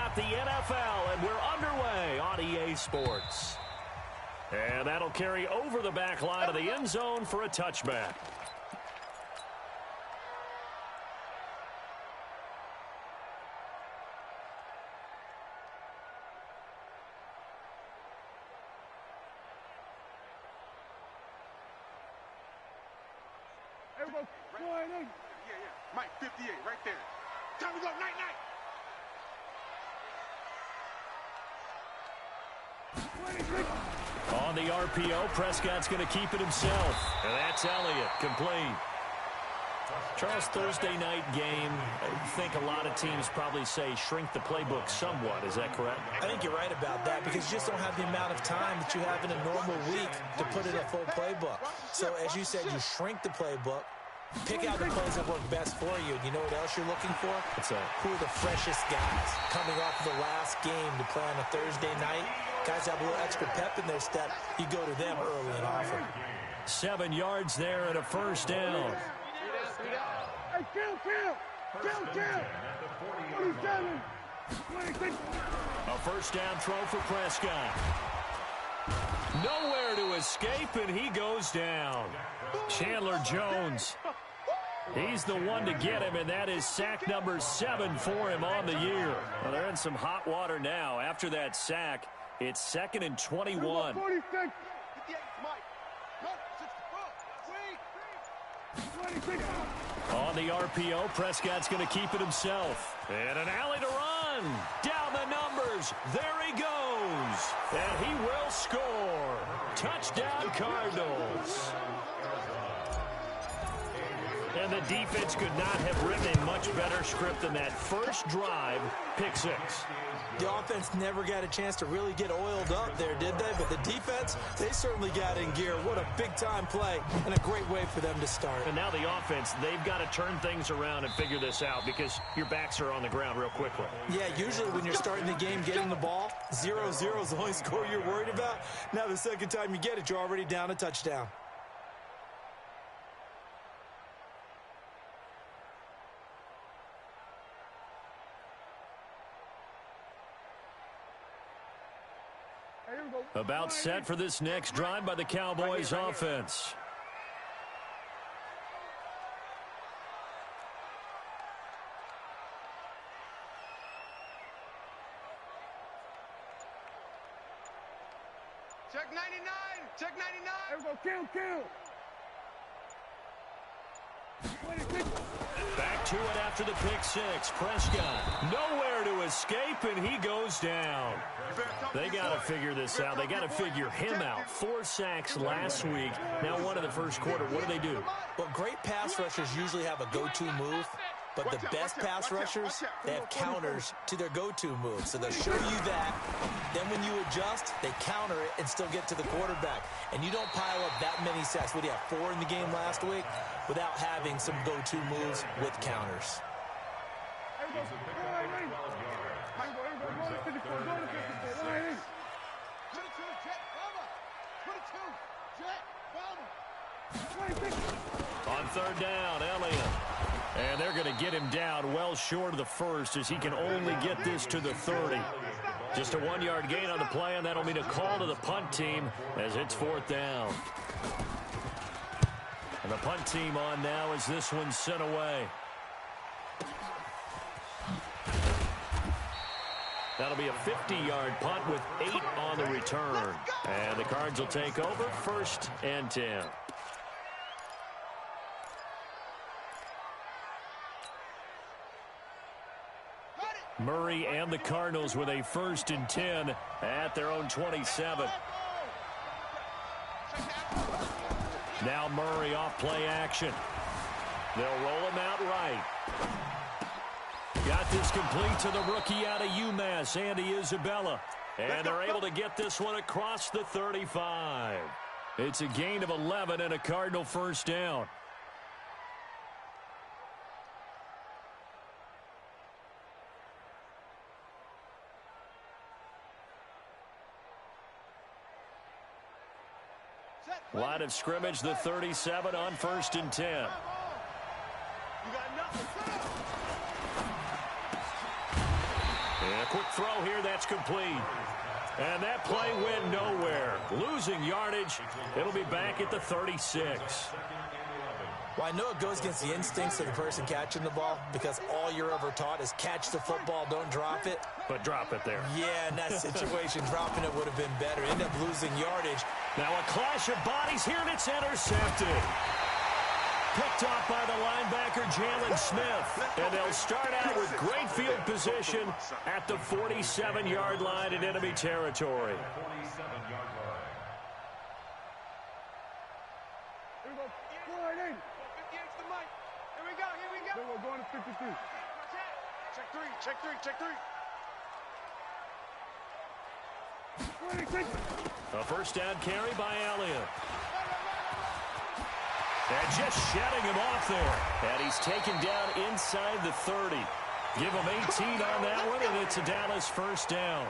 got the NFL, and we're underway on EA Sports. And that'll carry over the back line of the end zone for a touchback. Mike, 58, right there. Time to go, night-night. On the RPO, Prescott's going to keep it himself. And that's Elliott, complete. Charles, Thursday night game, I think a lot of teams probably say shrink the playbook somewhat. Is that correct? I think you're right about that because you just don't have the amount of time that you have in a normal week to put in a full playbook. So, as you said, you shrink the playbook. Pick out the plays that work best for you. And you know what else you're looking for? What's that? Who are the freshest guys coming off of the last game to play on a Thursday night? Guys have a little extra pep in their step. You go to them early and often. 7 yards there and a first down. Hey, kill. 27. A first down throw for Prescott. Nowhere to escape, and he goes down. Chandler Jones. He's the one to get him, and that is sack number 7 for him on the year. Well, they're in some hot water now. After that sack, it's 2nd and 21. 46. On the RPO, Prescott's going to keep it himself. And an alley to run. Down the numbers. There he goes. And he will score. Touchdown, Cardinals. And the defense could not have written a much better script than that first drive, pick 6. The offense never got a chance to really get oiled up there, did they? But the defense, they certainly got in gear. What a big-time play and a great way for them to start. And now the offense, they've got to turn things around and figure this out because your backs are on the ground real quickly. Yeah, usually when you're starting the game, getting the ball, 0-0 is the only score you're worried about. Now the second time you get it, you're already down a touchdown. About set for this next drive by the Cowboys offense. Check 99. Check 99. Kill. 26. Back to it after the pick 6. Prescott nowhere to escape, and he goes down. They got to figure this out. They got to figure him out. 4 sacks last week. Now 1 in the first quarter. What do they do? Well, great pass rushers usually have a go-to move. But the best pass rushers, they have counters to their go-to move. So they'll show you that. Then when you adjust, they counter it and still get to the quarterback. And you don't pile up that many sacks. What do you have, 4 in the game last week? Without having some go-to moves with counters. On third down, Elliott. And they're going to get him down well short of the first as he can only get this to the 30. Just a 1-yard gain on the play, and that'll mean a call to the punt team as it's 4th down. And the punt team on now as this one's sent away. That'll be a 50-yard punt with 8 on the return. And the Cards will take over 1st and 10. Murray and the Cardinals with a 1st and 10 at their own 27. Now Murray off play action. They'll roll him out right. Got this complete to the rookie out of UMass, Andy Isabella. And they're able to get this one across the 35. It's a gain of 11 and a Cardinal first down. Line of scrimmage, the 37 on 1st and 10. And a quick throw here, that's complete. And that play went nowhere. Losing yardage. It'll be back at the 36. Well, I know it goes against the instincts of the person catching the ball because all you're ever taught is catch the football, don't drop it. But drop it there. Yeah, in that situation, dropping it would have been better. End up losing yardage. Now a clash of bodies here, and it's intercepted. Picked off by the linebacker, Jalen Smith. And they'll start out with great field position at the 47-yard line in enemy territory. We're going to 52. Check three. A first down carry by Elliott. And just shedding him off there. And he's taken down inside the 30. Give him 18 on that one, and it's a Dallas first down.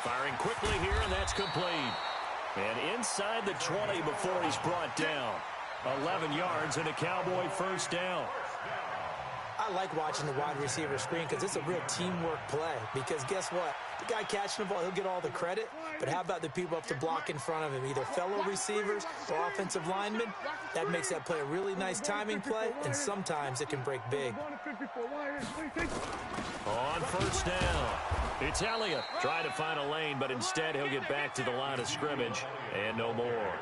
Firing quickly here, and that's complete. And inside the 20 before he's brought down. 11 yards and a Cowboy first down. I like watching the wide receiver screen because it's a real teamwork play. Because guess what? The guy catching the ball, he'll get all the credit. But how about the people up the block in front of him? Either fellow receivers or offensive linemen. That makes that play a really nice timing play, and sometimes it can break big. On first down, it's Elliott trying to find a lane, but instead he'll get back to the line of scrimmage, and no more.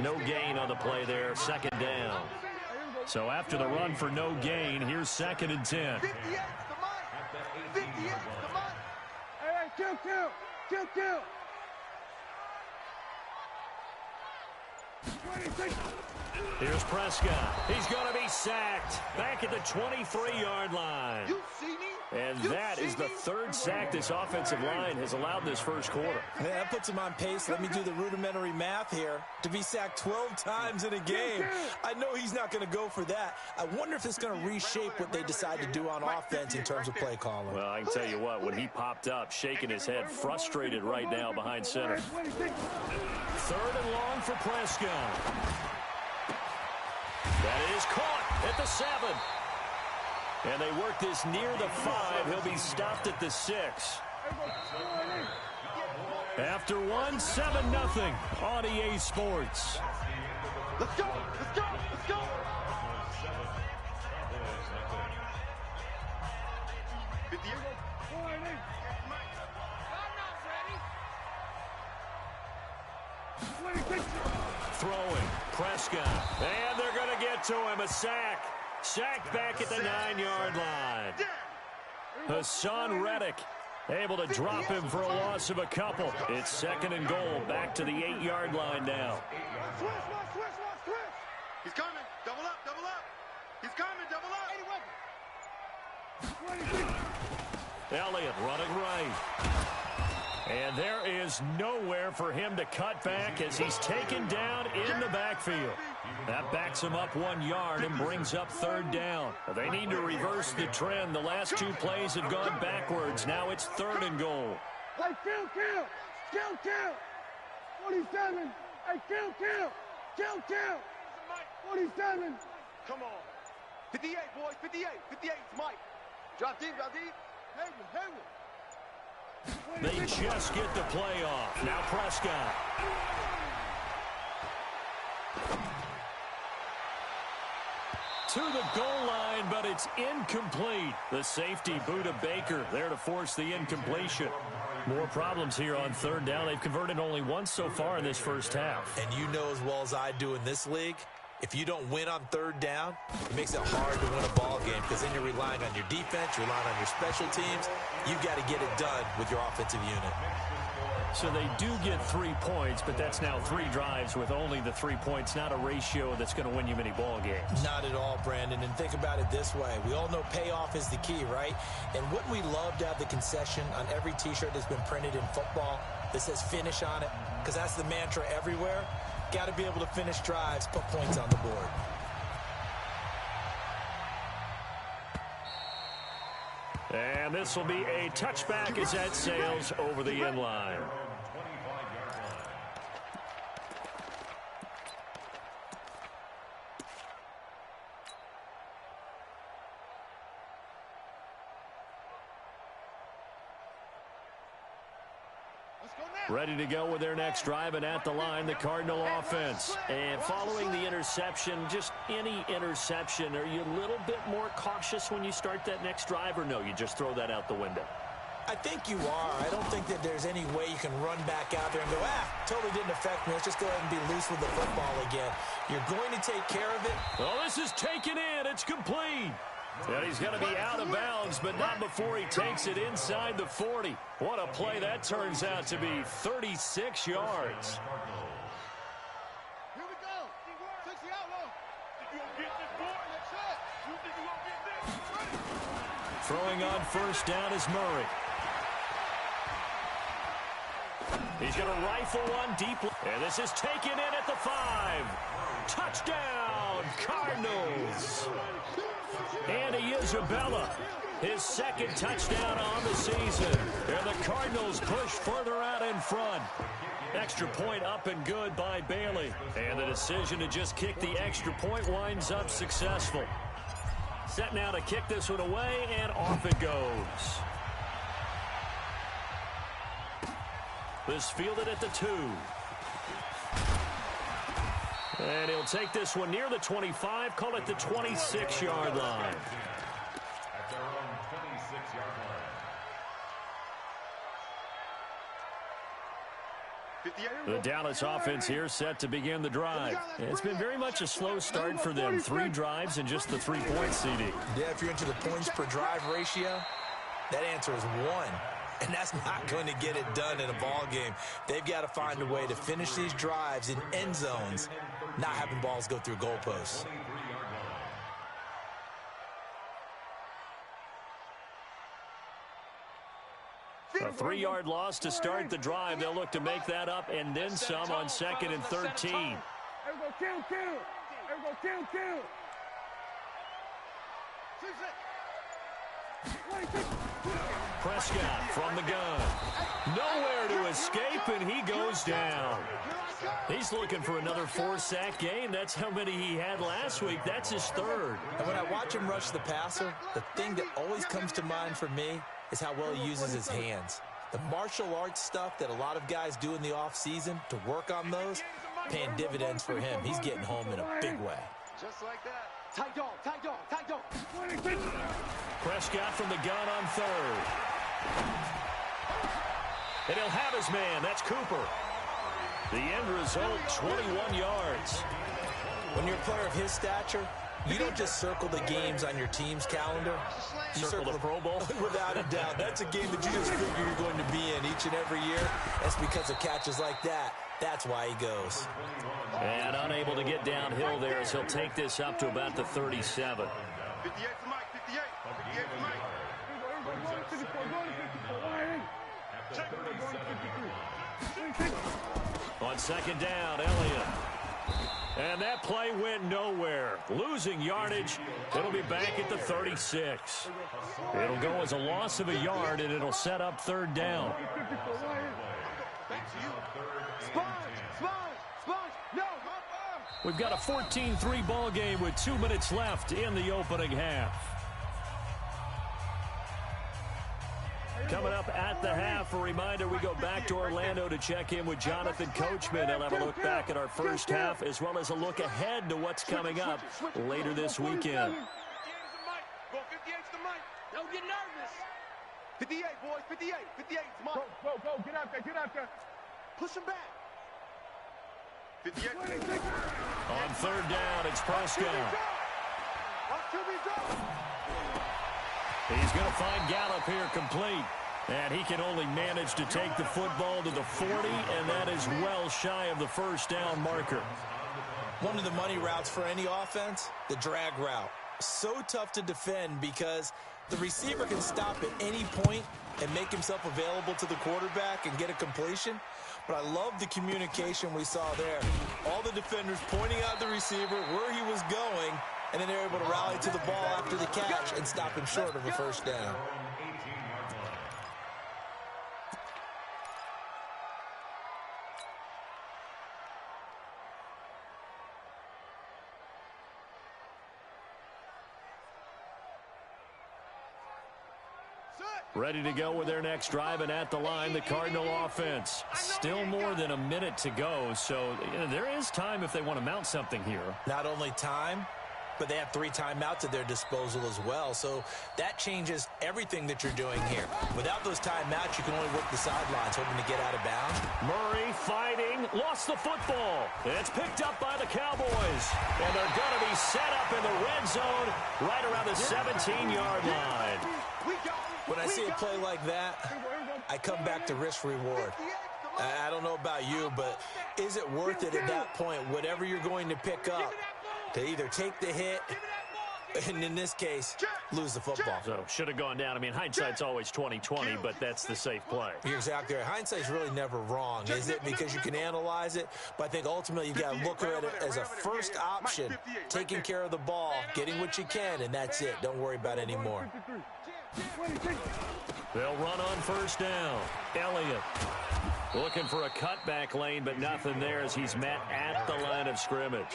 No gain on the play there, second down. So after the run for no gain, here's 2nd and 10. 58, come on. Hey, kill. 26. Here's Prescott. He's going to be sacked. Back at the 23-yard line. You see me? And that is the 3rd sack this offensive line has allowed this first quarter. Yeah, that puts him on pace. Let me do the rudimentary math here. To be sacked 12 times in a game. I know he's not going to go for that. I wonder if it's going to reshape what they decide to do on offense in terms of play calling. Well, I can tell you what, when he popped up, shaking his head, frustrated right now behind center. 3rd and long for Prescott. That is caught at the 7. And they work this near the 5. He'll be stopped at the 6. After one, 7-0 on EA Sports. Let's go. 58. Throwing, Prescott. And they're going to get to him, a sack. Sacked back at the 9-yard line. Hassan Reddick able to drop him for a loss of a couple. It's 2nd and goal, back to the 8-yard line now. Switch. He's coming. Double up. He's coming. Double up. Elliott running right. And there is nowhere for him to cut back as he's taken down in the backfield. That backs him up 1 yard and brings up 3rd down. They need to reverse the trend. The last 2 plays have gone backwards. Now it's 3rd and goal. Hey, kill. 47. Hey, kill. 47. Come on. 58, boys. 58. It's Mike. Drop deep. Hayward. They just get the play off. Now Prescott. To the goal line, but it's incomplete. The safety, Budda Baker, there to force the incompletion. More problems here on 3rd down. They've converted only once so far in this first half. And you know as well as I do in this league, if you don't win on 3rd down, it makes it hard to win a ball game because then you're relying on your defense, you're relying on your special teams. You've got to get it done with your offensive unit. So they do get 3 points, but that's now 3 drives with only the 3 points, not a ratio that's going to win you many ball games. Not at all, Brandon. And think about it this way. We all know payoff is the key, right? And wouldn't we love to have the concession on every T-shirt that's been printed in football that says finish on it? Because that's the mantra everywhere. Got to be able to finish drives, put points on the board. And this will be a touchback as that sails over the end line. Ready to go with their next drive, and at the line, the Cardinal offense. And following the interception, just any interception, are you a little bit more cautious when you start that next drive, or no, you just throw that out the window? I think you are. I don't think that there's any way you can run back out there and go, totally didn't affect me. Let's just go ahead and be loose with the football again. You're going to take care of it. Oh, this is taken in. It's complete. And he's going to be out of bounds, but not before he takes it inside the 40. What a play that turns out to be, 36 yards. Here we go. 60 out low. You gonna get this boy? That's it. You think you gonna get this? Throwing on first down is Murray. He's going to rifle one deep. And this is taken in at the 5. Touchdown, Cardinals. Andy Isabella, his second touchdown on the season. And the Cardinals push further out in front. Extra point up and good by Bailey. And the decision to just kick the extra point winds up successful. Set now to kick this one away, and off it goes. This fielded at the 2. And he'll take this one near the 25, call it the 26-yard line. At their own 26-yard line. The Dallas offense here set to begin the drive. It's been very much a slow start for them. 3 drives and just the 3 points, CD. Yeah, if you're into the points per drive ratio, that answer is 1. And that's not going to get it done in a ball game. They've got to find a way to finish these drives in end zones, not having balls go through goalposts. A 3-yard loss to start the drive. They'll look to make that up and then some on 2nd and 13. There we go, kill. There we go, kill. Prescott from the gun. Nowhere to escape, and he goes down. He's looking for another 4-sack game. That's how many he had last week. That's his 3rd. And when I watch him rush the passer, the thing that always comes to mind for me is how well he uses his hands. The martial arts stuff that a lot of guys do in the offseason to work on those, paying dividends for him. He's getting home in a big way. Just like that. Tight dog. Prescott from the gun on 3rd. And he'll have his man. That's Cooper. The end result, 21 yards. When you're a player of his stature, you don't just circle the games on your team's calendar. You Circle the Pro Bowl? Without a doubt. That's a game that you just figure you're going to be in each and every year. That's because of catches like that. That's why he goes. And unable to get downhill there as he'll take this up to about the 37. 58 to Mike. 58 to Mike. On 2nd down, Elliott. And that play went nowhere. Losing yardage. It'll be back at the 36. It'll go as a loss of a yard, and it'll set up 3rd down. We've got a 14-3 ball game with 2 minutes left in the opening half. Coming up at the half, a reminder, we go back to Orlando to check in with Jonathan Coachman. He'll have a look back at our first half as well as a look ahead to what's coming up later this weekend. Don't get nervous. 58, boys, 58, 58. Go, get out there. Push him back. 58. On 3rd down, it's Prescott. He's going to find Gallup here complete. And he can only manage to take the football to the 40, and that is well shy of the 1st down marker. One of the money routes for any offense, the drag route. So tough to defend because the receiver can stop at any point and make himself available to the quarterback and get a completion. But I love the communication we saw there. All the defenders pointing out the receiver, where he was going, and then they're able to rally to the ball after the catch and stop him short of a 1st down. Set. Ready to go with their next drive, and at the line, the Cardinal offense. Still more than a minute to go, so there is time if they want to mount something here. Not only time, but they have 3 timeouts at their disposal as well, so that changes everything that you're doing here. Without those timeouts, you can only work the sidelines, hoping to get out of bounds. Murray fighting, lost the football. It's picked up by the Cowboys, and they're going to be set up in the red zone right around the 17-yard line. When I see a play like that, I come back to risk-reward. I don't know about you, but is it worth it at that point, whatever you're going to pick up, to either take the hit, and in this case, lose the football? So, should have gone down. I mean, hindsight's always 20/20, but that's the safe play. You're exactly right. Hindsight's really never wrong, is it? Because you can analyze it, but I think ultimately you've got to look at it as a first option, taking care of the ball, getting what you can, and that's it. Don't worry about it anymore. They'll run on first down. Elliott looking for a cutback lane, but nothing there as he's met at the line of scrimmage.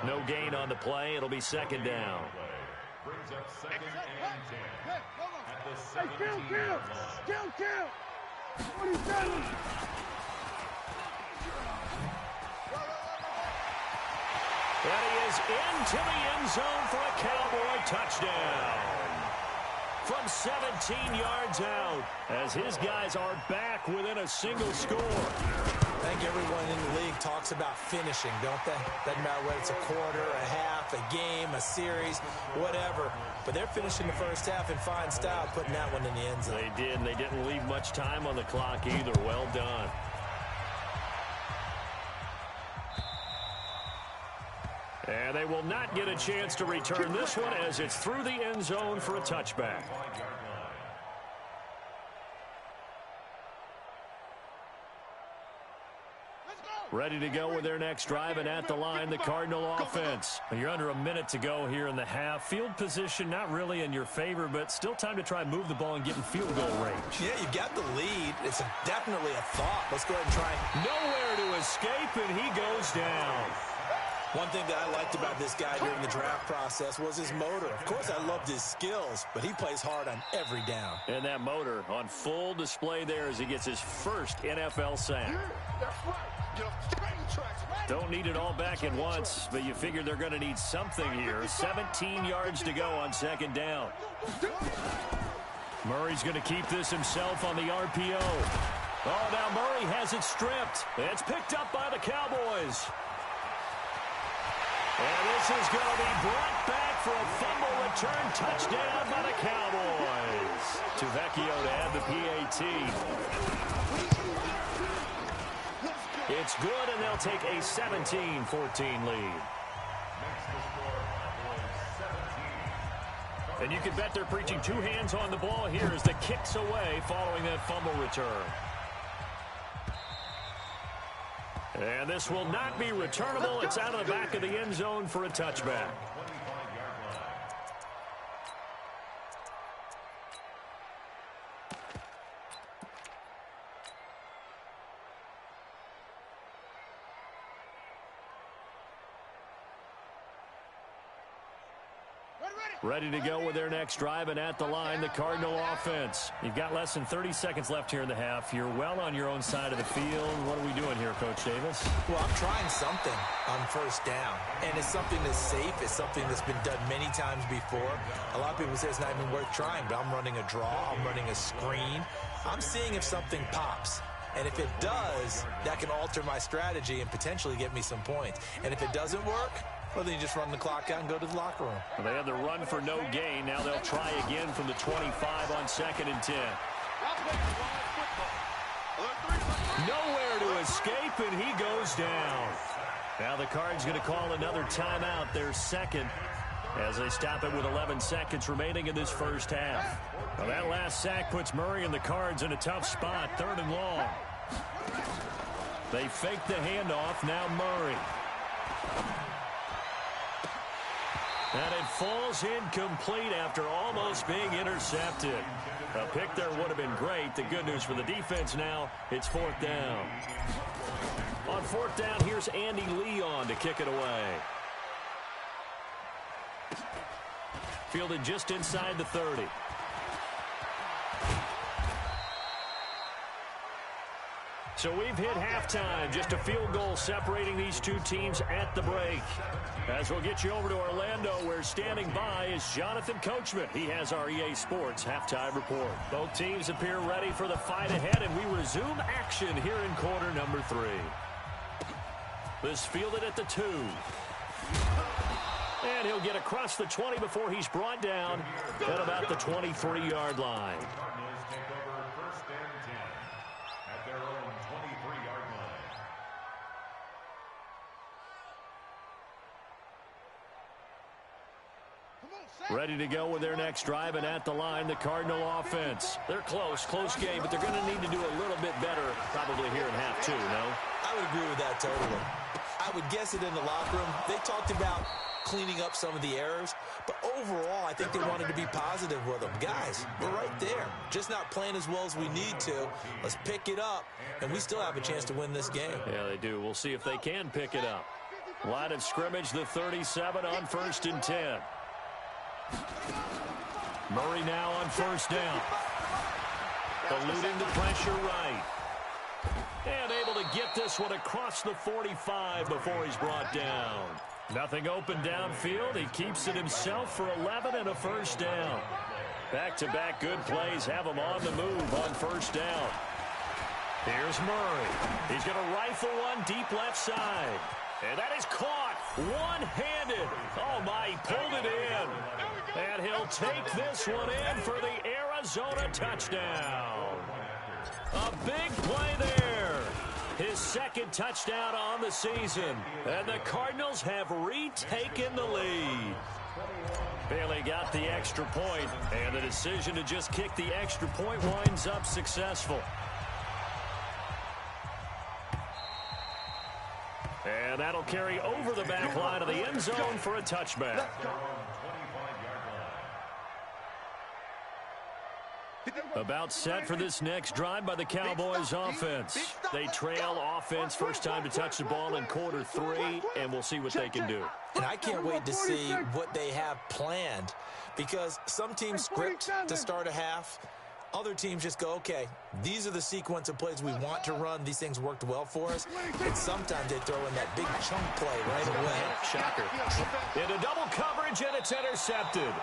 No gain on the play. It'll be second down. Brings up 2nd and 10. At the 17-yard line. What are you doing? And he is into the end zone for a Cowboy touchdown. From 17 yards out, as his guys are back within a single score. I think everyone in the league talks about finishing, don't they? Doesn't matter whether it's a quarter, a half, a game, a series, whatever. But they're finishing the first half in fine style, putting that one in the end zone. They did, and they didn't leave much time on the clock either. Well done. And they will not get a chance to return this one as it's through the end zone for a touchback. Ready to go with their next drive, and at the line, the Cardinal offense. You're under a minute to go here in the half. Field position not really in your favor, but still time to try and move the ball and get in field goal range. Yeah, you got the lead. It's definitely a thought. Let's go ahead and try. Nowhere to escape, and he goes down. One thing that I liked about this guy during the draft process was his motor. Of course, I loved his skills, but he plays hard on every down. And that motor on full display there as he gets his first NFL sack. Don't need it all back at once, but you figure they're going to need something here. 17 yards to go on second down. Murray's going to keep this himself on the RPO. Oh, now Murray has it stripped. It's picked up by the Cowboys. And this is going to be brought back for a fumble return touchdown by the Cowboys. Tuvecchio to add the PAT. It's good, and they'll take a 17-14 lead. And you can bet they're preaching 2 hands on the ball here as the kick's away following that fumble return. And this will not be returnable. It's out of the back of the end zone for a touchback. Ready to go with their next drive, and at the line, the Cardinal offense. You've got less than 30 seconds left here in the half. You're well on your own side of the field. What are we doing here, Coach Davis? Well, I'm trying something on first down, and it's something that's safe. It's something that's been done many times before. A lot of people say it's not even worth trying, but I'm running a draw. I'm running a screen. I'm seeing if something pops. And if it does, that can alter my strategy and potentially get me some points. And if it doesn't work, well, then you just run the clock out and go to the locker room. Well, they had the run for no gain. Now they'll try again from the 25 on 2nd and 10. Nowhere to escape, and he goes down. Now the Cards going to call another timeout, their second, as they stop it with 11 seconds remaining in this first half. Well, that last sack puts Murray and the Cards in a tough spot, 3rd and long. They fake the handoff, now Murray. And it falls incomplete after almost being intercepted. A pick there would have been great. The good news for the defense now, it's 4th down. On 4th down, here's Andy Leon to kick it away. Fielded just inside the 30. So we've hit halftime, just a field goal separating these two teams at the break. As we'll get you over to Orlando, where standing by is Jonathan Coachman. He has our EA Sports halftime report. Both teams appear ready for the fight ahead, and we resume action here in quarter number 3. This fielded at the 2. And he'll get across the 20 before he's brought down at about the 23-yard line. Ready to go with their next drive, and at the line, the Cardinal offense. They're close game, but they're going to need to do a little bit better probably here in half 2, no? I would agree with that totally. I would guess it in the locker room. They talked about cleaning up some of the errors, but overall, I think they wanted to be positive with them. Guys, we're right there. Just not playing as well as we need to. Let's pick it up, and we still have a chance to win this game. Yeah, they do. We'll see if they can pick it up. Line of scrimmage, the 37 on 1st and 10. Murray now on 1st down. Eluding the pressure right. And able to get this one across the 45 before he's brought down. Nothing open downfield. He keeps it himself for 11 and a 1st down. Back-to-back good plays have him on the move on 1st down. Here's Murray. He's going to rifle one deep left side. And that is caught one-handed. Oh, my, he pulled it in. And he'll take this one in for the Arizona touchdown. A big play there. His 2nd touchdown on the season. And the Cardinals have retaken the lead. Bailey got the extra point, and the decision to just kick the extra point winds up successful. And that'll carry over the back line of the end zone for a touchback. About set for this next drive by the Cowboys offense. They trail offense first time to touch the ball in quarter 3, and we'll see what they can do. And I can't wait to see what they have planned, because some teams script to start a half. Other teams just go, okay, these are the sequence of plays we want to run. These things worked well for us. And sometimes they throw in that big chunk play right away. Shocker. Into double coverage, and it's intercepted.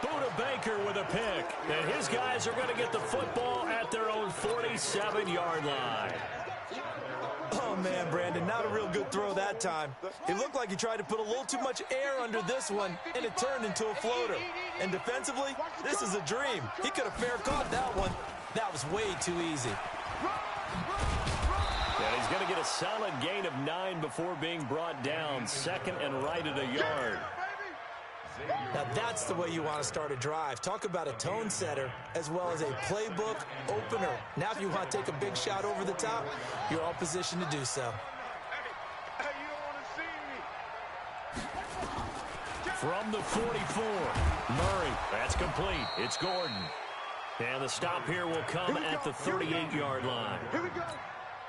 Buda Baker with a pick. And his guys are going to get the football at their own 47-yard line. Oh, man, Brandon, not a real good throw that time. It looked like he tried to put a little too much air under this one, and it turned into a floater. And defensively, this is a dream. He could have fair caught that one. That was way too easy. And he's going to get a solid gain of 9 before being brought down. 2nd and right at a yard. Now, that's the way you want to start a drive. Talk about a tone setter as well as a playbook opener. Now, if you want to take a big shot over the top, you're all positioned to do so. From the 44, Murray. That's complete. It's Gordon. And the stop here will come at the 38-yard line. Here we go.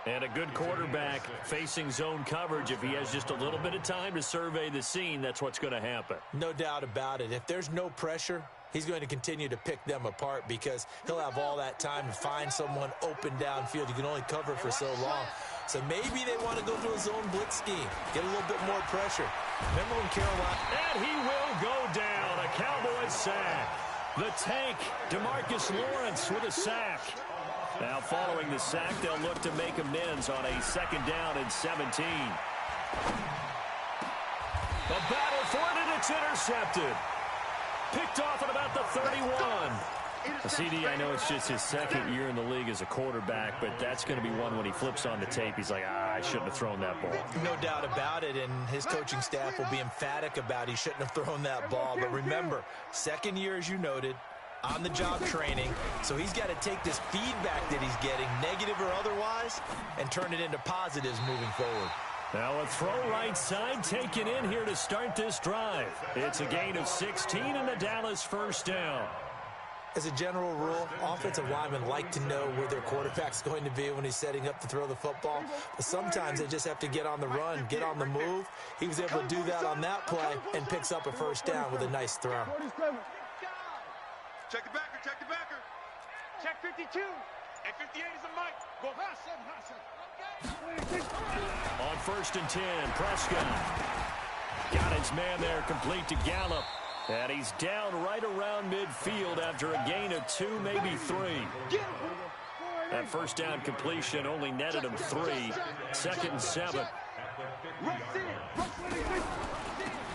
And a good quarterback facing zone coverage. If he has just a little bit of time to survey the scene, that's what's going to happen. No doubt about it. If there's no pressure, he's going to continue to pick them apart because he'll have all that time to find someone open downfield. You can only cover for so long. So maybe they want to go to a zone blitz scheme, get a little bit more pressure. Remember when Carolina... And he will go down. A Cowboys sack. The tank, DeMarcus Lawrence with a sack. Now, following the sack, they'll look to make amends on a 2nd down and 17. The battle for it, and it's intercepted. Picked off at about the 31. CD, I know it's just his 2nd year in the league as a quarterback, but that's going to be one when he flips on the tape. He's like, I shouldn't have thrown that ball. No doubt about it, and his coaching staff will be emphatic about he shouldn't have thrown that ball. But remember, 2nd year, as you noted, on-the-job training, so he's got to take this feedback that he's getting, negative or otherwise, and turn it into positives moving forward. Now a throw right side taken in here to start this drive. It's a gain of 16 and a Dallas 1st down. As a general rule, offensive linemen like to know where their quarterback's going to be when he's setting up to throw the football. But sometimes they just have to get on the run, get on the move. He was able to do that on that play and picks up a 1st down with a nice throw. Check the backer, check the backer. Check 52. Hey, 58 is a mic. Go. On 1st and 10, Prescott. Got his man there, complete to Gallup. And he's down right around midfield after a gain of 2, maybe 3. That first down completion only netted him 3. 2nd and 7.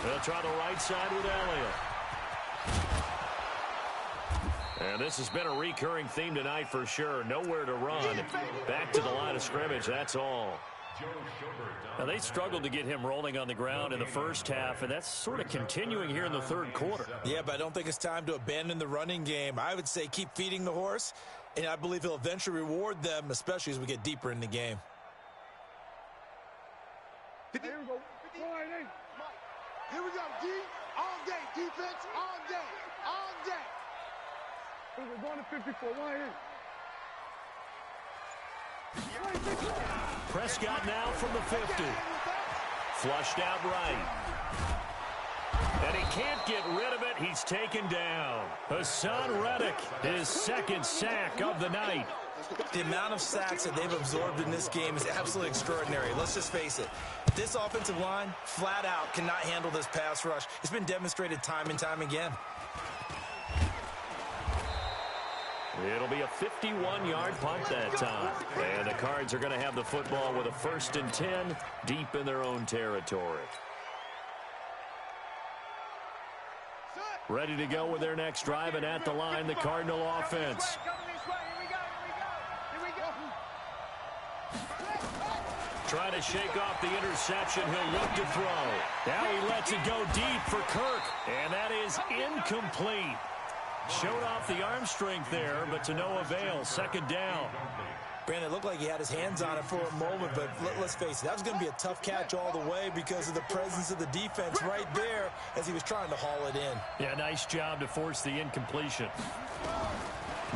They'll try the right side with Elliott. And this has been a recurring theme tonight for sure. Nowhere to run. Back to the line of scrimmage, that's all. Now, they struggled to get him rolling on the ground in the first half, and that's sort of continuing here in the third quarter. Yeah, but I don't think it's time to abandon the running game. I would say keep feeding the horse, and I believe he'll eventually reward them, especially as we get deeper in the game. Here we go. Here we go, D. All day. Defense, all day. All day. We're going to 54. Prescott now from the 50. Flushed out right. And he can't get rid of it. He's taken down. Hassan Reddick, his 2nd sack of the night. The amount of sacks that they've absorbed in this game is absolutely extraordinary. Let's just face it. This offensive line, flat out, cannot handle this pass rush. It's been demonstrated time and time again. It'll be a 51-yard punt that time. And the Cards are going to have the football with a 1st and 10 deep in their own territory. Ready to go with their next drive, and at the line, the Cardinal offense. Trying to shake off the interception. He'll look to throw. Now he lets it go deep for Kirk. And that is incomplete. Showed off the arm strength there, but to no avail. 2nd down. Brandon, it looked like he had his hands on it for a moment, but let's face it, that was going to be a tough catch all the way because of the presence of the defense right there as he was trying to haul it in. Yeah, nice job to force the incompletion.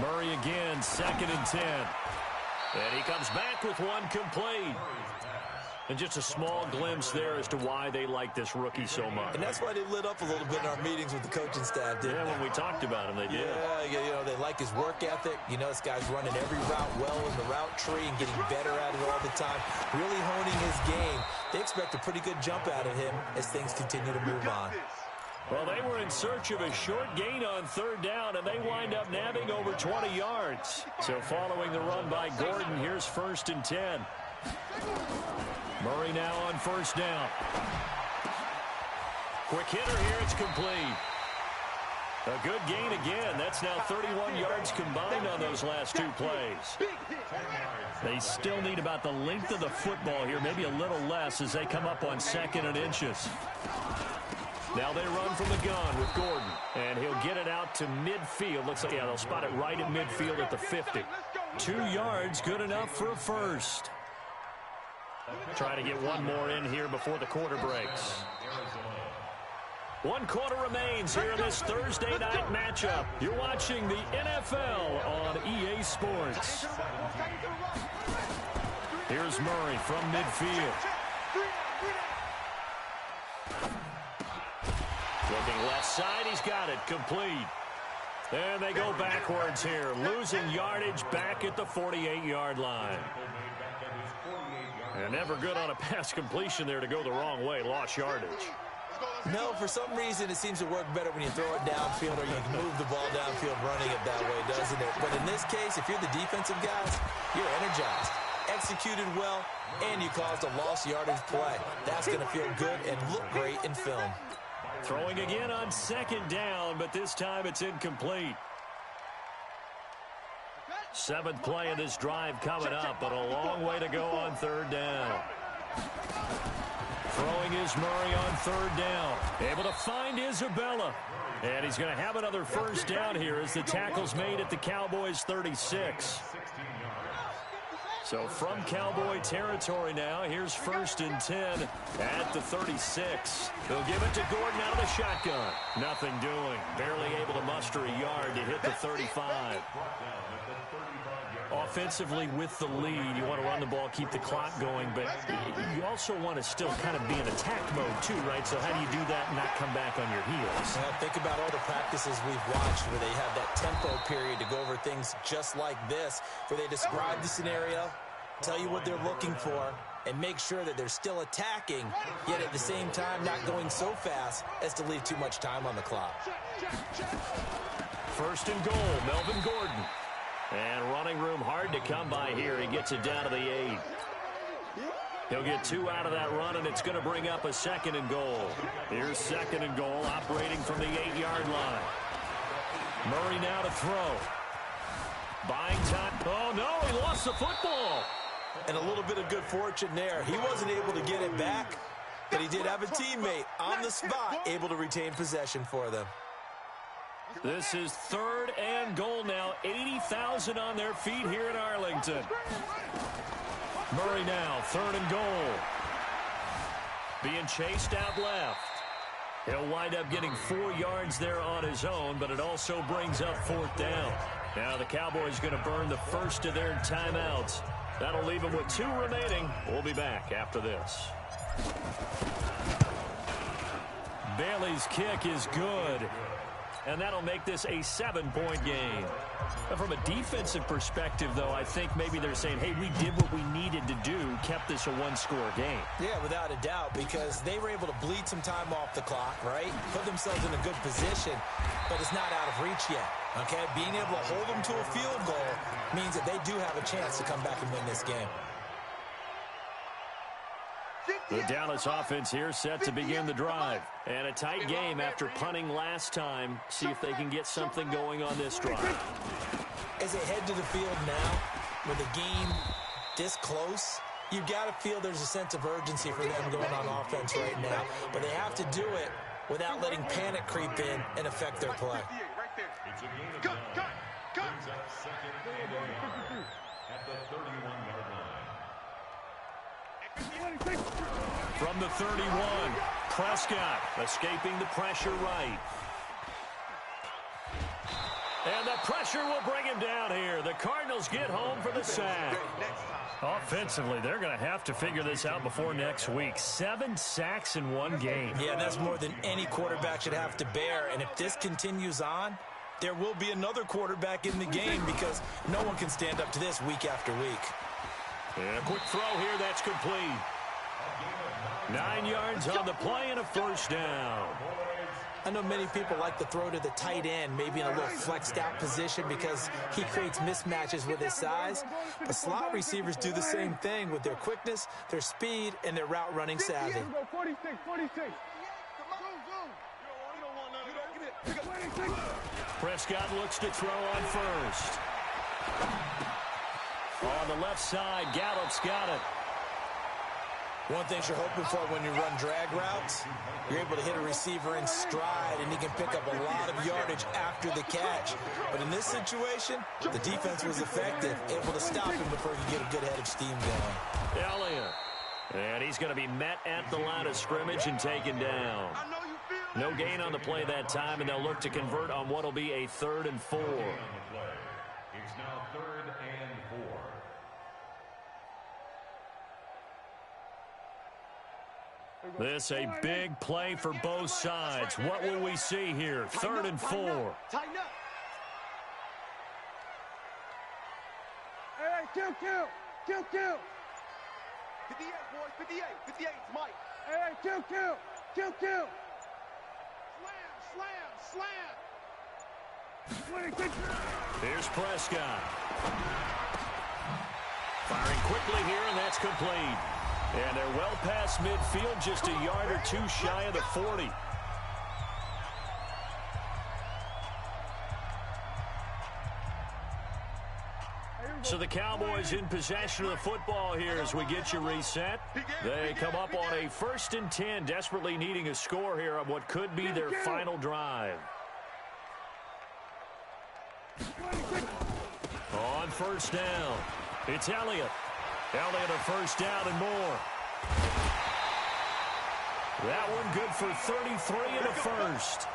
Murray again, 2nd and 10. And he comes back with one complete. And just a small glimpse there as to why they like this rookie so much. And that's why they lit up a little bit in our meetings with the coaching staff, didn't they? When we talked about him, they did. Yeah, you know, they like his work ethic. You know, this guy's running every route well in the route tree and getting better at it all the time, really honing his game. They expect a pretty good jump out of him as things continue to move on. Well, they were in search of a short gain on 3rd down, and they wind up nabbing over 20 yards. So following the run by Gordon, here's 1st and 10. Murray now on 1st down. Quick hitter here, it's complete. A good gain again. That's now 31 yards combined on those last 2 plays. They still need about the length of the football here, maybe a little less as they come up on 2nd and inches. Now they run from the gun with Gordon, and he'll get it out to midfield. Looks like, yeah, they'll spot it right at midfield at the 50. 2 yards, good enough for a first. Try to get one more in here before the quarter breaks. 1 quarter remains here in this Thursday night matchup. You're watching the NFL on EA Sports. Here's Murray from midfield. Looking left side, he's got it, complete. And they go backwards here, losing yardage back at the 48-yard line. And never good on a pass completion there to go the wrong way, lost yardage. No, for some reason it seems to work better when you throw it downfield or you can move the ball downfield running it that way, doesn't it? But in this case, if you're the defensive guys, you're energized, executed well, and you caused a lost yardage play. That's going to feel good and look great in film. Throwing again on 2nd down, but this time it's incomplete. 7th play of this drive coming up, but a long way to go on 3rd down. Throwing is Murray on 3rd down. Able to find Isabella. And he's going to have another 1st down here as the tackle's made at the Cowboys' 36. So from Cowboy territory now, here's 1st and 10 at the 36. They'll give it to Gordon out of the shotgun. Nothing doing. Barely able to muster a yard to hit the 35. Offensively with the lead, you want to run the ball, keep the clock going, but you also want to still kind of be in attack mode too, right? So how do you do that and not come back on your heels? Well, think about all the practices we've watched where they have that tempo period to go over things just like this, where they describe the scenario, tell you what they're looking for, and make sure that they're still attacking, yet at the same time not going so fast as to leave too much time on the clock. First and goal, Melvin Gordon. And running room hard to come by here. He gets it down to the 8. He'll get 2 out of that run, and it's going to bring up a second and goal. Here's second and goal, operating from the 8-yard line. Murray now to throw. Buying time. Oh, no, he lost the football. And a little bit of good fortune there. He wasn't able to get it back, but he did have a teammate on the spot able to retain possession for them. This is third and goal now. 80,000 on their feet here in Arlington. Murray now, third and goal. Being chased out left. He'll wind up getting 4 yards there on his own, but it also brings up fourth down. Now the Cowboys going to burn the first of their timeouts. That'll leave them with 2 remaining. We'll be back after this. Bailey's kick is good. And that'll make this a 7-point game. But from a defensive perspective, though, I think maybe they're saying, hey, we did what we needed to do, kept this a 1-score game. Yeah, without a doubt, because they were able to bleed some time off the clock, right? Put themselves in a good position, but it's not out of reach yet, okay? Being able to hold them to a field goal means that they do have a chance to come back and win this game. The Dallas offense here set to begin the drive. And a tight game after punting last time. See if they can get something going on this drive. As they head to the field now, with the game this close, you've got to feel there's a sense of urgency for them going on offense right now. But they have to do it without letting panic creep in and affect their play. Cut. Second and 8 at the 31-yard line. From the 31, Prescott escaping the pressure right. And the pressure will bring him down here. The Cardinals get home for the sack. Offensively, they're going to have to figure this out before next week. 7 sacks in 1 game. Yeah, that's more than any quarterback should have to bear. And if this continues on, there will be another quarterback in the game because no one can stand up to this week after week. And a quick throw here, that's complete. 9 yards on the play and a first down. I know many people like to throw to the tight end, maybe in a little flexed out position because he creates mismatches with his size. But slot receivers do the same thing with their quickness, their speed, and their route running savvy. 46. Prescott looks to throw on first. On the left side, Gallup's got it. One thing you're hoping for when you run drag routes, you're able to hit a receiver in stride, and he can pick up a lot of yardage after the catch. But in this situation, the defense was effective, able to stop him before he could get a good head of steam going. Elliott. And he's going to be met at the line of scrimmage and taken down. No gain on the play that time, and they'll look to convert on what will be a 3rd and 4. It's now 3rd and 4. This a big play for both sides. What will we see here? 3rd and 4. Tighten up. Hey, kill. 58, boys, 58. 58, it's Mike. Hey, kill. Slam. 26. Here's Prescott. Firing quickly here, and that's complete. And they're well past midfield, just a yard or 2 shy of the 40. So the Cowboys in possession of the football here as we get you reset. They come up on a 1st and 10, desperately needing a score here on what could be their final drive. On first down, it's Elliott. Elliott a first down and more. That one good for 33 and a first.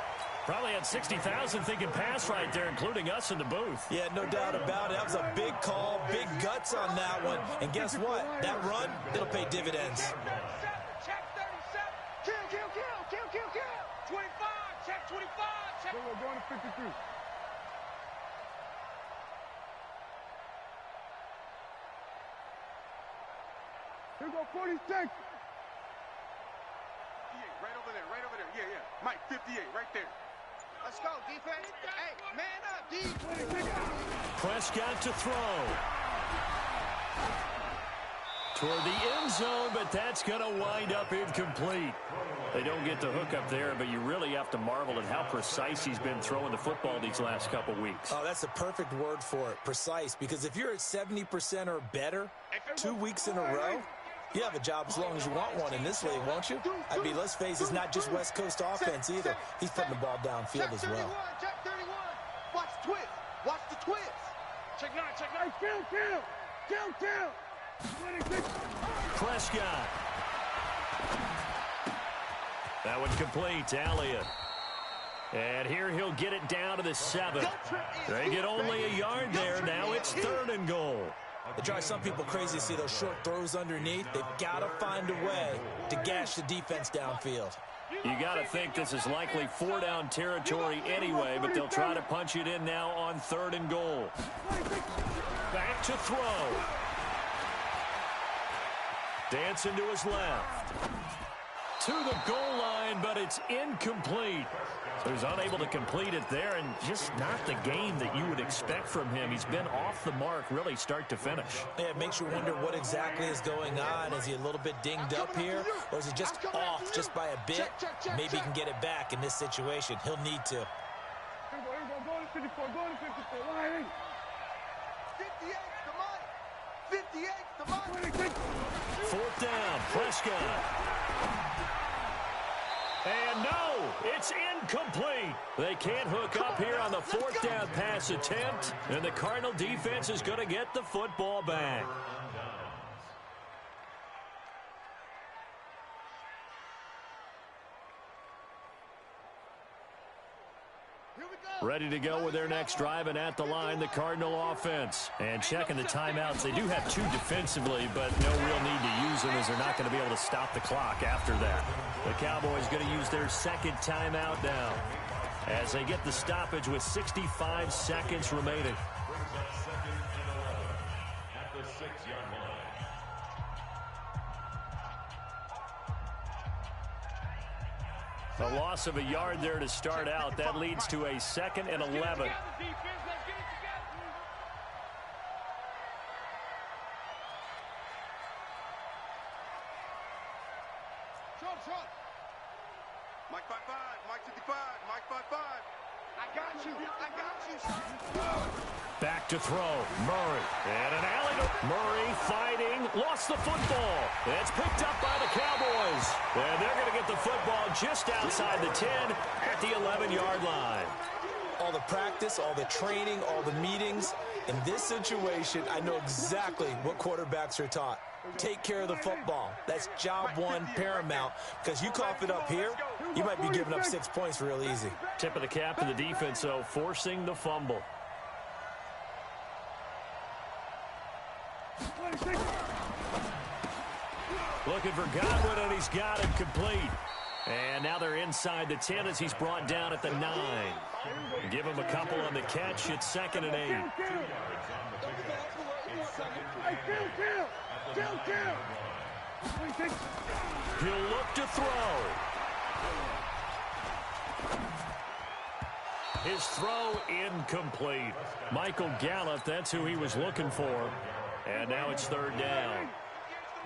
Probably had 60,000 thinking pass right there, including us in the booth. Yeah, no doubt about it. That was a big call, big guts on that one. And guess what? That run, it'll pay dividends. Check 37. Kill. 25. Check 25. Check. We're going to 53. Here go 46. 58, right over there. Yeah. Mike, 58, right there. Let's go, defense. Hey, man up, D. Prescott to throw. Toward the end zone, but that's going to wind up incomplete. They don't get the hook up there, but you really have to marvel at how precise he's been throwing the football these last couple weeks. Oh, that's a perfect word for it, precise, because if you're at 70% or better 2 weeks in a row, you have a job as long as you want one in this league, won't you? I mean, let's face it, it's not just West Coast offense either. He's putting the ball downfield as well. Check 31. Watch the twist. Watch the twist. Check 9. Kill. 26. Prescott. That one complete to Elliott. And here he'll get it down to the 7. They get only a yard there. Now it's 3rd and goal. It drives some people crazy to see those short throws underneath. They've got to find a way to gash the defense downfield. You got to think this is likely 4-down territory anyway, but they'll try to punch it in now on 3rd and goal. Back to throw. Dancing to his left. To the goal line, but it's incomplete. So he's unable to complete it there, and just not the game that you would expect from him. He's been off the mark really start to finish. Yeah, it makes you wonder what exactly is going on. Is he a little bit dinged up here, or is he just off just by a bit? Maybe he can get it back in this situation. He'll need to. Here we go. Go to 54. 58's the money. 4th down, Prescott. And no, it's incomplete. They can't hook up here on the 4th down pass attempt, and the Cardinal defense is going to get the football back. Ready to go with their next drive, and at the line, the Cardinal offense. And checking the timeouts, they do have 2 defensively, but no real need to use them as they're not going to be able to stop the clock after that. The Cowboys going to use their 2nd timeout now as they get the stoppage with 65 seconds remaining. At the 6-yard line. A loss of a yard there to start out. That leads to a 2nd and 11. Trump. Mike 5-5. Mike 55. Mike 5-5. I got you. Back to throw. Murray. And an alley to Murray fighting. Lost the football. It's picked up by the Cowboys. And they're going to get the football just outside the 10 at the 11-yard line. All the practice, all the training, all the meetings. In this situation, I know exactly what quarterbacks are taught. Take care of the football. That's job 1 paramount, because you cough it up here, you might be giving up 6 points real easy. Tip of the cap to the defense, though, forcing the fumble. Looking for Godwin, and he's got it complete. And now they're inside the 10 as he's brought down at the 9. Give him a couple on the catch. It's 2nd and 8. He'll look to throw. His throw incomplete. Michael Gallup, that's who he was looking for. And now it's 3rd down.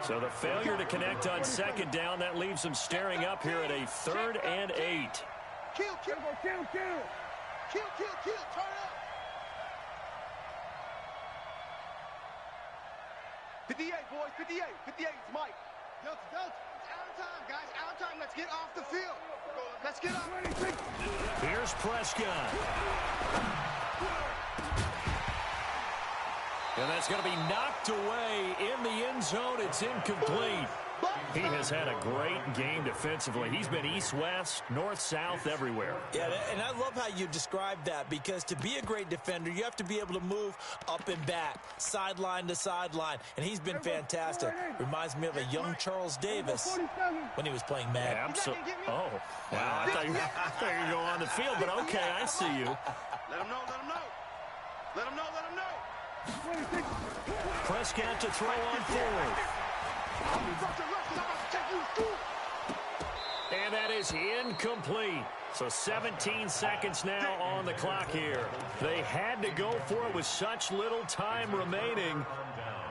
So the failure to connect on 2nd down, that leaves them staring up here at a 3rd and 8. Kill. Turn up. 58, boys. 58. 58, it's Mike. Delta. It's out of time, guys. Out of time. Let's get off the field. Let's get off. Here's Prescott. And that's going to be knocked away in the end zone. It's incomplete. He has had a great game defensively. He's been east-west, north-south, everywhere. Yeah, and I love how you described that, because to be a great defender, you have to be able to move up and back, sideline to sideline, and he's been fantastic. Reminds me of a young Charles Davis when he was playing Madden. Absolutely. Oh, wow. I thought you were going to go on the field, but okay, I see you. Let him know, let him know. Let him know, let him know. Prescott to throw on fourth. And that is incomplete. So 17 seconds now on the clock here. They had to go for it with such little time remaining.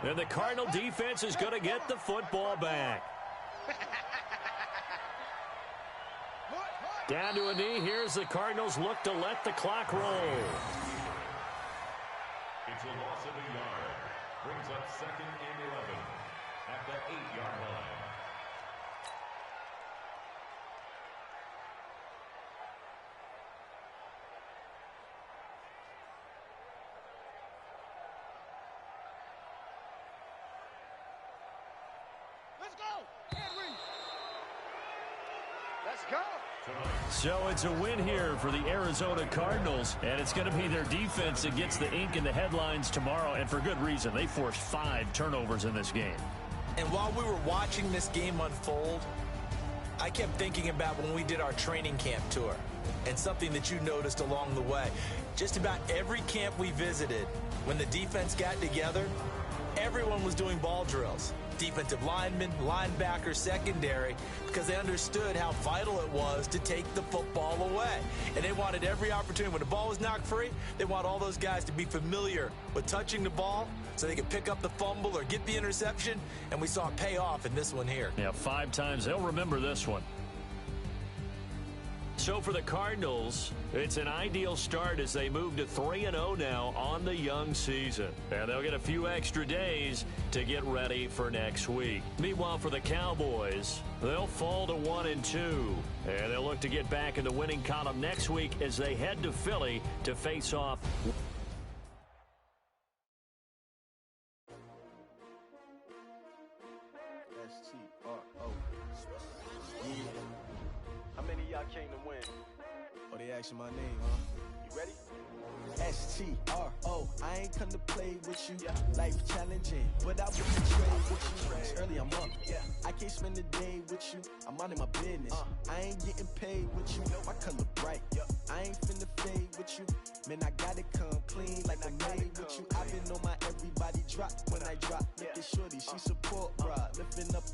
And the Cardinal defense is going to get the football back. Down to a knee. Here's the Cardinals look to let the clock roll. It's a loss of a yard. Brings up 2nd and 11 at the 8-yard line. Let's go. Henry. Let's go. So it's a win here for the Arizona Cardinals, and it's going to be their defense that gets the ink in the headlines tomorrow, and for good reason. They forced 5 turnovers in this game. And while we were watching this game unfold, I kept thinking about when we did our training camp tour, and something that you noticed along the way. Just about every camp we visited, when the defense got together, everyone was doing ball drills. Defensive linemen, linebackers, secondary, because they understood how vital it was to take the football away. And they wanted every opportunity. When the ball was knocked free, they want all those guys to be familiar with touching the ball so they could pick up the fumble or get the interception. And we saw it pay off in this one here. Yeah, 5 times. They'll remember this one. So for the Cardinals, it's an ideal start as they move to 3-0 now on the young season. And they'll get a few extra days to get ready for next week. Meanwhile, for the Cowboys, they'll fall to 1-2. And they'll look to get back in the winning column next week as they head to Philly to face off. S-T-R-O. Yeah. How many of y'all came to win? Oh, they asking my name, huh? You ready? S-T-R-O. I ain't come to play with you. Life challenging, but I wouldn't trade with you. It's early, I'm up. I can't spend the day with you. I'm minding my business. I ain't getting paid with you. My color bright. I ain't finna fade with you. Man, I gotta come clean like I made with you. I've been on my everybody drop when I drop. Look at shorty, she support, bruh. Lifting up,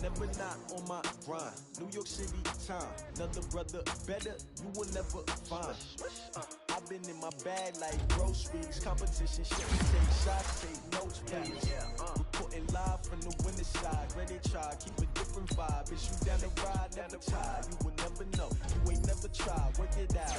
never not on my grind. New York City time, another brother better, you will never find. I've been in my bag like groceries. Competition, shit, we take shots, take notes, please. Reporting live from the winning side. Ready to try, keep a different vibe. Bitch, you down the ride, never tired. You will never know, you ain't never tried. Work it out.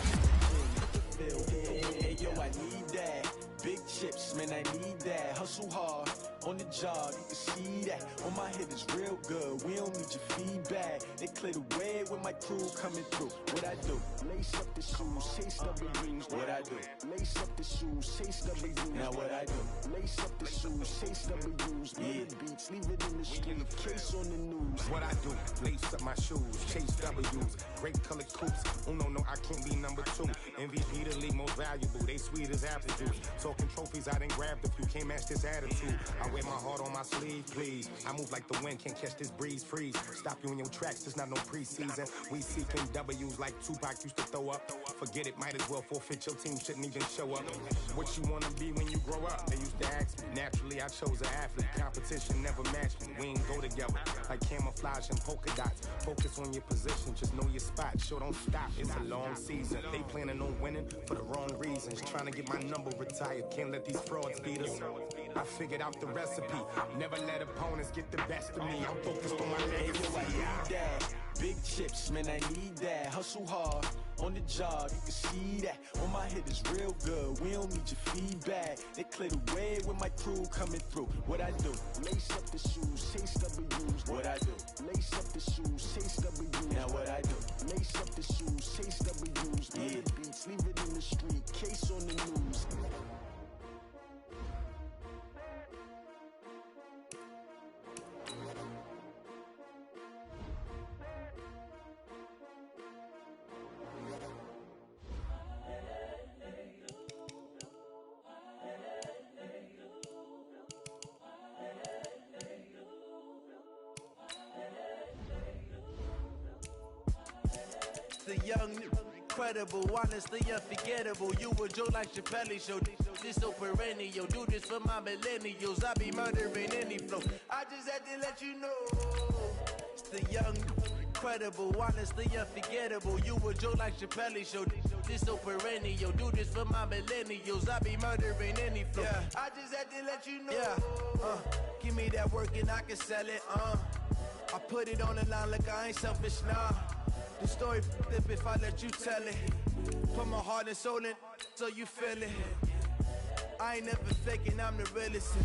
Hey, yo, I need that. Big chips, man, I need that. Hustle hard, on the job, you can see that. On my head is real good, we don't need your feedback. They clear the way with my crew coming through. What I do? Lace up the shoes, chase W's. What I do? Lace up the shoes, chase W's. Now what I do? Lace up the shoes, chase W's. Yeah, beats, leave it in the street, case on the news. What I do? Lace up my shoes, chase W's. Great colored coops. Oh no, I can't be number 2. MVP the league most valuable. They sweet as apple juice. Talking trophies, I done grabbed a few. Can't match this attitude. I wear my heart on my sleeve, please. I move like the wind, can't catch this breeze, freeze. Stop you in your tracks, there's not no preseason. We seeking W's like Tupac used to throw up. Forget it, might as well forfeit. Your team shouldn't even show up. What you wanna be when you grow up? They used to ask me. Naturally, I chose an athlete. Competition never matched me. We ain't go together like camouflage and polka dots. Focus on your position, just know your spot. Sure, don't stop. It's a long season. They planning on winning for the wrong reasons. Trying to get my number retired. Can't let these frauds beat us. I figured out the recipe. Never let opponents get the best of me. I'm focused on my legacy. I need that. Big chips, man, I need that. Hustle hard, on the job, you can see that. On my head is real good, we don't need your feedback. They clear the way with my crew coming through. What I do? Lace up the shoes, chase W's. What I do? Lace up the shoes, chase W's. Now what I do? Lace up the shoes, chase W's. Yeah, beats, leave it in the street, case on the news. the young, incredible, honestly unforgettable. You a joke like Chappelle Show. This so perennial. Do this for my millennials. I be murdering any flow. I just had to let you know. It's the young, incredible, honestly unforgettable. You a joke like Chappelle Show. This so perennial. Do this for my millennials. I be murdering any flow. Yeah. I just had to let you know. Yeah. Give me that work and I can sell it. I put it on the line like I ain't selfish, nah. The story flip if I let you tell it. Put my heart and soul in so you feel it. I ain't never faking, I'm the realest.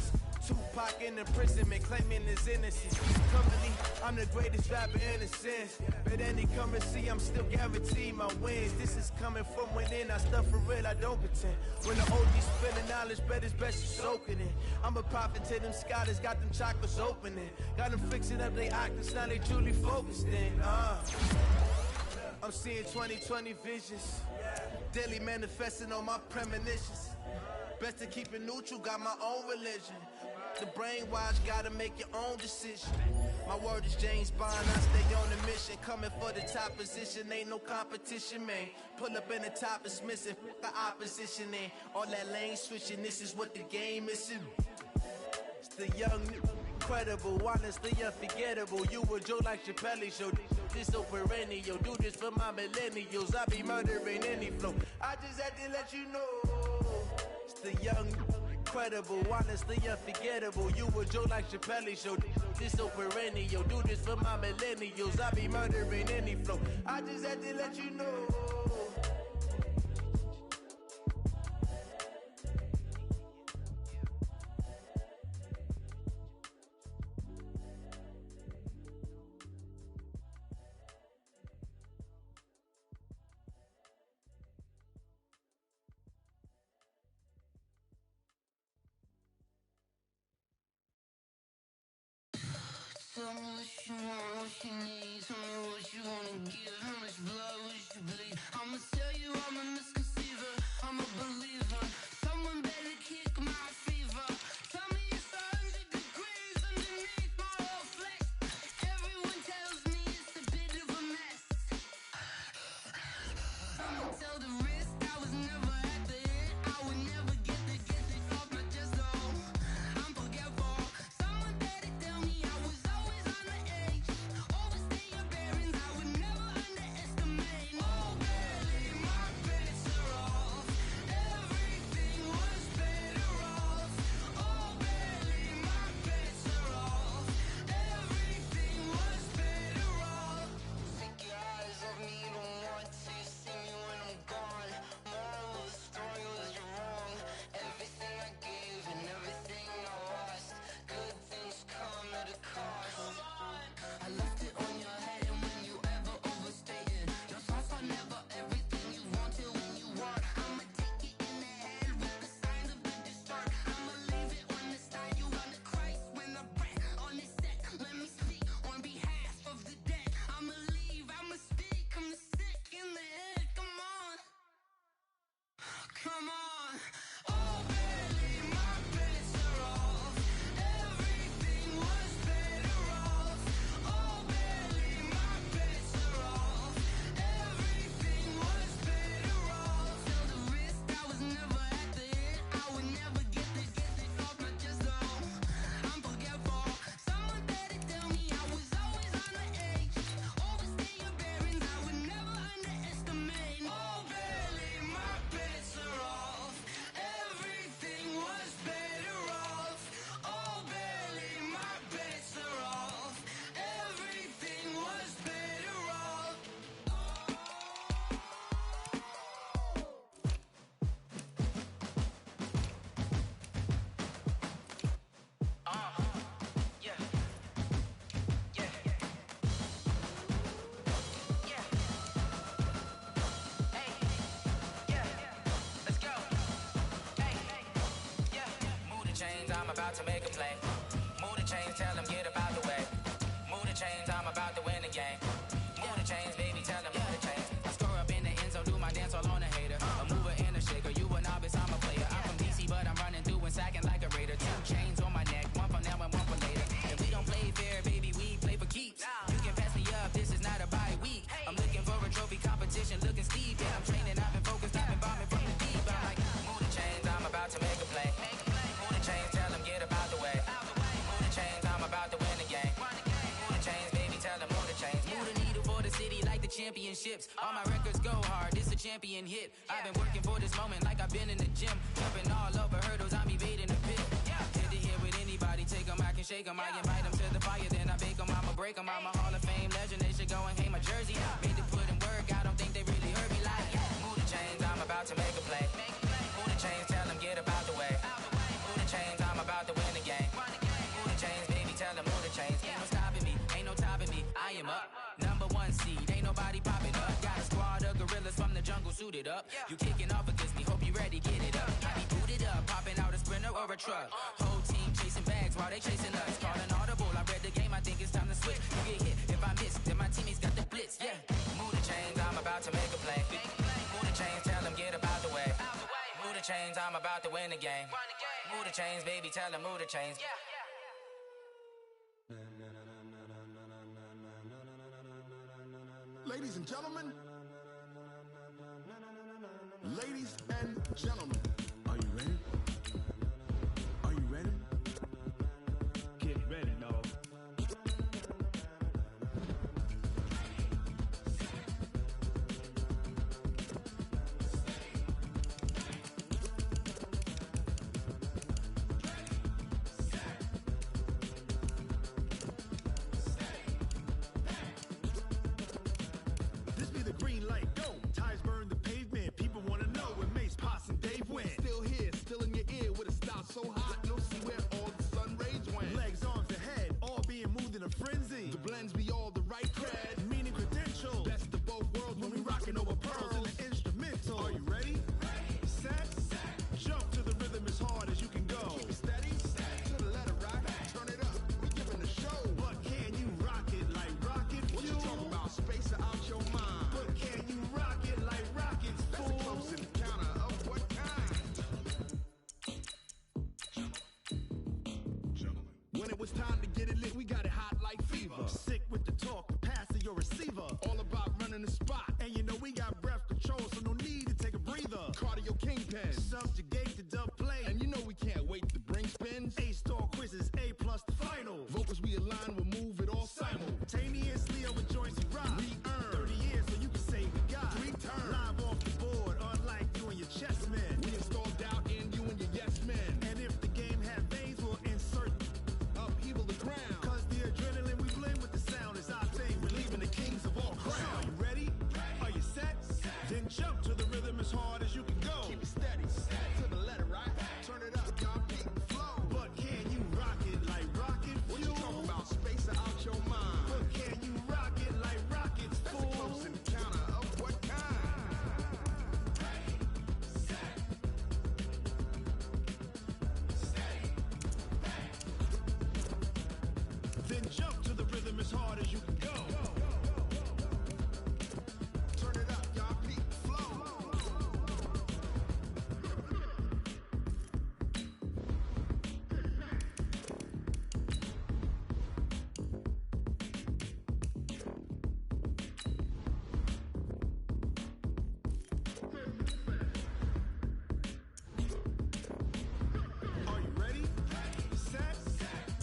Tupac in imprisonment, claiming his innocence. Currently, I'm the greatest rapper in a sense. But any currency, I'm still guaranteed my wins. This is coming from within, I stuff for real, I don't pretend. When the OG's spilling knowledge, bet it's best you soaking it. I'm a prophet to them scholars, got them chakras opening. Got them fixing up their octaves, now they truly focused in. I'm seeing 2020 visions. Daily manifesting on my premonitions. Best to keep it neutral, got my own religion. The brainwash, gotta make your own decision. My word is James Bond, I stay on the mission. Coming for the top position, ain't no competition, man. Pull up in the top is missing, the opposition in. All that lane switching, this is what the game is. It's the young, incredible, honestly unforgettable. You a joke like Chappelle Show. This so perennial. Do this for my millennials. I be murdering any flow. I just had to let you know. It's the young, incredible, honestly unforgettable. You a joke like Chappelle Show. This so perennial. Do this for my millennials. I be murdering any flow. I just had to let you know. Tell me what you want, what you need. Tell me what you wanna give. How much blood would you bleed? I'ma tell you I'm a misconceiver. I'm a believer. Someone better kick my fever. Tell me it's 100 degrees underneath my whole flesh. Everyone tells me it's a bit of a mess. I'ma tell the risk I was never at the end. I would never get it off my chest though. I'm forgetful. Someone better tell me I was always on the edge. Overstay your bearings, I would never underestimate. Oh barely, my bets are off. Everything was better off. Oh barely, my bets are off. Everything was better off. Take your eyes off me, don't want to see me when I'm gone. Moral of the story was you're wrong. Everything I gave and everything I lost. Good things come at a cost. I left it on your head, and when you ever overstay it, your thoughts are never everything you wanted when you want. I'ma take it in the head with the signs of the distort. I'ma leave it on the side. You on the Christ when I breath on this set. Let me speak on behalf of the dead. I'ma leave, I'ma speak. I'm sick in the head. Come on, come on. Oh, barely, my bets are off. Everything was better off. Oh, barely, my bets are off. Everything was better off. Till the risk, I was never at the end. I would never get it off my chest though. I'm forgetful. Someone better tell me I was always on the edge. Overstay your bearings, I would never underestimate. Oh, barely, my bets are off. Everything was better off. Oh, barely, my bets are off. Everything was better off. Yeah. Yeah. Yeah. Hey. Yeah. Let's go. Hey. Yeah. Move the chains, I'm about to make a play. Move the chains, tell them get about the way. Move the chains, I'm about to win the game. Move the chains, baby, tell them move the chains. I score up in the end zone, do my dance all on a hater. A mover and a shaker, you a novice, I'm a player. I'm from DC, but I'm running through and sacking like a raider. 2 chains on my neck, one for now and one for later. If we don't play fair, baby, we play for keeps. You can pass me up, this is not a bye week. I'm looking for a trophy competition. championships. All my records go hard, this a champion hit. I've been working for this moment like I've been in the gym. Jumping all over hurdles, I'm evading the pit. Head to head with anybody, take them, I can shake them. I invite them to the fire, then I bake them, I'ma break them. I'm a Hall of Fame legend, they should go and hang my jersey. Made to put in work, I don't think they really heard me like. Move the chains, I'm about to make a play. Move the chains, tell them get up out the way. Move the chains, I'm about to win the game. Move the chains, baby, tell them move the chains. Ain't no stopping me, ain't no topping me. I am up, #1 seed, ain't nobody popping up. Got a squad of gorillas from the jungle suited up. You kicking off against me, hope you ready, get it up. I be booted up, popping out a Sprinter or a truck. Whole team chasing bags while they chasing us. Calling audible, I read the game, I think it's time to switch. You get hit, if I miss, then my teammates got the blitz, yeah. Move the chains, I'm about to make a play. Move the chains, tell them get up out the way. Move the chains, I'm about to win the game. Move the chains, baby, tell them move the chains. Ladies and gentlemen, ladies and gentlemen, are you ready? Are you ready? Get ready, dog. This be the green light, go. Ties burn the pavement. People wanna know where Mace, Potts, and Dave went. Still here, still in your ear with a style so hot, you'll see where all the sun rays went. Legs, arms, ahead, all being moved in a frenzy. The blends be all the right cred, meaning credentials. Best of both worlds when we rockin' over pearls in the instrumental. Are you ready? Set, jump to the rhythm as hard as you can go. Keep it steady, to the letter right. Turn it up, we giving the show. But can you rock it like rocket fuel? What you talking about? Space out your mind. But can you rock it like rockets, fool? That's a close encounter of what kind? When it was time to get it lit, we got it hot like fever. Sick with the talk, pass to your receiver. All about running the spot. And you know we got breath control, so no need to take a breather. Cardio kingpin, subjugate the dub play. And you know we can't wait to bring spins. A-star quizzes, A+ the final. Vocals we align, we'll move it all simultaneously over joints we rock. We earn 30 years so you can say we got 3 turns. Live off the board, unlike you and your chess men. We install doubt in you and your yes men. And if the game had veins, we'll insert upheaval the ground. Cause the adrenaline we blend with the sound is our thing. We're leaving the kings of all crowns. Are you ready? Are you set? Then jump to the rhythm as hard as you can go. Keep it steady, to the letter right. Turn it up, y'all beat the flow. But can you rock it like rocket fuel? What you talking about? Space out your mind. But can you rock it like rockets, fool? That's a close encounter of what kind? Then jump to the rhythm as hard as you can go. Turn it up, y'all beat the flow. Are you ready? Set,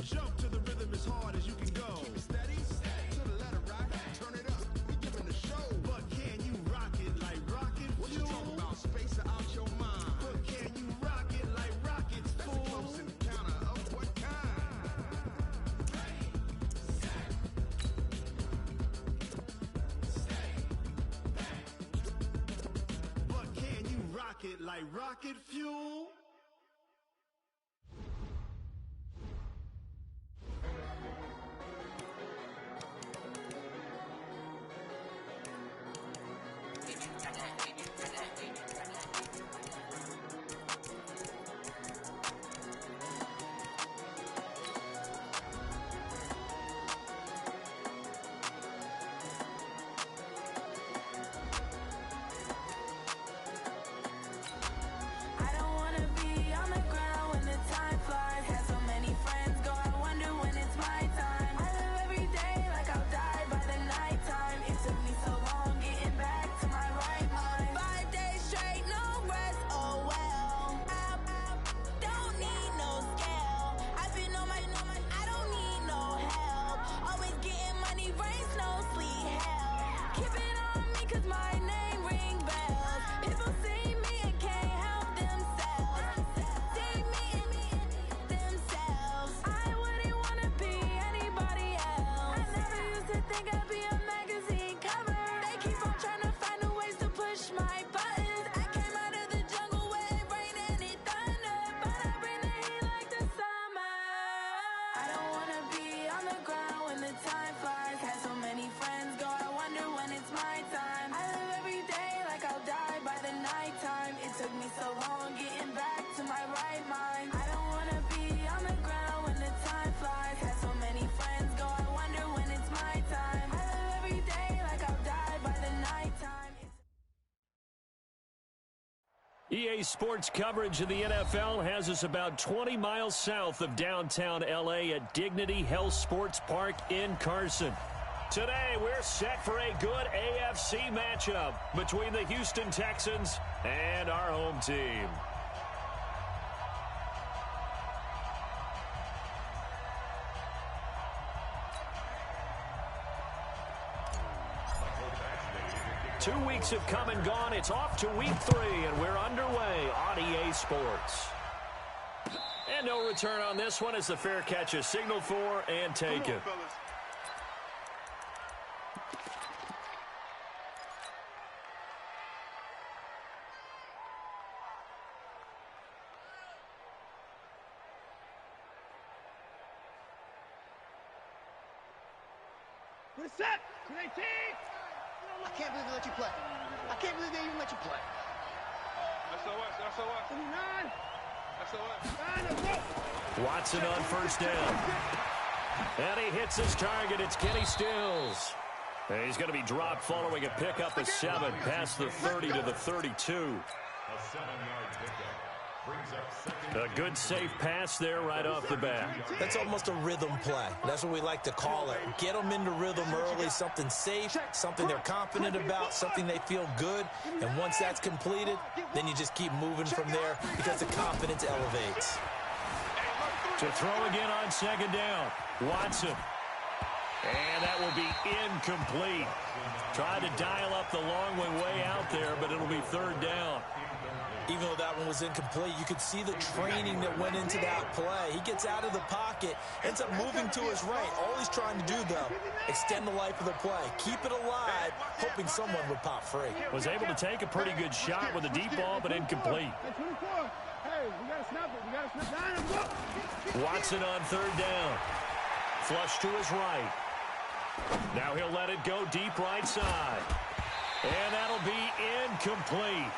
jump to the rhythm as hard as you can go. Keep it steady, to the letter right. Turn it up, we giving the show. But can you rock it like rocket fuel? What you talking about? Space out your mind. But can you rock it like rockets, fool? That's a close encounter of what kind? But can you rock it like rocket fuel? I don't wanna my time. I live every day like I'll die by the nighttime. It took me so long getting back to my right mind. I don't wanna be on the ground when the time flies. Had so many friends go, I wonder when it's my time. I live every day like I'll die by the nighttime. EA Sports coverage of the NFL has us about 20 miles south of downtown L.A. at Dignity Health Sports Park in Carson. Today, we're set for a good AFC matchup between the Houston Texans and our home team. Two weeks have come and gone. It's off to week 3, and we're underway on EA Sports. And no return on this one as the fair catch is signaled for and taken. Set! 18! I can't believe they let you play. I can't believe they even let you play. SOS. 9. SOS. Watson on first down. And he hits his target. It's Kenny Stills. And he's going to be dropped following a pickup of 7 past the 30 to the 32. A 7-yard pickup. Brings up second. A good safe pass there right off the bat. That's almost a rhythm play. That's what we like to call it. Get them into rhythm early, something safe, something they're confident about, something they feel good. And once that's completed, then you just keep moving from there because the confidence elevates. To throw again on second down. Watson. And that will be incomplete. Tried to dial up the long way out there, but it'll be third down. Even though that one was incomplete, you could see the training that went into that play. He gets out of the pocket, ends up moving to his right. All he's trying to do, though, extend the life of the play. Keep it alive, hoping someone would pop free. Was able to take a pretty good shot with a deep ball, but incomplete. Hey, we got to snap it. We got to snap it. Watson on third down. Flush to his right. Now he'll let it go deep right side. And that'll be incomplete.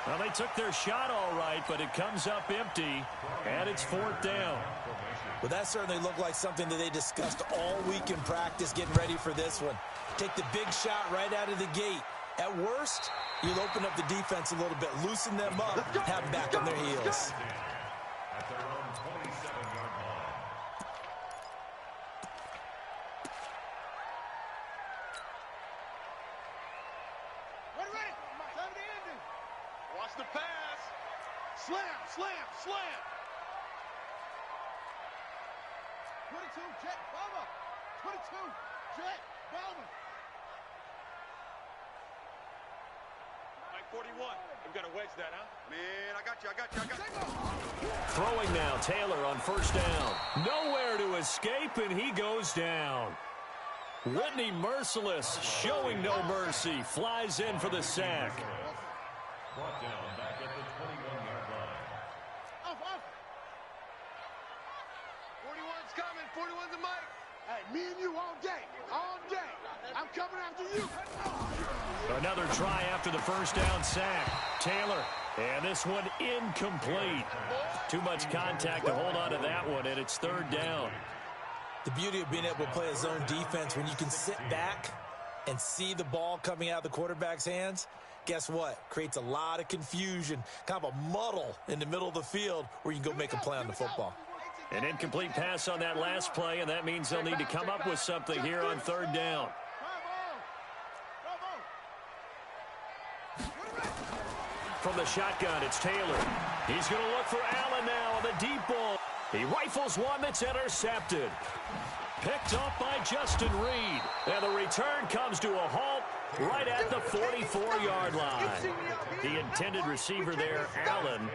Well, they took their shot all right, but it comes up empty, and it's fourth down. Well, that certainly looked like something that they discussed all week in practice getting ready for this one. Take the big shot right out of the gate. At worst, you'll open up the defense a little bit, loosen them up, have them back on their heels. At their own 27-yard line. Ready. Time to end it. Watch the pass. Slam. 22, Jet Bowman. 22, Jet Bowman. Mike 41. We've got to wedge that, huh? Man, I got you. Throwing now, Taylor on first down. Nowhere to escape, and he goes down. Whitney Merciless, showing no mercy, flies in for the sack. Brought down back at the 21-yard line. Off. 41's coming. 41's a Mike. Hey, me and you all day. I'm coming after you. Another try after the first down sack. Taylor, and this one incomplete. Too much contact to hold on to that one, and it's third down. The beauty of being able to play a zone defense when you can sit back and see the ball coming out of the quarterback's hands, guess what? Creates a lot of confusion, kind of a muddle in the middle of the field where you can go make a play on the football. An incomplete pass on that last play, and that means they'll need to come up with something here on third down. From the shotgun, it's Taylor. He's going to look for Allen now on the deep ball. He rifles one that's intercepted. Picked up by Justin Reed. And the return comes to a halt right at the 44-yard line. The intended receiver there, Allen.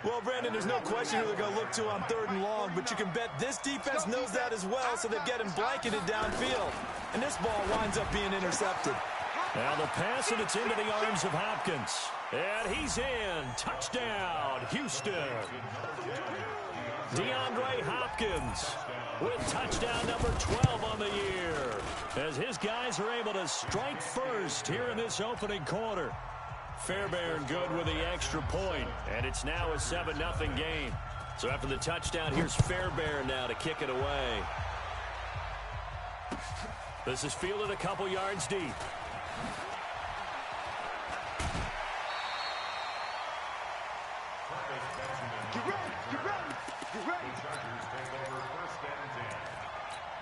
Well, Brandon, there's no question who they're going to look to on third and long, but you can bet this defense knows that as well, so they're getting blanketed downfield. And this ball winds up being intercepted. Now the pass, and it's into the arms of Hopkins. And he's in. Touchdown, Houston. DeAndre Hopkins with touchdown number 12 on the year, as his guys are able to strike first here in this opening quarter. Fairbairn good with the extra point, and it's now a 7-0 game. So after the touchdown, here's Fairbairn now to kick it away. This is fielded a couple yards deep. Get ready, get ready, get ready. The Chargers take over 1st and 10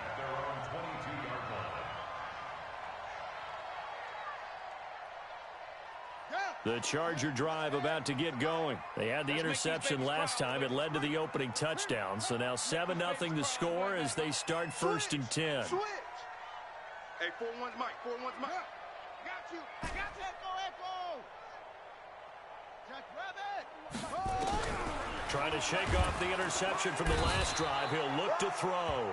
at their own 22-yard line. The Charger drive about to get going. They had the interception last time. It led to the opening touchdown. So now 7-0 the score as they start 1st and 10. Switch. Hey, 4-1's Mike, 4-1's Mike. Got you, Echo, Echo. Jack Rabbit. Trying to shake off the interception from the last drive. He'll look to throw.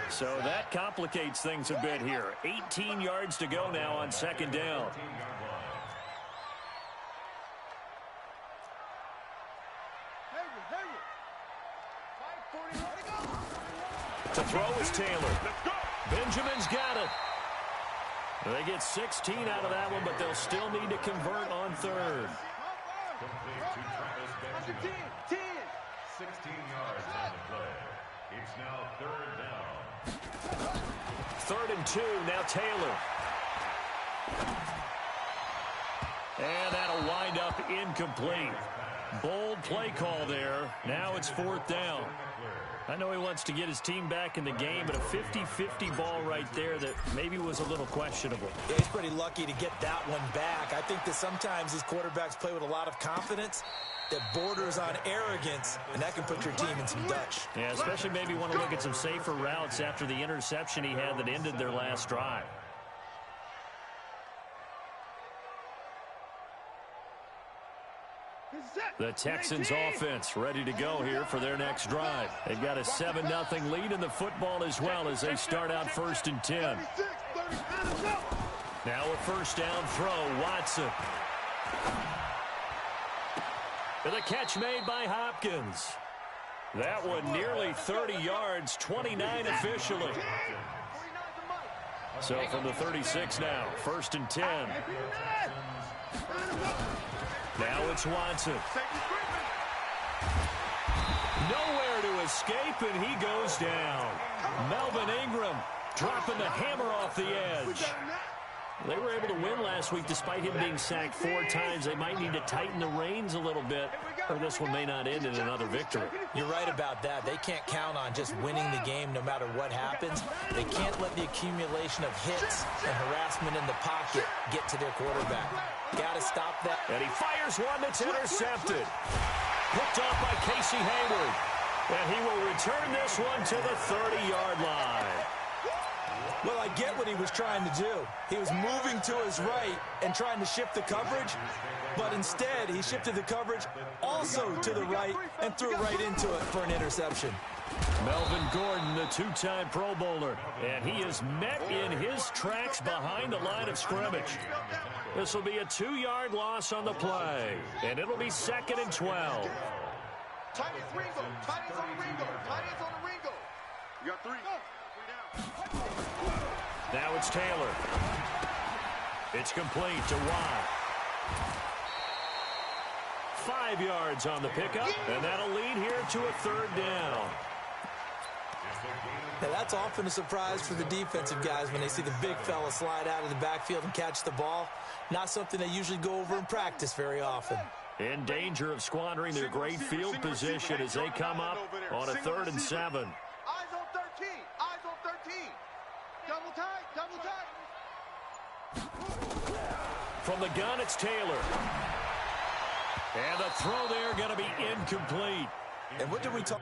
So that complicates things a bit here. 18 yards to go now on 2nd down. To throw is Taylor. Benjamin's got it. They get 16 out of that one, but they'll still need to convert on 3rd. Complete to Travis Benjamin. 16 yards on the play. It's now 3rd down. 3rd and 2, now Taylor. And that'll wind up incomplete. Bold play call there. Now it's 4th down. I know he wants to get his team back in the game, but a 50-50 ball right there that maybe was a little questionable. Yeah, he's pretty lucky to get that one back. I think that sometimes these quarterbacks play with a lot of confidence that borders on arrogance, and that can put your team in some Dutch. Yeah, especially maybe want to look at some safer routes after the interception he had that ended their last drive. The Texans offense ready to go here for their next drive. They've got a 7-0 lead in the football as well as they start out 1st and 10. Now a 1st down throw, Watson. And the catch made by Hopkins. That one nearly 30 yards, 29 officially. So from the 36 now, 1st and 10. Now it's Watson. Nowhere to escape, and he goes down. Melvin Ingram dropping the hammer off the edge. They were able to win last week despite him being sacked 4 times. They might need to tighten the reins a little bit, or this one may not end in another victory. You're right about that. They can't count on just winning the game no matter what happens. They can't let the accumulation of hits and harassment in the pocket get to their quarterback. Got to stop that. And he fires one that's intercepted. Picked off by Casey Hayward. And he will return this one to the 30-yard line. Well, I get what he was trying to do. He was moving to his right and trying to shift the coverage, but instead he shifted the coverage also to the right and threw right into it for an interception. Melvin Gordon, the 2-time Pro Bowler, and he is met in his tracks behind the line of scrimmage. This will be a 2-yard loss on the play, and it'll be 2nd and 12. Tight ends Ringo. Tight ends on the Ringo. Tight ends on the Ringo. You got 3. 3 down. Now it's Taylor. It's complete to Watt. 5 yards on the pickup, and that'll lead here to a 3rd down. Now, that's often a surprise for the defensive guys when they see the big fella slide out of the backfield and catch the ball. Not something they usually go over in practice very often. In danger of squandering their great field position as they come up on a 3rd and 7. Eyes on 13. Eyes on 13. Double tight. Double tight. From the gun, it's Taylor. And the throw there going to be incomplete. And what did we talk?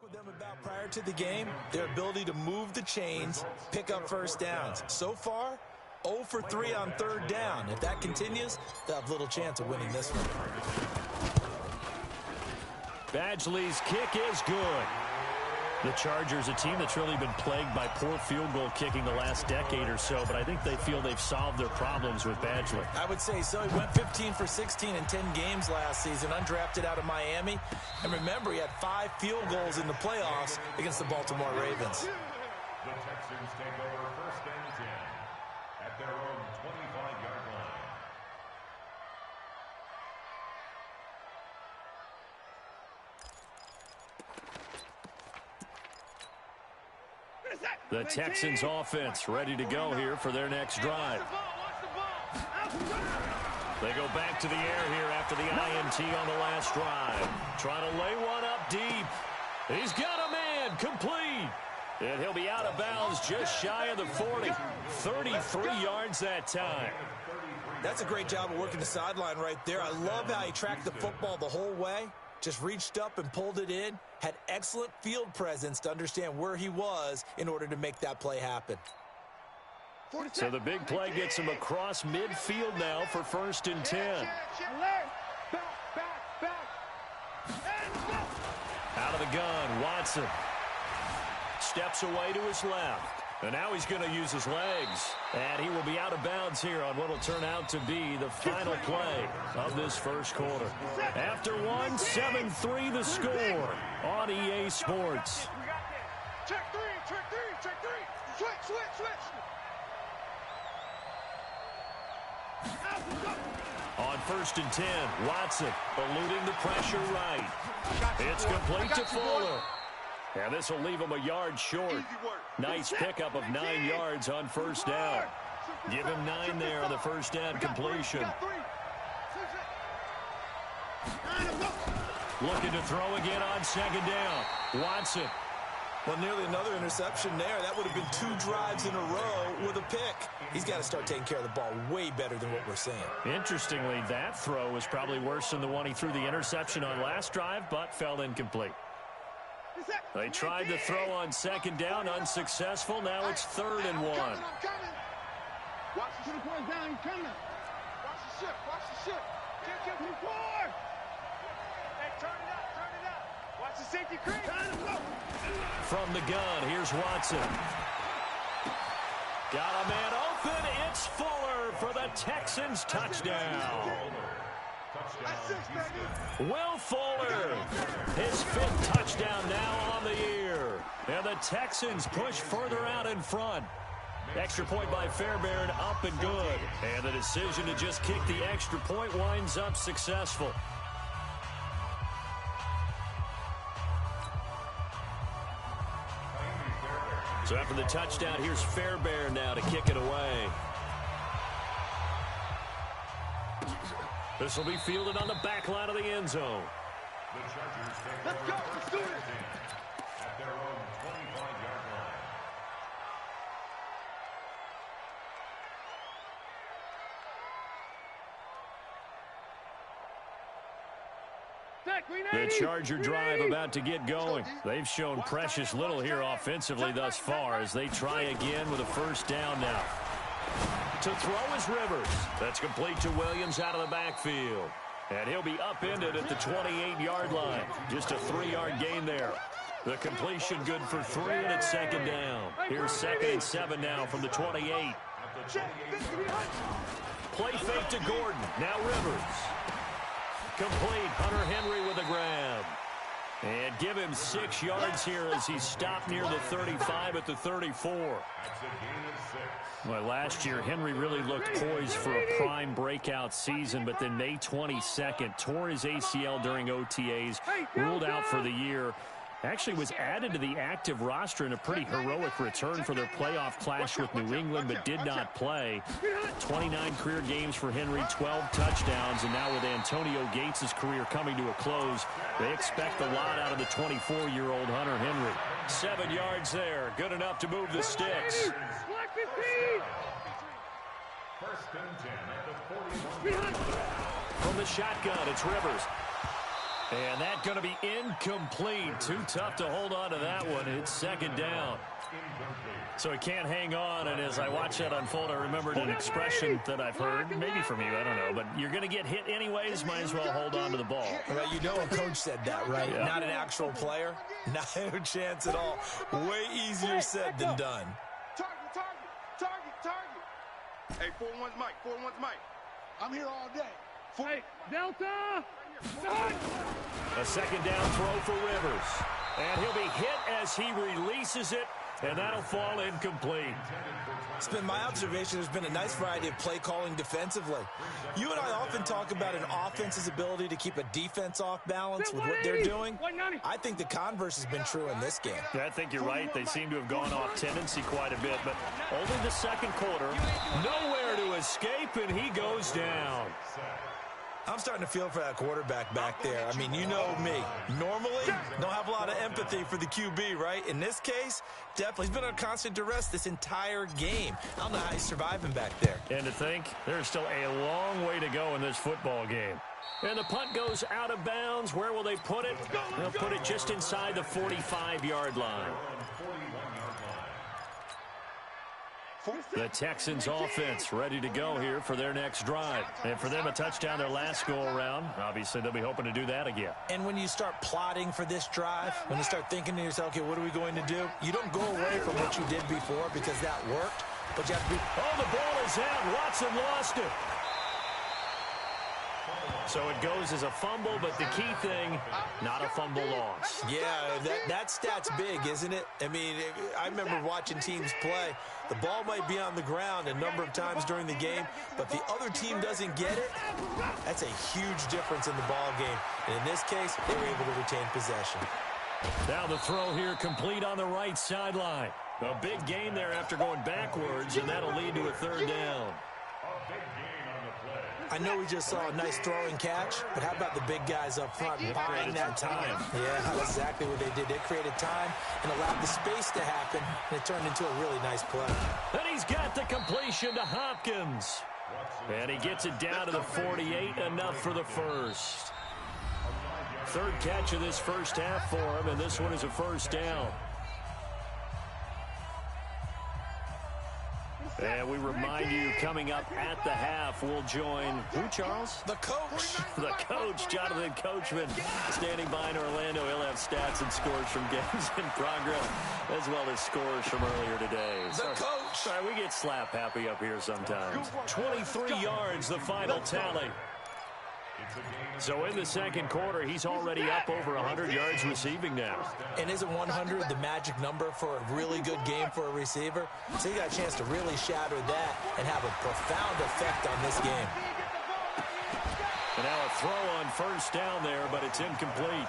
With them about prior to the game, their ability to move the chains, pick up 1st downs. So far, 0 for 3 on third down. If that continues, they'll have little chance of winning this one. Badgley's kick is good. The Chargers, a team that's really been plagued by poor field goal kicking the last decade or so, but I think they feel they've solved their problems with Badgley. I would say so. He went 15 for 16 in 10 games last season, undrafted out of Miami. And remember, he had 5 field goals in the playoffs against the Baltimore Ravens. The Texans take over 1st and 10 at their own 25-yard line. The Texans offense ready to go here for their next drive. They go back to the air here after the INT on the last drive. Trying to lay one up deep. He's got a man complete. And he'll be out of bounds just shy of the 40. 33 yards that time. That's a great job of working the sideline right there. I love how he tracked the football the whole way. Just reached up and pulled it in. Had excellent field presence to understand where he was in order to make that play happen. So the big play gets him across midfield now for 1st and 10. Out of the gun, Watson. Steps away to his left. And now he's going to use his legs. And he will be out of bounds here on what will turn out to be the final play of this first quarter. After one, 7-3 the score on EA Sports. Check three. Switch. On 1st and 10, Watson eluding the pressure right. It's complete to Fuller. And this will leave him a yard short. Nice pickup of 9 yards on 1st down. Give him 9 there on the 1st down completion. Looking to throw again on 2nd down. Watson. Well, nearly another interception there. That would have been 2 drives in a row with a pick. He's got to start taking care of the ball way better than what we're seeing. Interestingly, that throw was probably worse than the one he threw the interception on last drive, but fell incomplete. They tried to throw on 2nd down, unsuccessful. Now it's 3rd and 1. I'm coming. Watch the ship. Down, he's coming. Watch the ship. Kick forward. Hey, turn it up. Watch the safety creep. From the gun, here's Watson. Got a man open. It's Fuller for the Texans touchdown. Will Fuller, his 5th touchdown now on the year. And the Texans push further out in front. Extra point by Fairbairn, up and good. And the decision to just kick the extra point winds up successful. So after the touchdown, here's Fairbairn now to kick it away. This will be fielded on the back line of the end zone. The Chargers take Let's go. Let's do it. at their own 25-yard line. The Charger drive about to get going. They've shown precious little here offensively thus far as they try again with a 1st down now. To throw is Rivers. That's complete to Williams out of the backfield. And he'll be upended at the 28-yard line. Just a 3-yard gain there. The completion good for 3, and it's 2nd down. Here's 2nd and 7 now from the 28. Play fake to Gordon. Now Rivers. Complete. Hunter Henry with a grab. And give him 6 yards here as he's stopped near the 35 at the 34. That's a gain of 6. Well, last year, Henry really looked poised for a prime breakout season, but then May 22nd, tore his ACL during OTAs, ruled out for the year. Actually was added to the active roster in a pretty heroic return for their playoff clash with New England, but did not play. 29 career games for Henry, 12 touchdowns, and now with Antonio Gates' career coming to a close, they expect a lot out of the 24-year-old Hunter Henry. 7 yards there, good enough to move the sticks. 1st and 10 at the 41. From the shotgun, it's Rivers. And that's going to be incomplete. Too tough to hold on to that one. It's second down. So he can't hang on, and as I watch that unfold, I remembered an expression that I've heard, maybe from you, I don't know, but you're going to get hit anyways, might as well hold on to the ball. Well, you know a coach said that, right? Yeah. Not an actual player. Not a chance at all. Way easier said than done. Target. Hey, 4-1's Mike. I'm here all day. Hey, Delta! A second down throw for Rivers. And he'll be hit as he releases it, and that'll fall incomplete. It's been my observation there's been a nice variety of play calling defensively. You and I often talk about an offense's ability to keep a defense off balance with what they're doing. I think the converse has been true in this game. Yeah, I think you're right. They seem to have gone off tendency quite a bit, but only the second quarter. Nowhere to escape, and he goes down. I'm starting to feel for that quarterback back there. I mean, you know me. Normally, don't have a lot of empathy for the QB, right? In this case, definitely. He's been under constant duress this entire game. I don't know how he's surviving back there. And to think, there's still a long way to go in this football game. And the punt goes out of bounds. Where will they put it? They'll put it just inside the 45-yard line. The Texans offense ready to go here for their next drive. And for them, a touchdown their last go-around. Obviously, they'll be hoping to do that again. And when you start plotting for this drive, when you start thinking to yourself, okay, what are we going to do? You don't go away from what you did before because that worked. But you have to be... Oh, the ball is out. Watson lost it. So it goes as a fumble, but the key thing, not a fumble loss. Yeah, that stat's big, isn't it? I mean, I remember watching teams play. The ball might be on the ground a number of times during the game, but the other team doesn't get it. That's a huge difference in the ball game. And in this case, they were able to retain possession. Now the throw here complete on the right sideline. A big gain there after going backwards, and that'll lead to a third down. I know we just saw a nice throwing catch, but how about the big guys up front buying that time? Yeah, that's exactly what they did. They created time and allowed the space to happen, and it turned into a really nice play. And he's got the completion to Hopkins. And he gets it down to the 48, enough for the first. Third catch of this first half for him, and this one is a first down. And we remind you, coming up at the half, we'll join, who, Charles? The coach. The coach, Jonathan Coachman, standing by in Orlando. He'll have stats and scores from games in progress, as well as scores from earlier today. The coach. Sorry, we get slap happy up here sometimes. 23 yards, the final tally. So in the second quarter, he's already up over 100 yards receiving now. And isn't 100 the magic number for a really good game for a receiver? So he got a chance to really shatter that and have a profound effect on this game. And now a throw on first down there, but it's incomplete.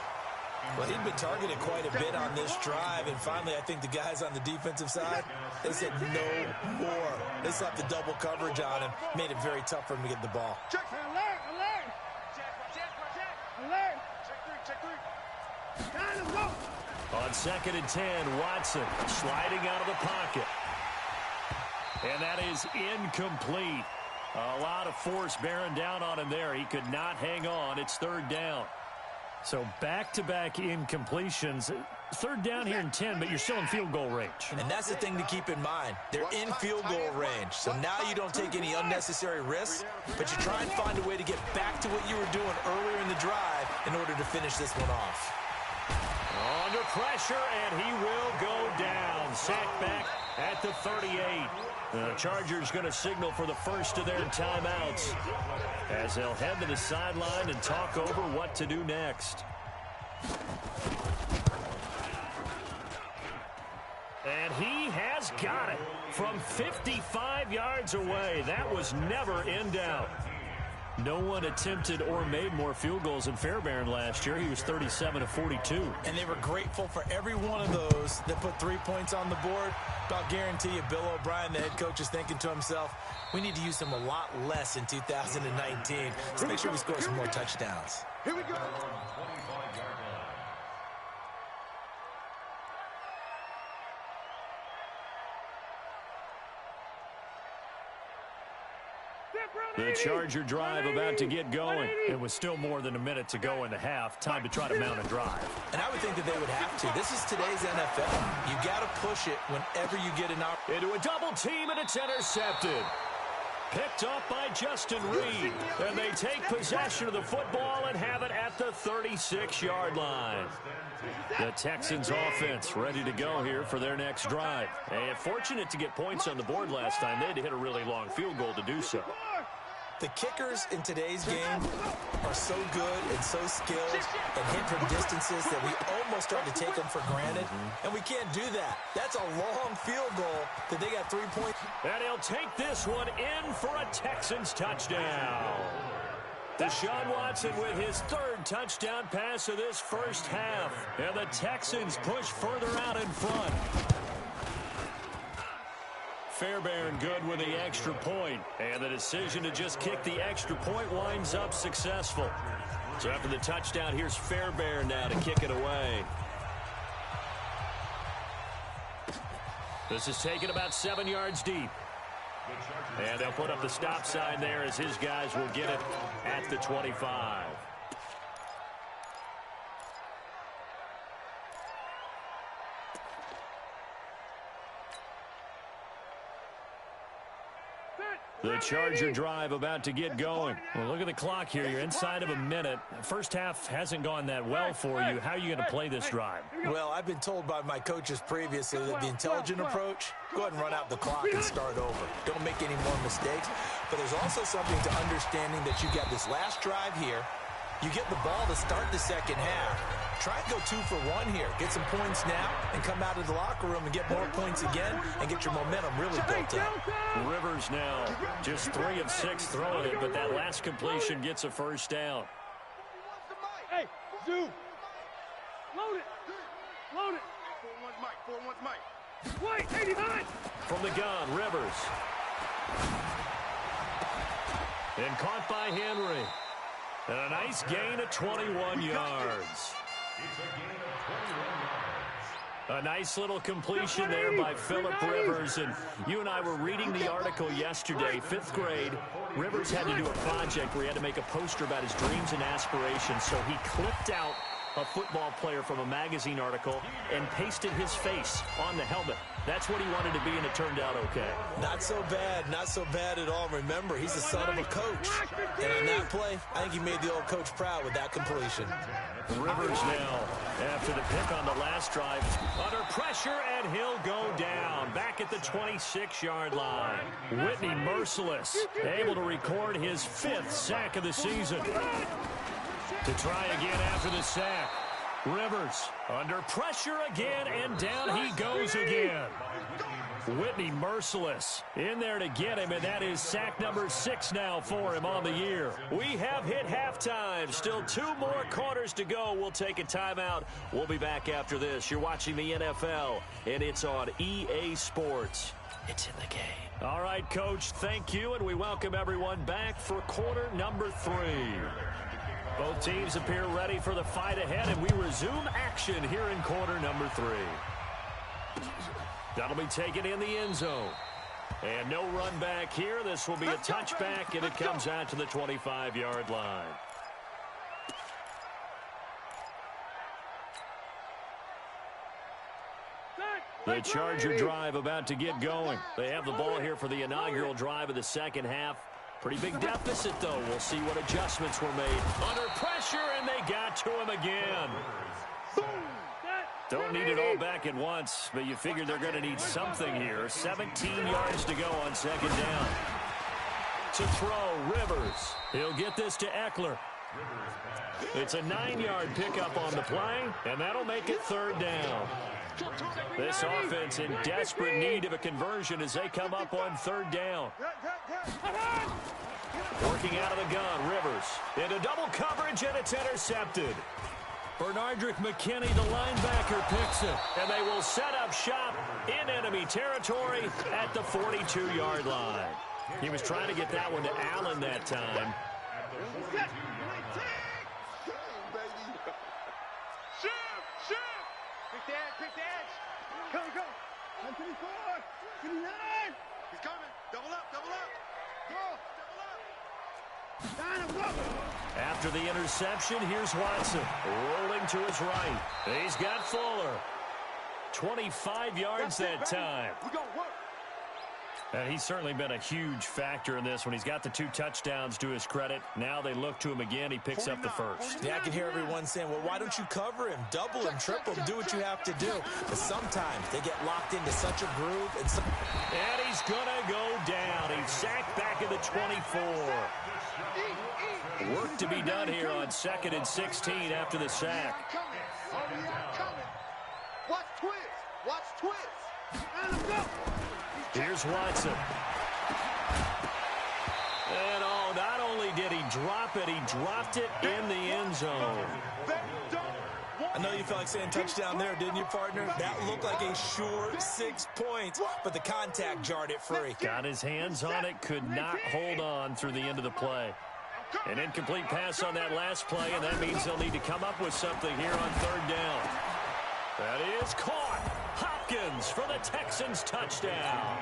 Well, he'd been targeted quite a bit on this drive, and finally I think the guys on the defensive side, they said no more. They slapped the double coverage on him, made it very tough for him to get the ball. On second and 10, Watson sliding out of the pocket. And that is incomplete. A lot of force bearing down on him there. He could not hang on. It's third down. So back-to-back incompletions. Third down here in 10, but you're still in field goal range. And that's the thing to keep in mind. They're in field goal range. So now you don't take any unnecessary risks, but you try and find a way to get back to what you were doing earlier in the drive in order to finish this one off. Under pressure, and he will go down. Sacked back at the 38. The Chargers going to signal for the first of their timeouts as they'll head to the sideline and talk over what to do next. And he has got it from 55 yards away. That was never in doubt. No one attempted or made more field goals than Fairbairn last year. He was 37 of 42. And they were grateful for every one of those that put 3 points on the board. But I'll guarantee you, Bill O'Brien, the head coach, is thinking to himself, we need to use him a lot less in 2019. Let's make sure we score some more touchdowns. Here we go. The The Charger drive about to get going. It was still more than a minute to go in the half. Time to try to mount a drive. And I would think that they would have to. This is today's NFL. You got to push it whenever you get an opportunity. Into a double team, and it's intercepted. Picked up by Justin Reed. And they take possession of the football and have it at the 36-yard line. The Texans offense ready to go here for their next drive. And fortunate to get points on the board last time. They had to hit a really long field goal to do so. The kickers in today's game are so good and so skilled and hit from distances that we almost start to take them for granted, and we can't do that. That's a long field goal that they got 3 points. And he'll take this one in for a Texans touchdown. Deshaun Watson with his third touchdown pass of this first half. And the Texans push further out in front. Fairbairn good with the extra point. And the decision to just kick the extra point winds up successful. So after the touchdown, here's Fairbairn now to kick it away. This is taken about 7 yards deep. And they'll put up the stop sign there as his guys will get it at the 25. The Charger drive about to get going. Well, look at the clock here. You're inside of a minute. First half hasn't gone that well for you. How are you going to play this drive? Well, I've been told by my coaches previously that the intelligent approach, go ahead and run out the clock and start over. Don't make any more mistakes. But there's also something to understanding that you got this last drive here. You get the ball to start the second half. Try and go 2 for 1 here. Get some points now and come out of the locker room and get more points again and get your momentum really built up. Rivers now just 3 of 6 throwing it, but that last completion gets a first down. Hey, Zoo. Load it. Load it. 4-1's Mike. 4-1's Mike. Wait, 89. From the gun, Rivers. And caught by Henry. And a nice gain of 21 yards. A nice little completion there by Phillip Rivers. And you and I were reading the article yesterday, 5th grade. Rivers had to do a project where he had to make a poster about his dreams and aspirations. So he clipped out a football player from a magazine article and pasted his face on the helmet. That's what he wanted to be, and it turned out okay. Not so bad at all. Remember, he's the son of a coach. And on that play, I think he made the old coach proud with that completion. Rivers now, after the pick on the last drive, under pressure, and he'll go down. Back at the 26-yard line. Whitney Merciless, able to record his 5th sack of the season. To try again after the sack. Rivers under pressure again, and down he goes again. Whitney Merciless in there to get him, and that is sack number 6 now for him on the year. We have hit halftime. Still 2 more quarters to go. We'll take a timeout. We'll be back after this. You're watching the NFL, and it's on EA Sports. It's in the game. All right, Coach, thank you, and we welcome everyone back for quarter number 3. Both teams appear ready for the fight ahead, and we resume action here in quarter number 3. That'll be taken in the end zone. And no run back here. This will be a touchback, and it comes out to the 25-yard line. The Charger drive about to get going. They have the ball here for the inaugural drive of the second half. Pretty big deficit, though. We'll see what adjustments were made. Under pressure, and they got to him again. Don't need it all back at once, but you figure they're going to need something here. 17 yards to go on second down. To throw, Rivers. He'll get this to Eckler. It's a 9-yard pickup on the play, and that'll make it third down. This offense in desperate need of a conversion as they come up on third down. Working out of the gun, Rivers. Into double coverage, and it's intercepted. Bernardrick McKinney, the linebacker, picks it. And they will set up shop in enemy territory at the 42-yard line. He was trying to get that one to Allen that time. Pick the edge. Go. 124. 29. He's coming. Double up. Go. Double up. after the interception. Here's Watson rolling to his right. He's got Fuller. 25 yards that time. And he's certainly been a huge factor in this when he's got the 2 touchdowns to his credit. Now they look to him again. He picks up the first. Yeah, I can hear everyone saying, well, why don't you cover him? Double him, triple him, do what you have to do. But sometimes they get locked into such a groove. And he's going to go down. He's sacked back at the 24. Work to be done here on 2nd and 16 after the sack. Watch twist. Watch twist. Here's Watson. And not only did he drop it, he dropped it in the end zone. I know you felt like saying touchdown there, didn't you, partner? That looked like a sure 6 points, but the contact jarred it free. Got his hands on it, could not hold on through the end of the play. An incomplete pass on that last play, and that means they'll need to come up with something here on 3rd down. That is caught. Hopkins for the Texans touchdown.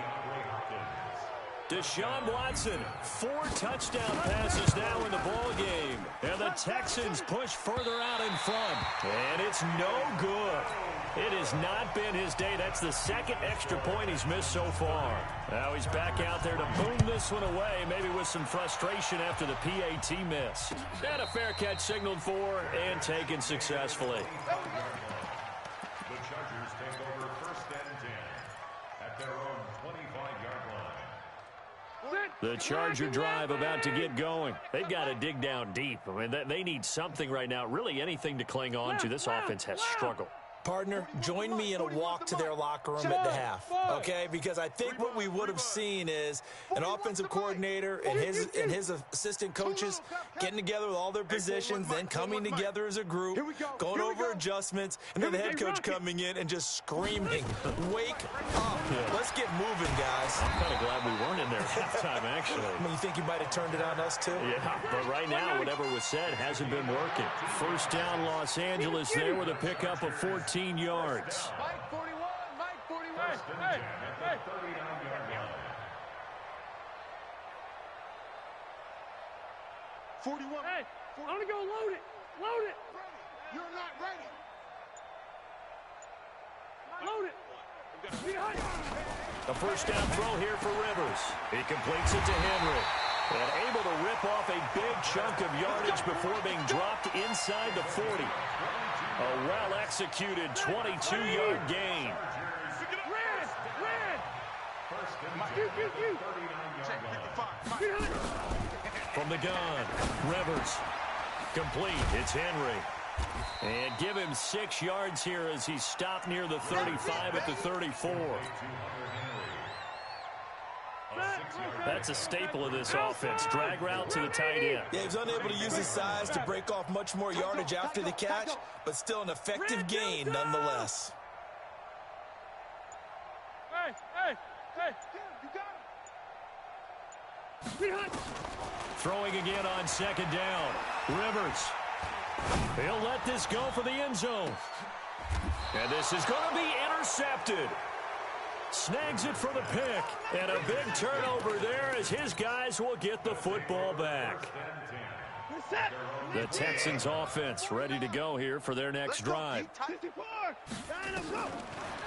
Deshaun Watson, 4 touchdown passes now in the ball game. And the Texans push further out in front. And it's no good. It has not been his day. That's the 2nd extra point he's missed so far. Now he's back out there to boom this one away, maybe with some frustration after the PAT miss. And a fair catch signaled for and taken successfully. The Chargers take over 1st and 10 at their own 25-yard line. The Charger drive about to get going. They've got to dig down deep. I mean, they need something right now, really anything to cling on to. This offense has struggled. Partner, join me in a walk to their locker room at the half, okay? Because I think what we would have seen is an offensive coordinator and his assistant coaches getting together with all their positions, then coming together as a group, going over adjustments, and then the head coach coming in and just screaming, "Wake up. Let's get moving, guys." I'm kind of glad we weren't in there at halftime, actually. I mean, you think you might have turned it on us, too? Yeah, but right now, whatever was said hasn't been working. 1st down, Los Angeles there with a pickup of 14 yards. Mike 41, Mike 41. First and 10 at the 39-yard line. 41. Hey, I'm going to go load it. Load it. You're not ready. Load it. A 1st down throw here for Rivers. He completes it to Henry. And able to rip off a big chunk of yardage before being dropped inside the 40. A well-executed 22-yard gain. Red. From the gun, Rivers. Complete. It's Henry. And give him 6 yards here as he's stopped near the 35 at the 34. That's a staple of this offense. Drag route to the tight end. Yeah, he was unable to use his size to break off much more yardage after the catch, but still an effective gain nonetheless. Hey. You got it. Throwing again on 2nd down. Rivers. He'll let this go for the end zone. And this is going to be intercepted. Snags it for the pick. And a big turnover there as his guys will get the football back. The Texans offense ready to go here for their next drive.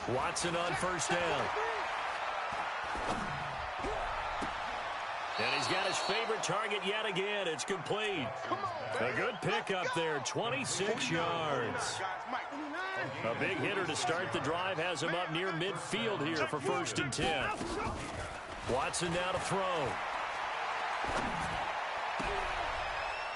Watson on 1st down. And he's got his favorite target yet again. It's complete. A good pickup there, 26 yards. A big hitter to start the drive has him up near midfield here for 1st and 10. Watson now to throw.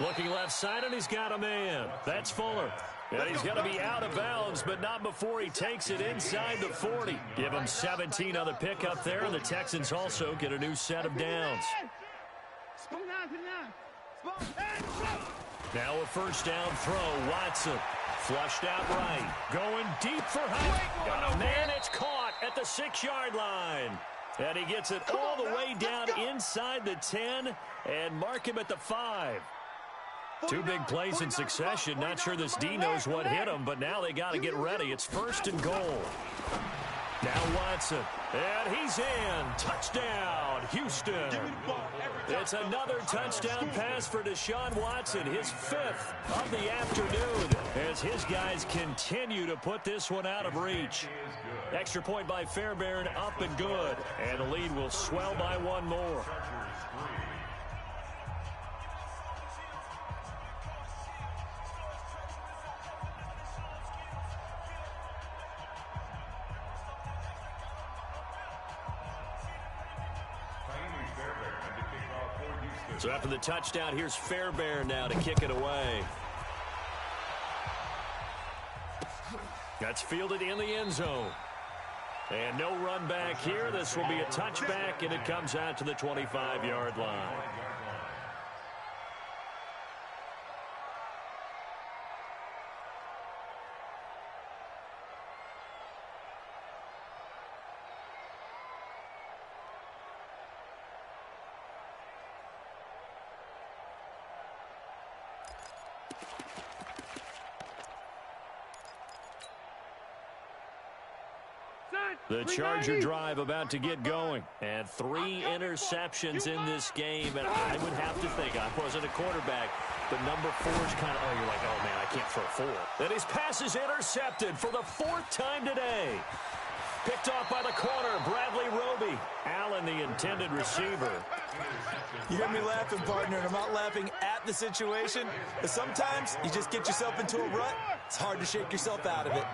Looking left side, and he's got a man. That's Fuller. And he's going to be out of bounds, but not before he takes it inside the 40. Give him 17 on the pickup there, and the Texans also get a new set of downs. Now a 1st down throw, Watson. Flushed out right. Going deep for Hunt. Got a man, it's caught at the 6-yard line. And he gets it all the way down inside the 10 and mark him at the 5. 2 big plays in succession. Not sure this D knows what hit him, but now they got to get ready. It's 1st and goal. Now Watson, and he's in. Touchdown, Houston. It's another touchdown pass for Deshaun Watson, his 5th of the afternoon, as his guys continue to put this one out of reach. Extra point by Fairbairn, up and good, and the lead will swell by one more. So after the touchdown, here's Fairbairn now to kick it away. That's fielded in the end zone. And no run back here. This will be a touchback, and it comes out to the 25-yard line. The Charger drive about to get going. And 3 interceptions in this game. And I would have to think, I wasn't a quarterback, but number 4 is kind of, oh, you're like, oh, man, I can't throw 4. And his pass is intercepted for the 4th time today. Picked off by the corner, Bradley Roby. Allen, the intended receiver. You hear me laughing, partner, and I'm not laughing at the situation. But sometimes you just get yourself into a rut. It's hard to shake yourself out of it.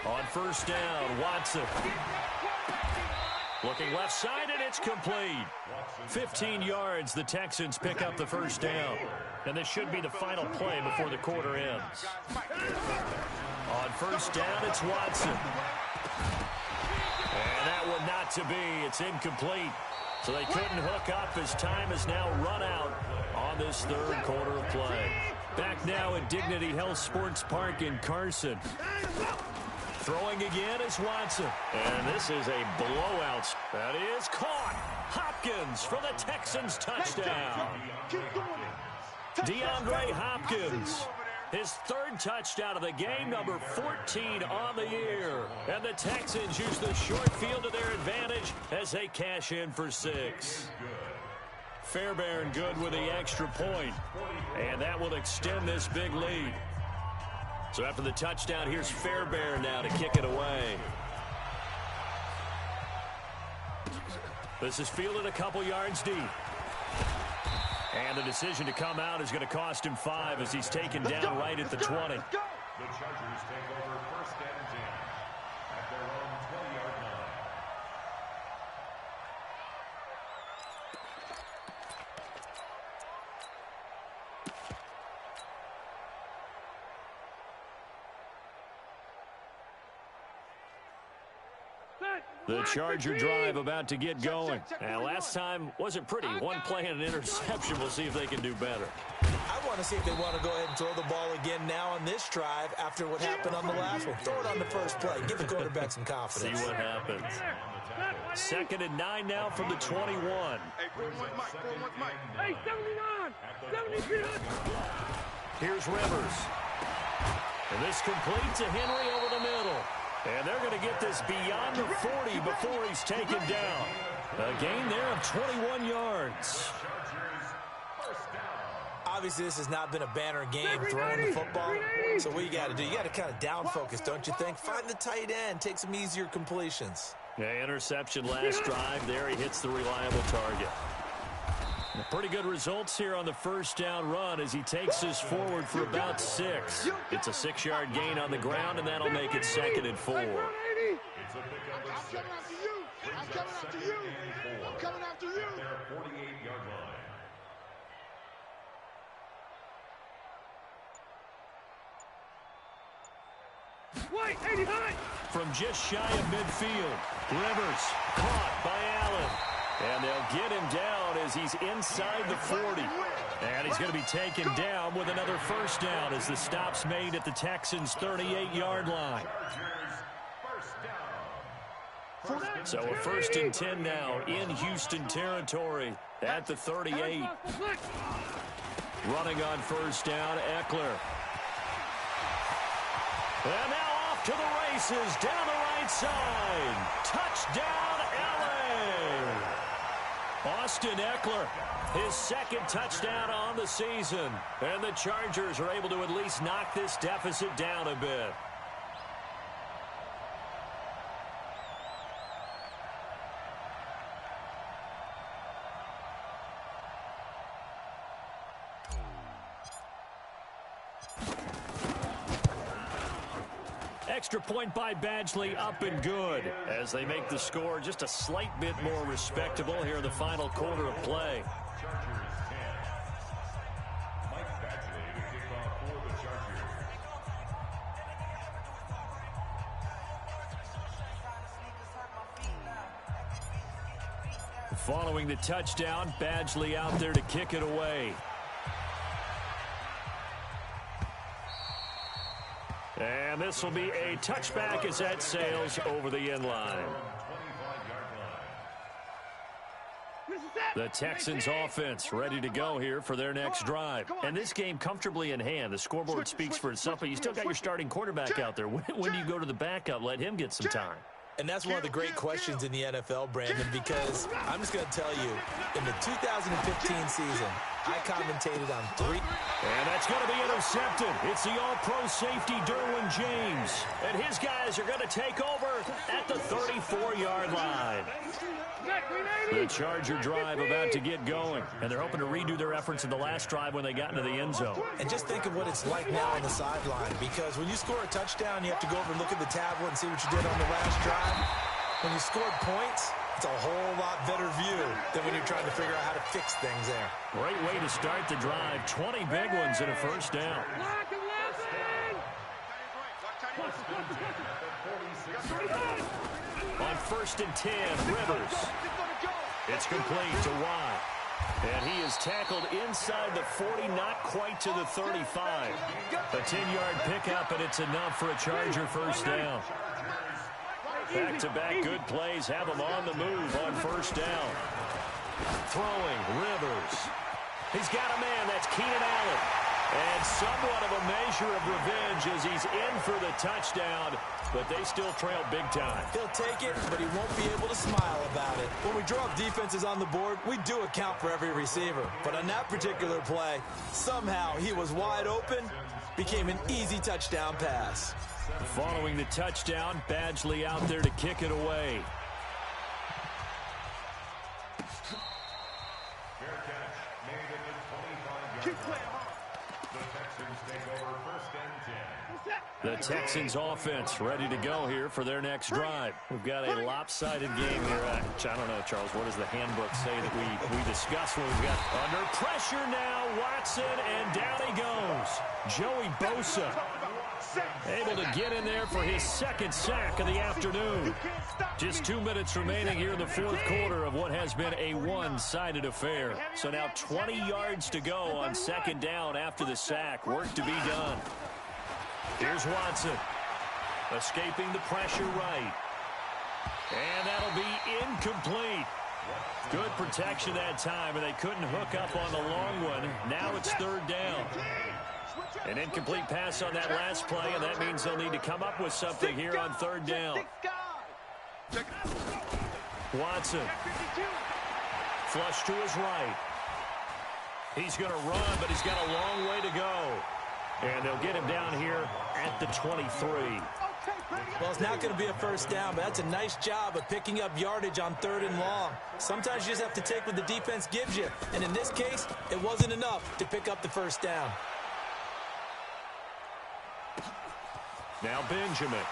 On first down, Watson. Looking left side, and it's complete. 15 yards, the Texans pick up the first down. And this should be the final play before the quarter ends. On first down, it's Watson. And that one not to be. It's incomplete. So they couldn't hook up as time has now run out on this third quarter of play. Back now at Dignity Health Sports Park in Carson. Throwing again is Watson. And this is a blowout. That is caught. Hopkins for the Texans touchdown. DeAndre Hopkins. His 3rd touchdown of the game, number 14 on the year. And the Texans use the short field to their advantage as they cash in for 6. Fairbairn good with the extra point. And that will extend this big lead. So after the touchdown, here's Fairbairn now to kick it away. This is fielded a couple yards deep. And the decision to come out is going to cost him 5 as he's taken down right at the 20. The Chargers take over first and 10 at their own 20-yard line. The Charger drive about to get going. And last time wasn't pretty. One play and an interception. We'll see if they can do better. I want to see if they want to go ahead and throw the ball again now on this drive after what happened on the last one. Throw it on the first play. Give the quarterback some confidence. See what happens. 2nd and 9 now from the 21. Hey, 79! 73! Here's Rivers. And this completes to Henry over the middle. And they're going to get this beyond the 40 before he's taken down. A gain there of 21 yards. Obviously, this has not been a banner game throwing the football. So what you got to do, you got to kind of down focus, don't you think? Find the tight end, take some easier completions. Yeah, interception last drive. There he hits the reliable target. Pretty good results here on the first down run as he takes us forward for about 6. It's a 6-yard gain on the ground, and that'll make it 2nd and 4. I'm coming after you. I'm coming after you. I'm coming after you. Their 48-yard line. White, 80 high! From just shy of midfield, Rivers caught by Allen. And they'll get him down as he's inside the 40. And he's going to be taken down with another first down as the stop's made at the Texans' 38-yard line. So a 1st and 10 now in Houston territory at the 38. Running on 1st down, Eckler. And now off to the races down the right side. Touchdown, LA! Austin Eckler, his 2nd touchdown on the season. And the Chargers are able to at least knock this deficit down a bit. Extra point by Badgley, up and good, as they make the score just a slight bit more respectable here in the final quarter of play. Chargers 10. Mike Badgley to kick off for the Chargers. Following the touchdown, Badgley out there to kick it away. And this will be a touchback as that sails over the end line. The Texans offense ready to go here for their next drive. And this game comfortably in hand. The scoreboard speaks for itself, but you still got your starting quarterback out there. When do you go to the backup? Let him get some time. And that's one of the great questions in the NFL, Brandon, because I'm just going to tell you, in the 2015 season, I commentated on 3. And that's going to be intercepted. It's the all-pro safety, Derwin James. And his guys are going to take over at the 34-yard line. The Charger drive about to get going. And they're hoping to redo their efforts in the last drive when they got into the end zone. And just think of what it's like now on the sideline, because when you score a touchdown, you have to go over and look at the tablet and see what you did on the last drive. When you scored points, it's a whole lot better view than when you're trying to figure out how to fix things there. Great way to start the drive. 20 big ones and a 1st down. On 1st and 10, Rivers. It's complete to Watt. And he is tackled inside the 40, not quite to the 35. A 10-yard pickup, and it's enough for a Charger 1st down. Back-to-back good plays have him on the move on 1st down. Throwing, Rivers. He's got a man, that's Keenan Allen. And somewhat of a measure of revenge as he's in for the touchdown, but they still trail big time. He'll take it, but he won't be able to smile about it. When we draw up defenses on the board, we do account for every receiver. But on that particular play, somehow he was wide open, became an easy touchdown pass. Following the touchdown, Badgley out there to kick it away. Fair catch made at the 25-yard line. The Texans take over 1st and 10. The Texans offense ready to go here for their next drive. We've got a lopsided game here. I don't know, Charles, what does the handbook say that we discuss when we've got under pressure now, Watson, and down he goes. Joey Bosa able to get in there for his 2nd sack of the afternoon. Just 2 minutes remaining here in the 4th quarter of what has been a one-sided affair. So now 20 yards to go on 2nd down after the sack. Work to be done. Here's Watson. Escaping the pressure right. And that'll be incomplete. Good protection that time, and they couldn't hook up on the long one. Now it's 3rd down. An incomplete pass on that last play, and that means they'll need to come up with something here on 3rd down. Watson. Flush to his right. He's going to run, but he's got a long way to go. And they'll get him down here at the 23. Well, it's not going to be a 1st down, but that's a nice job of picking up yardage on 3rd and long. Sometimes you just have to take what the defense gives you. And in this case, it wasn't enough to pick up the 1st down. Now Benjamin.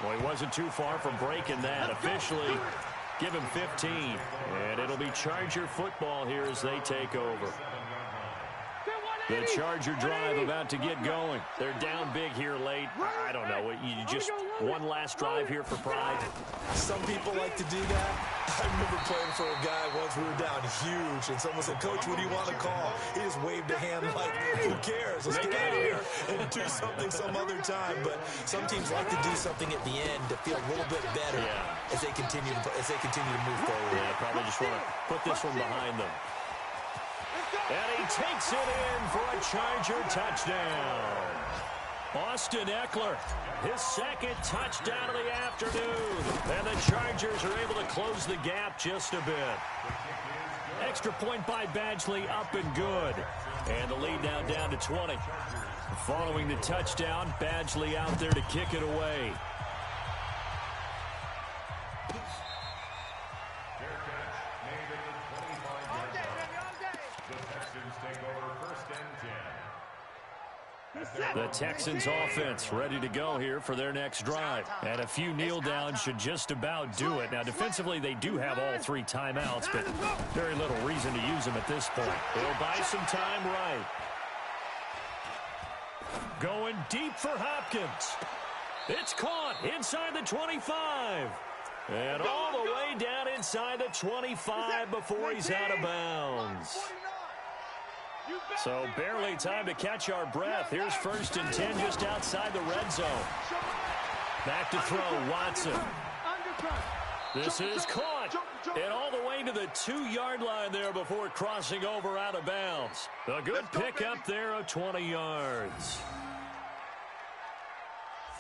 Well, he wasn't too far from breaking that. Officially, give him 15. And it'll be Charger football here as they take over. The Charger drive about to get going. They're down big here late. I don't know. You just one last drive here for pride. Some people like to do that. I remember playing for a guy once. We were down huge, and someone said, "Coach, what do you want to call?" He just waved a hand like, "Who cares? Let's get out of here and do something some other time." But some teams like to do something at the end to feel a little bit better as they continue to move forward. Yeah, probably just want to put this one behind them. And he takes it in for a Charger touchdown. Austin Eckler, his second touchdown of the afternoon. And the Chargers are able to close the gap just a bit. Extra point by Badgley, up and good. And the lead now down to 20. Following the touchdown, Badgley out there to kick it away. The Texans offense ready to go here for their next drive. And a few kneel downs should just about do it. Now, defensively, they do have all 3 timeouts, but very little reason to use them at this point. They'll buy some time right. Going deep for Hopkins. It's caught inside the 25. And all the way down inside the 25 before he's out of bounds. So barely time to catch our breath. Here's 1st and 10 just outside the red zone. Back to throw, Watson. This is caught. And all the way to the 2-yard line there before crossing over out of bounds. A good pickup there of 20 yards.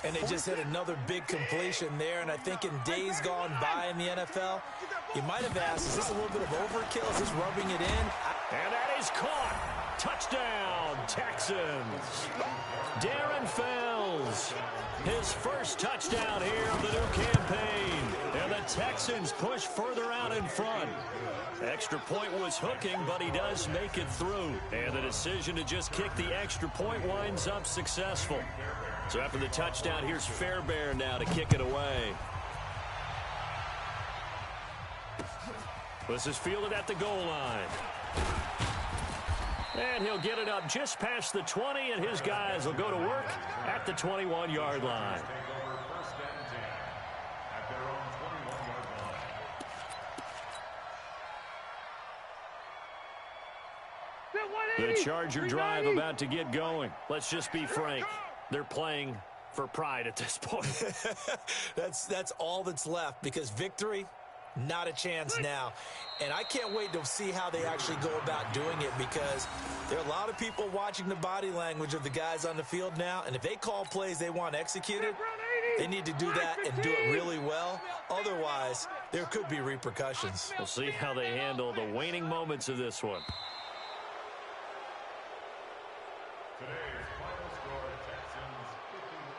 And they just hit another big completion there. And I think in days gone by in the NFL, you might have asked, is this a little bit of overkill? Is this rubbing it in? And that is caught. Touchdown, Texans. Darren Fells, his first touchdown here of the new campaign. And the Texans push further out in front. Extra point was hooking, but he does make it through. And the decision to just kick the extra point winds up successful. So after the touchdown, here's Fairbairn now to kick it away. This is fielded at the goal line. And he'll get it up just past the 20, and his guys will go to work at the 21-yard line. The Charger drive about to get going. Let's just be frank. They're playing for pride at this point. That's all that's left, because victory, not a chance now. And I can't wait to see how they actually go about doing it, because there are a lot of people watching the body language of the guys on the field now, and if they call plays they want executed, they need to do that and do it really well. Otherwise, there could be repercussions. We'll see how they handle the waning moments of this one. Today's final score, Texans 51.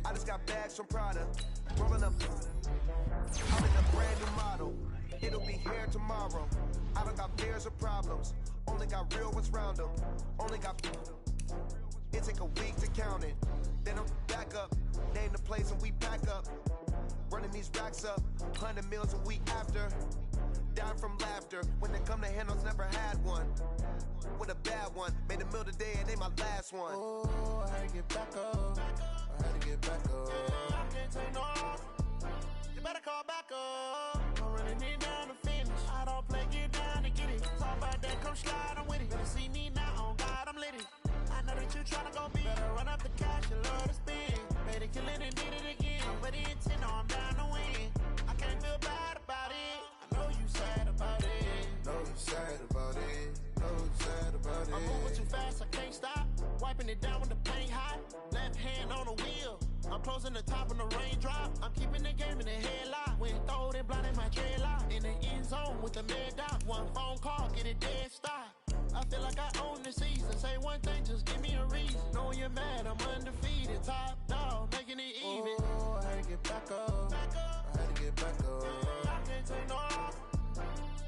I just got bags from Prada, rolling up. I'm in a brand new model. It'll be here tomorrow. I don't got fears or problems. Only got real ones round them. Only got. It take a week to count it. Then I'm back up. Name the place and we pack up. Running these racks up. 100 meals a week after. Down from laughter. When they come to handles, never had one. With a bad one. Made a meal today and they my last one. Oh, I had to get back up. I had to get back up. I can't take no off. You better call back up. I'm really need down to finish. I don't play, get down to get it. Talk about that, come slide, I'm with it. Better see me now, on God, I'm lit it. I know that you you tryna go be. Better run up the cash, you love to spend. Made it, kill it, and did it again. But the intent, no, I'm down to win. I can't feel bad about it. I know you sad about it. Know you sad about it. Know you sad about it. I'm moving too fast, I can't stop. Wiping it down with the paint hot. Left hand on the wheel. I'm closing the top when the raindrop. I'm keeping the game in the headlock. When throwed and blinded my dreadlock. In the end zone with the mad dot. One phone call, get it dead stop. I feel like I own the season. Say one thing, just give me a reason. Knowing you're mad, I'm undefeated. Top dog, making it even. Oh, I had to get back up. Back up. I had to get back up. I can't take no loss.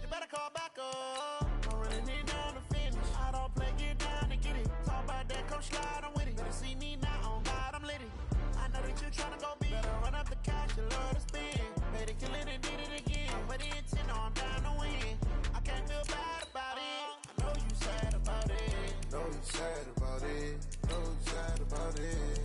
You better call back up. I'm running it down to finish. I don't play, get down to get it. Talk about that, come slide, I'm with it. Better see me now, on God, I'm lit it. I know that you tryna go big. Better run up the cash, you love to spend. Made it, kill it, and did it again. But the intent, no, I'm down to win. I can't feel bad about it. I know you sad about it. Know you sad about it. Know you sad about it.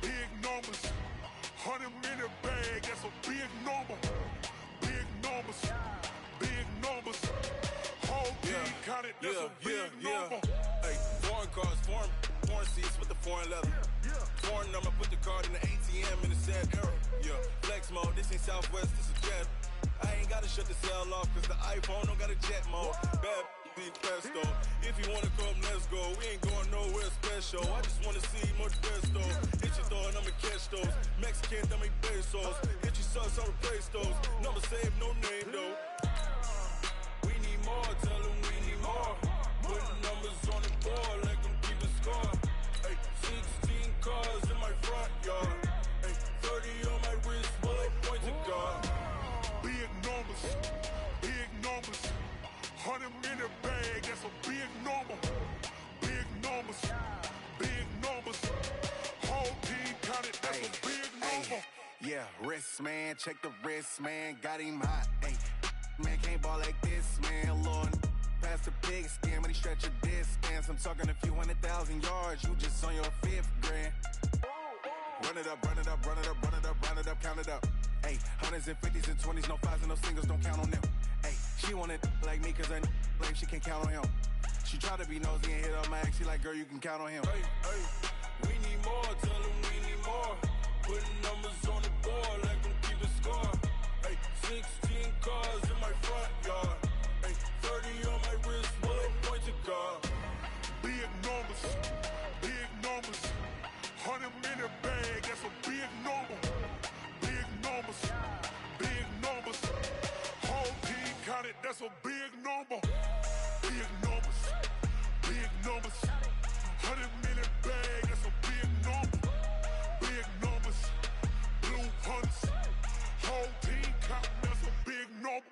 Big numbers, 100-minute bag, that's a big number. Big numbers, whole team counted, that's a big number. Hey, foreign cars, foreign seats with the foreign leather. Foreign number, put the card in the ATM in the sad era. Yeah, flex mode, this ain't Southwest, this is Jet. I ain't gotta shut the cell off, cause the iPhone don't got a jet mode. Bad be pesto. If you wanna come, let's go. We ain't going nowhere special. I just wanna see much best though. Hit your throw and I'ma catch those. Mexican, that make pesos. Hit your sauce, I'll replace those. Number save, no name though. We need more, tell them we need more. Putting numbers on the board like I'm keeping score. Hey, 16 cars in my front yard. Hey, 30 on my wrist, bullet point to God. Big numbers, 100-minute bag, that's a big number. Big numbers, whole team counted, that's a big number. Yeah, wrist man, check the wrist man, got him hot. Ay, man can't ball like this, man. Lord, past the big skin, when he stretch a distance. I'm talking a few 100,000 yards, you just on your 5th grand. Run it up, run it up, run it up, run it up, run it up, count it up. Ay, 100s and 50s and 20s, no 5s and no singles, don't count on them. Ay, she want it like me, cause her lame, she can't count on him. She try to be nosy and hit up my ex, she like, girl, you can count on him. Hey, we need more, tell them we need more. Putting numbers on the board like I'm keeping score. Hey, 16 cars in my front yard. Hey, 30 on my wrist, bullet point to God. Big numbers, 100-minute bag, that's a big number. Big numbers, whole team counted, that's a big number. Big numbers, 100-minute bag, that's a big number. Big numbers, blue hunts, whole team counting, that's a big number.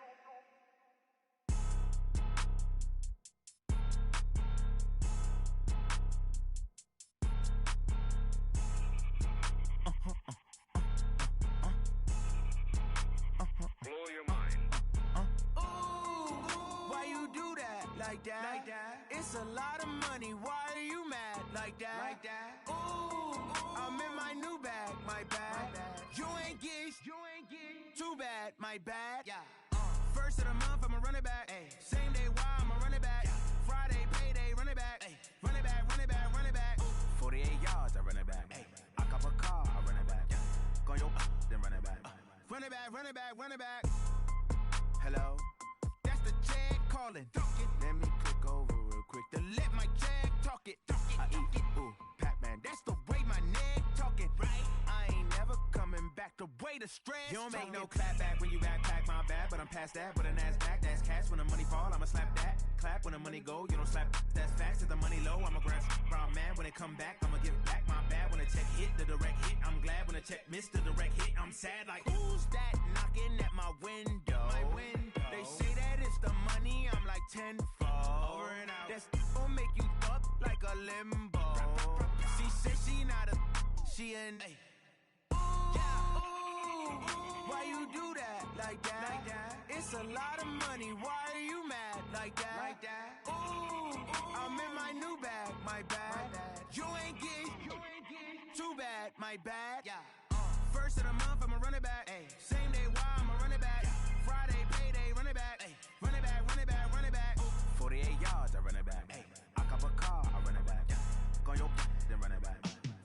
Blow your mind. Why you do that? Like that? It's a lot of money. Why are you mad? Like that? Ooh, I'm in my new bag. My bad. You ain't geeks. Too bad. My bad. Yeah. First of the month, I'ma run it back. Ay. Same day, why I'ma run it back. Friday, payday, run it back. Ay. Run it back, run it back, run it back. 48 yards, I run it back. Ay. I cop a car, I run it back. Go your then run it back. Run it back, run it back, run it back. Hello? That's the check calling. Let me click over real quick to let my check talk it. I eat it, ooh, Pac-Man. That's the way my neck talking. Right? I ain't never coming back the way the stress. You don't make no clap back when you backpack, my bad. But I'm past that, but an ass back, that's cash. When the money fall, I'ma slap that. Clap when the money go, you don't slap. That's facts. If the money low, I'ma grab brown man. When it come back, I'ma give back my bad. When the check hit, the direct hit. I'm glad when the check missed the direct hit. I'm sad like, who's that knocking at my window? They say that it's the money, I'm like tenfold. Over and out. That's gonna make you a limbo. She said she not a, she an. Why you do that like that? It's a lot of money. Why are you mad like that? Ooh, I'm in my new bag, my bad. You ain't get too bad, my bad. First of the month, I'ma run it back. Same day, why I'ma run it back. Friday, payday, run it back. Run it back, run it back, run it back. 48 yards, I run it back. I cop a car, I run it back. Go your then run it back.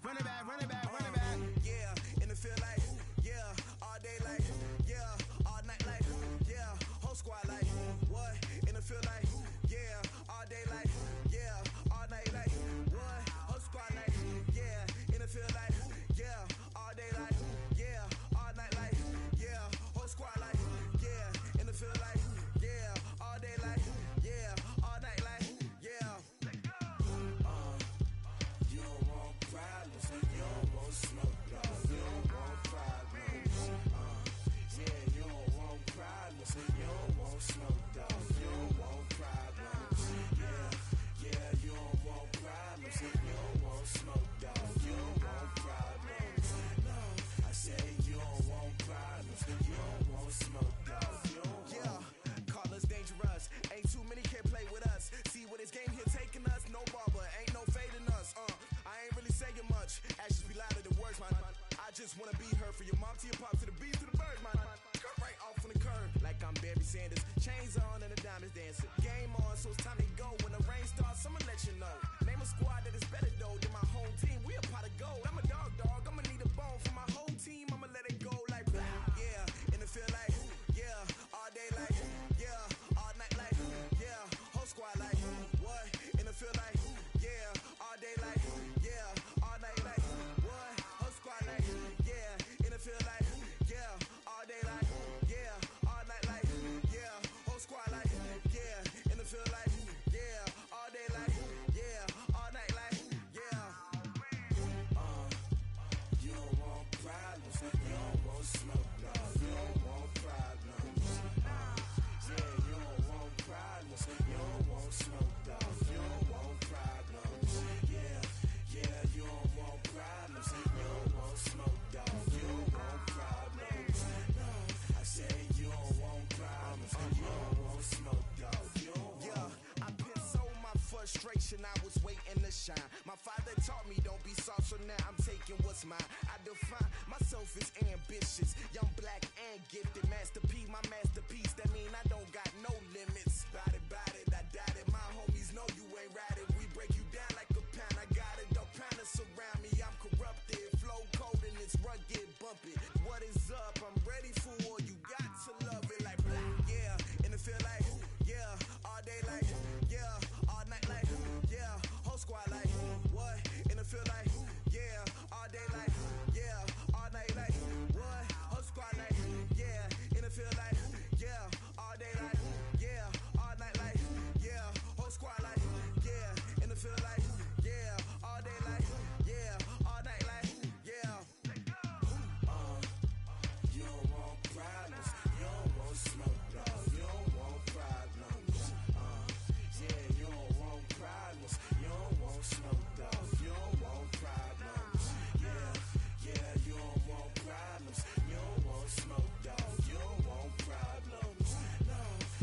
Run it back, run it back, run it back. Yeah, and it feel like, yeah, all day like, yeah, all night like, yeah, whole squad like, what? And it feel like, yeah, all day like, yeah, all night like, what? Whole squad like, yeah, and it feel like, yeah, all day like, yeah, all night like, yeah, whole squad like, yeah, and it feel like, yeah, all day like, yeah, all night like, yeah. You don't want problems, you don't want smoke, dog. You don't want problems. Yeah, you don't want problems, you don't want smoke, dog. You don't want problems. Yeah, you don't want problems, you don't want smoke, dog. You don't want problems. No, I say you don't want problems, you don't want smoke, dog. You don't Yeah, call us dangerous. Ain't too many can play with us. See where this game here taking us. No barber, ain't no fading us. I ain't really saying much. Actions be louder than words, man. I just wanna be heard from your mom to your pop to the beat to the birds, man. Cut right off on the curb like I'm Barry Sanders. Chains on and the diamonds dancing. Game on, so it's time to go. When the rain starts, I'ma let you know. Name a squad that is better though than my home team. We a pot of gold. I'm a dog. I'ma need a bone for my whole team. I'ma let it go like blah. Yeah, and it feel like, yeah, all day like, yeah, all night like, yeah, whole squad like, what? And it feel like, yeah, all day like, yeah, all night like, what? Whole squad like, yeah, and it feel like, yeah, all day like, yeah, all night like, yeah, whole squad like, yeah, and it feel like, yeah, all day like, yeah, all night like, yeah. You don't want problems, you don't want smoke, dog. You don't want problems. Yeah, you don't want problems, you don't want smoke, dog. You don't want problems. Yeah, you don't want problems, you don't want smoke, dog. You don't want problems. No, I say you don't want problems, you don't want smoke, dog. You don't want. Yeah, I put so my frustration, I was waiting to shine. My father taught me don't be soft, so now I'm taking what's mine. I define myself as ambitious, young, black, and gifted. Master P, my masterpiece, that mean I don't got no limits. Bout it, I doubt it. My homies know you ain't right it. We break you down like a pound. I got it, don't pound to surround me. I'm corrupted, flow cold and it's rugged, bumpy. What is up? I'm ready for war. You got to love it like blah. Yeah, and it feel like, yeah, all day like, yeah, all night like, yeah, whole squad like, what? And it feel like, yeah, all day like, yeah, all night like, what? Whole squad like, yeah, and it feel like, yeah, all day like, yeah, all night like, yeah, whole squad like, yeah, and it feel like, yeah, all day like, yeah, all night like, yeah. You don't want problems, you don't want smoke, dog. You don't want problems. Yeah, you don't want problems, you don't want smoke, dog. You don't want problems. Yeah, you don't want problems, you don't want smoke, dog. You don't want problems. No,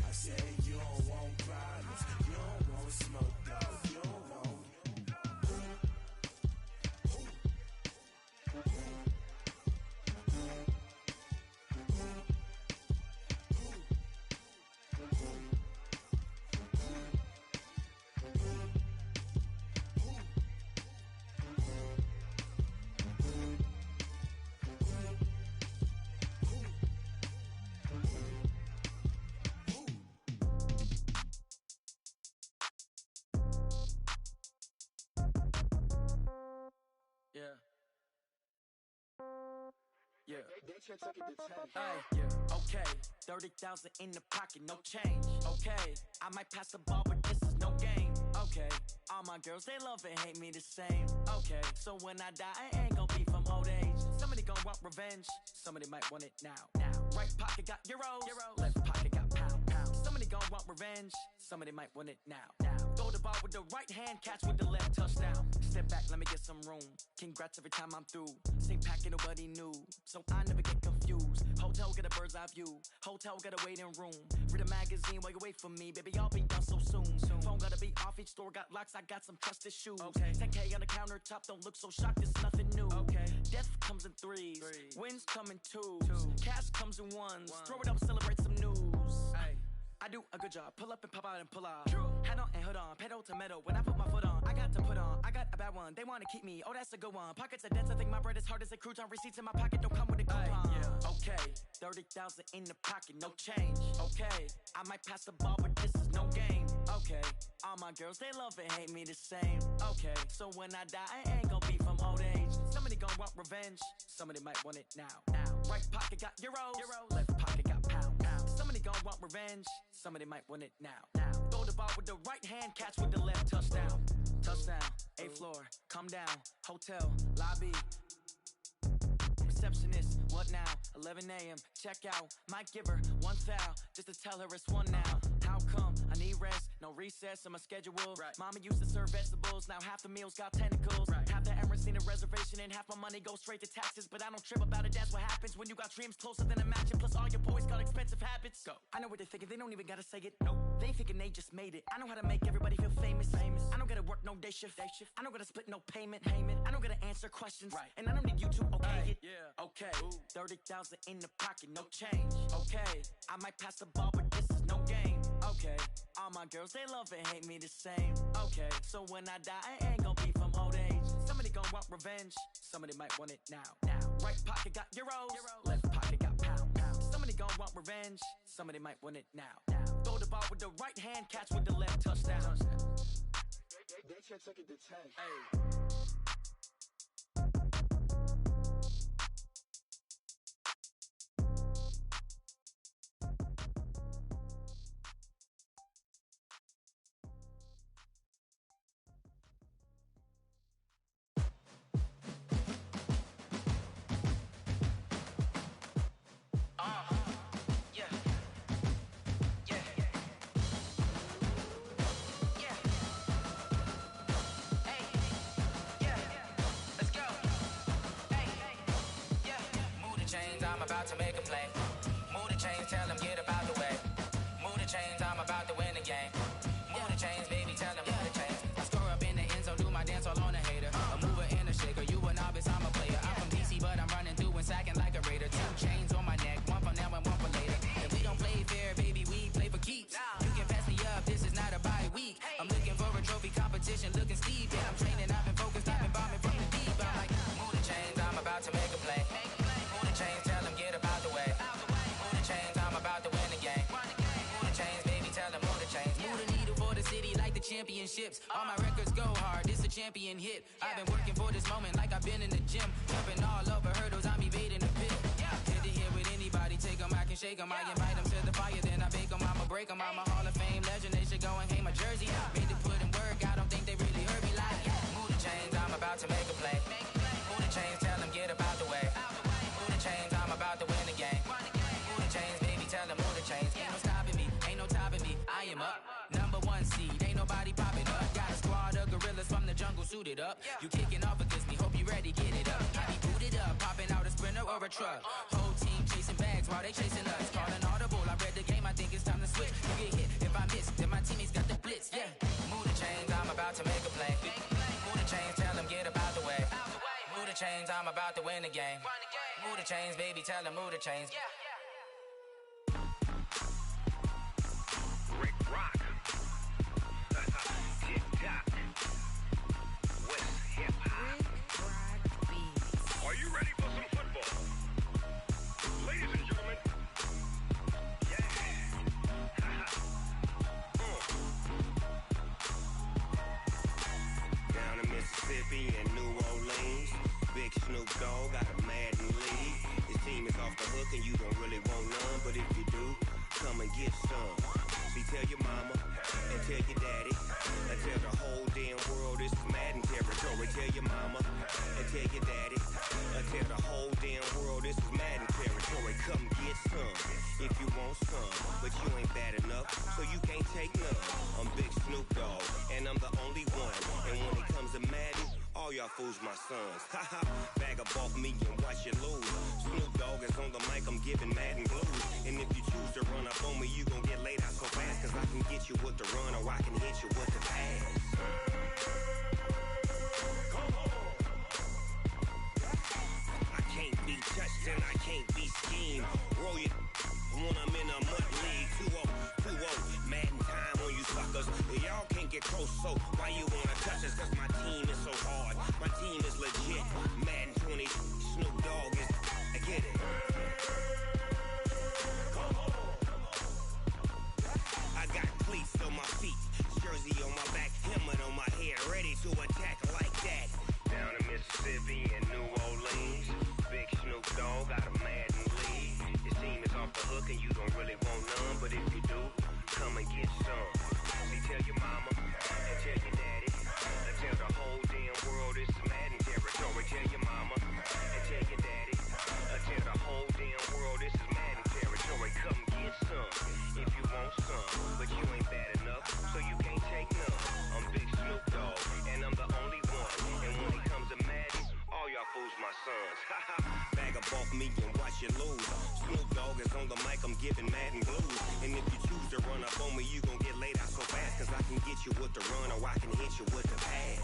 I say you don't want problems, you don't want smoke, dog. You don't want. Yeah. Okay. 30,000 in the pocket, no change. Okay. I might pass the ball, but this is no game. Okay. All my girls, they love and hate me the same. Okay. So when I die, I ain't gon' be from old age. Somebody gon' want revenge. Somebody might want it now. Right pocket got euros. Left pocket got pound. Somebody gon' want revenge. Somebody might want it now. Throw the ball with the right hand, catch with the left, touchdown. Step back, let me get some room. Congrats every time I'm through. Same packing, nobody knew, so I never get confused. Hotel, get a bird's eye view. Hotel, get a waiting room. Read a magazine while you wait for me, baby, I'll be done so soon. Phone gotta be off, each store got locks, I got some trusted shoes. Okay. 10K on the countertop, don't look so shocked, it's nothing new. Okay. Death comes in threes, wins come in twos. Cash comes in ones, throw it up, celebrate some news. Ay. I do a good job, pull up and pop out and pull out. Head on and hood on, pedal to metal. When I put my foot on, I got to put on. I got a bad one, they wanna keep me, oh that's a good one. Pockets are dense, I think my bread is hard as a crouton. Receipts in my pocket, don't come with a coupon. Yeah. Okay, 30,000 in the pocket, no change. Okay, I might pass the ball, but this is no game. Okay, all my girls, they love and hate me the same. Okay, so when I die, I ain't gon' be from old age. Somebody gon' want revenge, somebody might want it now. Right pocket got euros, left pocket got pounds. Somebody gon' want revenge, somebody might want it now. Throw the ball with the right hand, catch with the left, touchdown. Touchdown, 8th floor, come down, hotel, lobby. Receptionist, what now? 11 a.m., check out. Might give her one foul, just to tell her it's one now. How come? I need rest, no recess in my schedule. Right. Mama used to serve vegetables, now half the meals got tentacles. Right. Half the Emirates need a reservation and half my money goes straight to taxes. But I don't trip about it, that's what happens when you got dreams closer than a match. And plus all your boys got expensive habits. Go. I know what they're thinking, they don't even gotta say it. Nope. They thinking they just made it. I know how to make everybody feel famous. I don't gotta work no day shift. I don't gotta split no payment. I don't gotta answer questions. Right. And I don't need you to okay it. Yeah. Okay. 30,000 in the pocket, no change. Okay. I might pass the ball, but this is no game. Okay. All my girls, they love and hate me the same. Okay. So when I die, I ain't gon' be from old age. Somebody gon' want revenge. Somebody might want it now. Right pocket got euros. Left pocket got pounds. Somebody gon' want revenge. Somebody might want it now. Throw the ball with the right hand, catch with the left, touchdown. They can't take it to 10. Hey. I'm about to make a play. Move the chains, tell them get up out the way. Move the chains, I'm about to win the game. Move the chains, baby, tell them move the chains. I score up in the end zone, do my dance all on a hater. A mover and a shaker, you a novice, I'm a player. I'm from DC, but I'm running through and sacking like a raider. 2 chains on my neck, one for now and one for later. And we don't play fair, baby, we play for keeps. You can pass me up, this is not a bye week. I'm looking for a trophy competition, looking steep. Yeah, I'm training, I've been focused, I've been bombing from the deep. I'm like, move the chains, I'm about to make a play. Move the chains, tell them get up out the way. Move the chains, I'm about to win the game. Move the chains, baby, tell them move the chains. Move the needle for the city like the championships. All my records go hard, this a champion hit. I've been working for this moment like I've been in the gym. Jumping all over hurdles, I'm evading the pit. Hit to hit with anybody, take them, I can shake them. I invite them to the fire, then I bake them, I'ma break them. I'm a Hall of Fame legend, they should go and hang my jersey. Made to put in work, I don't think they really heard me like. Move the chains, I'm about to make a play. Move the chains, tell them get up out the way. Move the chains, I'm about to win the game. Move the chains, baby, tell them move the chains. Ain't no stopping me, ain't no topping me. I am up, #1 seed, ain't nobody popping up. Got a squad of gorillas from the jungle suited up. You kicking off against me, hope you ready, get it up. I be booted up, popping out a Sprinter or a truck. Whole team chasing bags while they chasing us. Calling audible, I read the game, I think it's time to switch. You get hit if I miss, then my teammates got the blitz, yeah. Move the chains, I'm about to make a play. Move the chains, tell them get up out the way. Move the chains, I'm about to win the game. Move the chains, baby, tell them move the chains. Rick Rock. TikTok. West Hip Hop. Are you ready for some football? Ladies and gentlemen. Yeah. Down in Mississippi and New Orleans, Big Snoop Dogg got a Madden league. His team is off the hook and you don't really want none, but if you do, come and get some. See, tell your mama and tell your daddy and tell the whole damn world this is Madden territory. Tell your mama and tell your daddy and tell the whole damn world this is Madden territory. Come get some. if you want some, but you ain't bad enough, so you can't take none. I'm Big Snoop Dogg, and I'm the only one. And when it comes to Madden, all y'all fools my sons. Haha, bag up off me and watch you lose. Snoop Dogg is on the mic, I'm giving Madden blues. And if you choose to run up on me, you gon' get laid out so fast, cause I can get you with the run or I can hit you with the pass. I can't be touched and I can't be schemed. Roll it when I'm in a mud league. 2-0, 2-0, Madden time on you suckers. Y'all can't get close, so why you wanna touch us? Cause my team is so hard, my team is legit. Madden 20, Snoop Dogg is, I get it. I got cleats on my feet, jersey on my back, helmet on my head, ready to attack like that. Down in Mississippi and New Orleans, Big Snoop Dogg got a Madden lead. His team is off the hook and you don't really want none, but if you do, come and get some. See, tell your mama and tell your daddy, and tell the whole damn world it's Madden territory. Tell your mama and tell your daddy, and tell the whole damn world this is Madden territory. Come get some if you want some, but you ain't bad enough, so you can't take none. I'm Big Snoop Dogg, and I'm the only one. And when it comes to Madden, all y'all fools my sons. Bag up off me and watch you lose. Snoop Dogg is on the mic, I'm giving Madden blues. And if you choose to run up on me, you gon' get laid out so fast, cause I can get you with the run or I can hit you with the pass.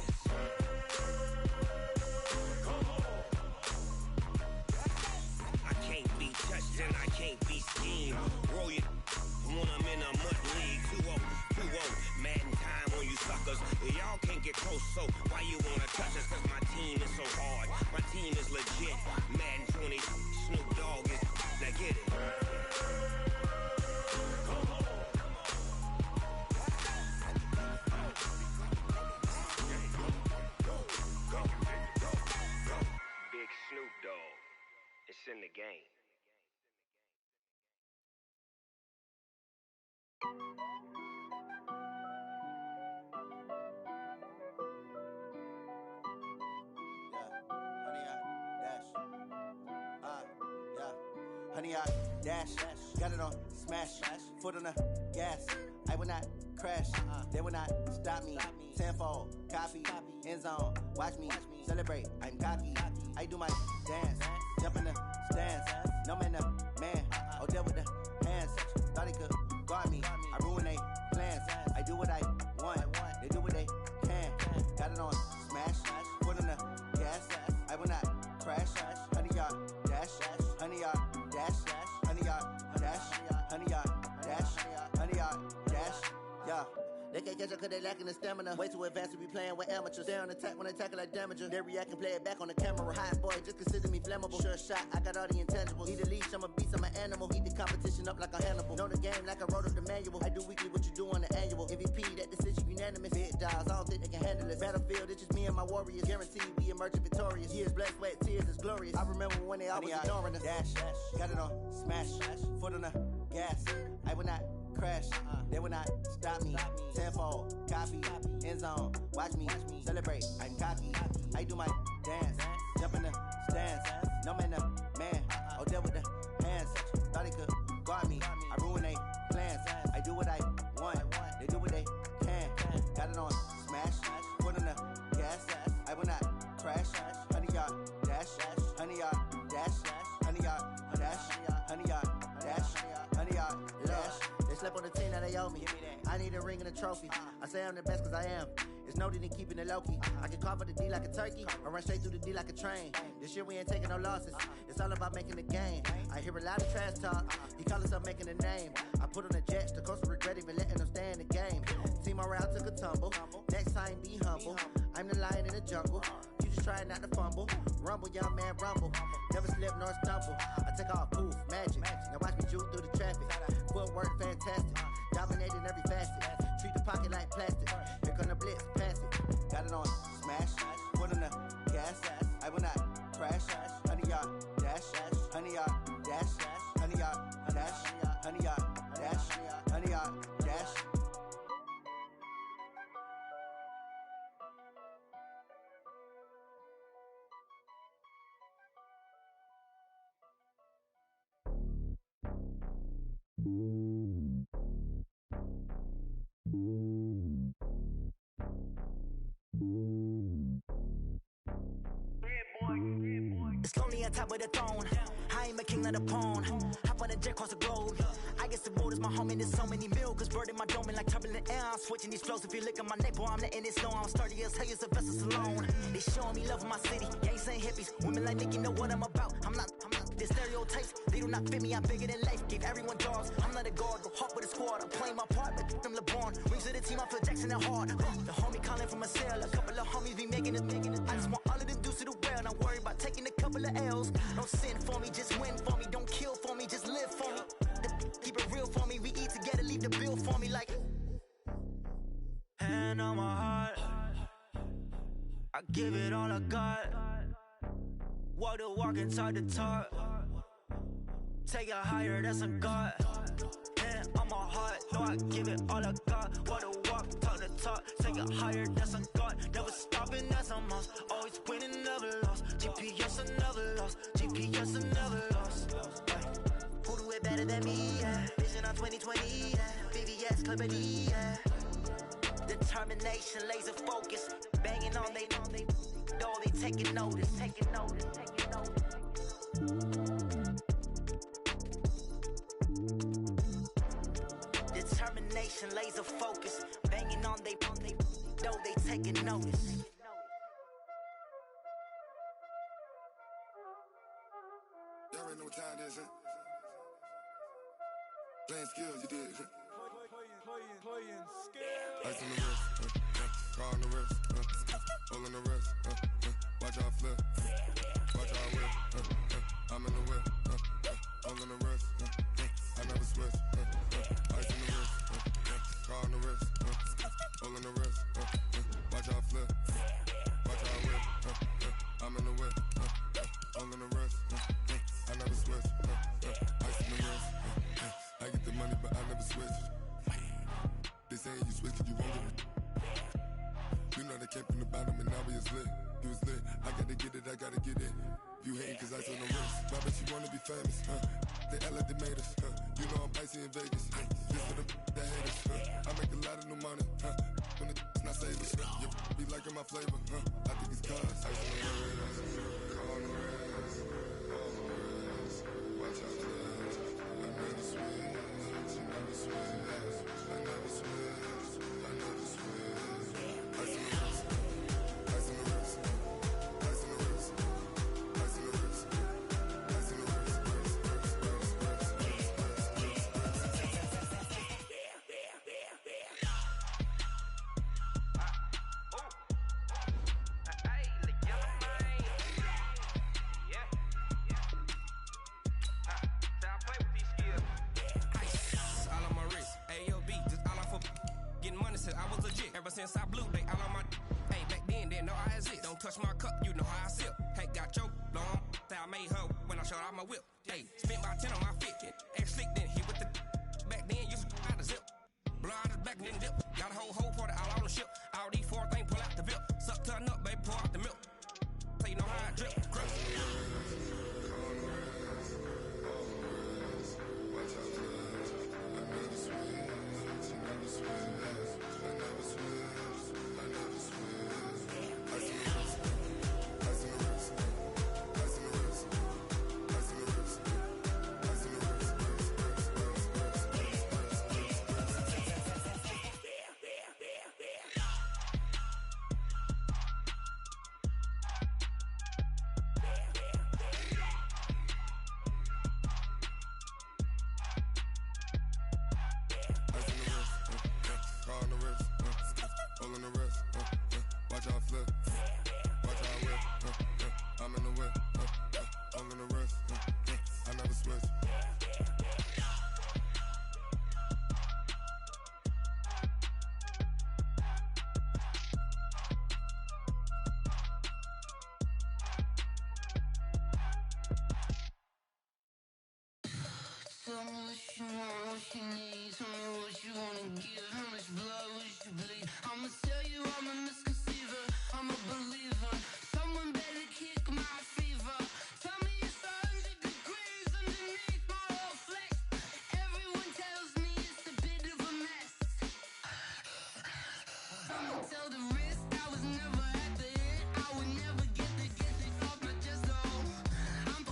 I can't be touched and I can't be schemed. Roll it when I'm in a mud league. 2-0, 2-0, Madden time on you suckers. Y'all can't get close, so why you wanna touch us? Cause my team is so hard, my team is legit. Madden 20, Snoop Dogg is, now get it. Big Snoop Dogg, it's in the game. Honey, I dash, got it on smash, foot on the gas. I will not crash, they will not stop me. Tenfold, copy, end zone, watch me celebrate. I'm cocky, I do my dance, jump in the stands. No man, the man, oh, deal with the hands. Thought he could guard me, I ruin they plans. I do what I want, they do what they can. Got it on smash, foot on the gas. I will not crash, honey, y'all dash, honey, y'all dash, honey, y'all dash, honey, y'all dash, honey, y'all dash, yeah. They can't catch up cause they lacking the stamina. Way too advanced to be playing with amateurs. Stay on attack when they tackle like damager. They react and play it back on the camera. Hot boy, just consider me flammable. Sure shot, I got all the intangibles. Need a leash, I'm a beast, I'm an animal. Eat the competition up like a Hannibal. Know the game like I wrote up the manual. I do weekly what you do on the annual. MVP, that decision unanimous. Big dials, I don't think they can handle it. Battlefield, it's just me and my warriors. Guaranteed we emerging victorious. Years, blood, sweat, tears, it's glorious. I remember when they always ignoring us. Dash, got it on smash, foot on the gas. I will not crash, they will not stop me. Tenfold, copy, end zone, watch me celebrate. I'm cocky, I do my dance, jump in the stands. No man, the man, oh, deal with the hands. Thought he could guard me, I ruin they plans. I do what I want, they do what they can. Got it on smash, foot on the gas. I will not crash, honey, y'all dash, honey, y'all dash, honey, y'all dash, honey, y'all dash, honey, y'all dash. Slept on the team that they owe me. I need a ring and a trophy. I say I'm the best cause I am. It's no need in keeping it low-key. I can carve up the D like a turkey or run straight through the D like a train. This year we ain't taking no losses. It's all about making the game. I hear a lot of trash talk. He call himself making a name. I put on the jets. The coach will regret even letting them stay in the game. Team around took a tumble. Next time be humble. I'm the lion in the jungle. You just trying not to fumble. Rumble, young man, rumble. Never slip nor stumble. I take off, poof, magic. Now watch me juke through the traffic. Footwork fantastic. Dominating every facet. Treat the pocket like plastic. Here come the blitz, pass it. Got it on smash. Foot on the gas. I will not crash. Honey, y'all dash. Honey, y'all dash. Honey, y'all dash. Honey, y'all dash. Honey, y'all dash. on top of the throne. I ain't a king, not a pawn. Hop on a jet across the globe. I guess the world is my home and there's so many milks. Bird in my dome and like turbulent air. I'm switching these flows. If you look at my neck, boy, I'm letting it snow. I'm sturdy as hell as a vessel alone. They showing me love in my city. Gangs ain't hippies. Women like Nicki know what I'm about. I'm not the stereotypes. They do not fit me. I'm bigger than life. Give everyone dogs. I'm not a guard. Go hard with a squad. I'm playing my part, but them LeBron. Rings to the team. I feel Jackson and hard. The homie calling from a cell. A couple of homies be making it. I just want all of them dudes to do well. Not worry about taking a couple of L's. Don't sin for me, just win for me. Don't kill for me, just live for me. Keep it real for me. We eat together, leave the bill for me like. Hand on my heart, I give it all I got. Walk the walk and talk the talk. Take it higher, that's a God. Hand on my heart, no, I give it all I got. Walk the walk, talk the talk. Take it higher, that's a God. Never stopping, that's a must. Always winning, never lost. GPS, I never lost. GPS, I never lost. Who do it better than me? Yeah. Vision on 2020. Yeah. VVS, Clippity. Yeah. Determination, laser focus. Banging on they door, they taking notice. Taking notice. Taking notice. Determination, laser focus. Banging on they door, they taking notice. Y'all already know what time it is, huh? Playing skills, you did. Playing skills. Ice on the wrist, car on the wrist, hole in the wrist, watch how I flip, watch how I whip, I'm in the whip, hole in the wrist, I never switch, ice on the wrist, car on the wrist, hole in the wrist, watch how I flip, watch how I whip, I'm in the whip, hole in the wrist, I never switch, ice on the wrist, I get the money but I never switch. They saying you switch cause you won't get it. You know they came from the bottom and now we is lit. You was lit, I gotta get it, I gotta get it. You hating cause ice on the wrist. Why bet you wanna be famous, They act like they made us, You know I'm icy in Vegas, This for the that hate us, I make a lot of new money, When it's not savers, You be liking my flavor, I think it's cause ice on the wrist, car on the wrist, all the wrist. Watch out for this, I never switch, you never switch. I never switch, I never switch. Ice on the wrist, ice on the wrist, ice on the wrist, ice on the wrist, ice on the wrist, I was legit. Ever since I blew, they all on my. Hey, back then, didn't know I exist. Don't touch my cup, you know how I sip. Hey, got your long. Say I made her when I showed out my whip. Hey, spent about 10 on my fit. Ex slick, then hit with the. Back then, used to out the zip. Blow out the back, then dip. Got a whole party all on the ship. All these four things pull out the bip. Suck to a nut, baby, pour out the milk. So you know how I drip. Crush. Tell me what you want, what you need. Tell me what you wanna give. How much blood would you bleed? I'ma tell you I'm a misconceiver. I'm a believer. Someone better kick my fever. Tell me it's 100 degrees underneath my whole flesh. Everyone tells me it's a bit of a mess. I'ma tell the risk I was never at the end. I would never get the off my chest though. I'm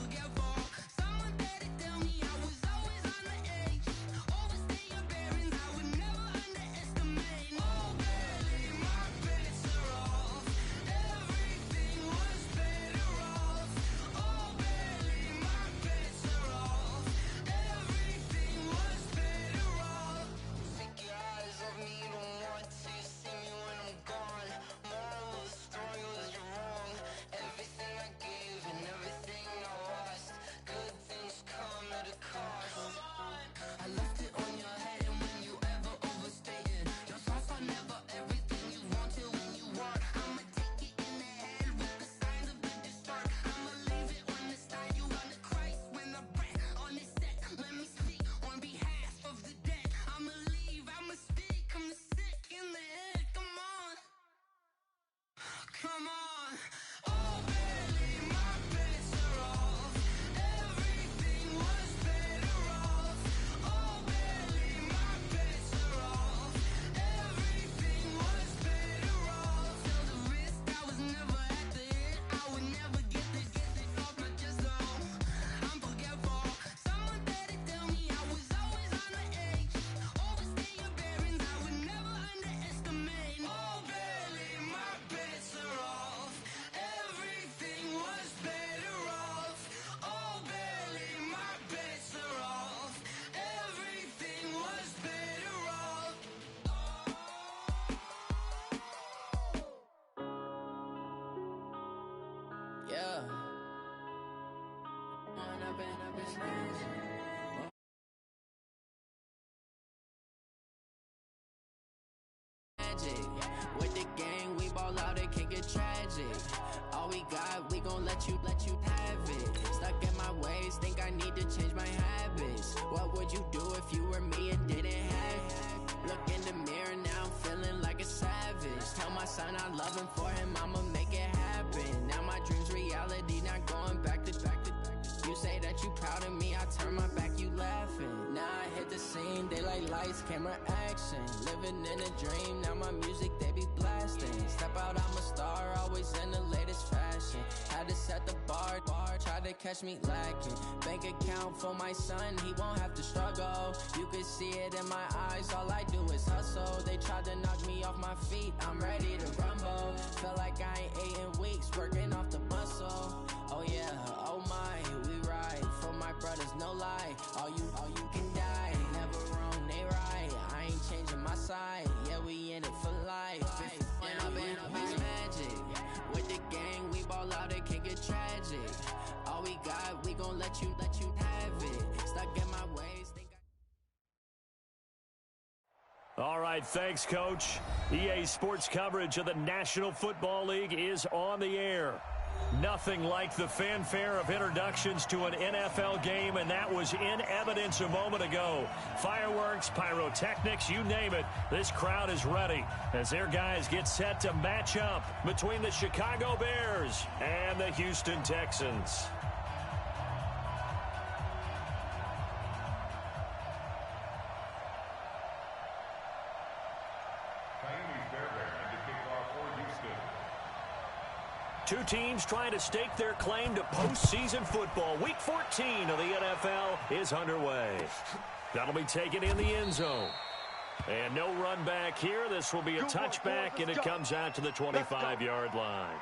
magic. With the gang, we ball out, it can get tragic. All we got, we gon' let you have it. Stuck in my ways, think I need to change my habits. What would you do if you were me and didn't have it? Look in the mirror, now I'm feeling like a savage. Tell my son I love him, for him I'ma make it happen. Now my dream's reality, not going back to back. You say that you proud of me, I turn my back, you laughing. Now I hit the scene, they like lights, camera, action. Living in a dream, now my music, they be blasting. Step out, I'm a star, always in the latest fashion. Had to set the bar, try to catch me lacking. Bank account for my son, he won't have to struggle. You can see it in my eyes, all I do is hustle. They tried to knock me off my feet, I'm ready to rumble. Feel like I ain't ate in weeks, working off the muscle. Oh yeah, oh my, we ride for my brothers, no lie. All you can die, never wrong, they right. I ain't changing my side, yeah, we in it for life. And I've been magic. With the gang, we ball out, it can get tragic. All we got, we gon' let you have it. Stuck in my ways, think All right, thanks, Coach. EA Sports coverage of the National Football League is on the air. Nothing like the fanfare of introductions to an NFL game, and that was in evidence a moment ago. Fireworks, pyrotechnics, you name it. This crowd is ready as their guys get set to match up between the Chicago Bears and the Houston Texans. Two teams trying to stake their claim to postseason football. Week 14 of the NFL is underway. That'll be taken in the end zone. And no run back here. This will be a touchback, and it comes out to the 25-yard line.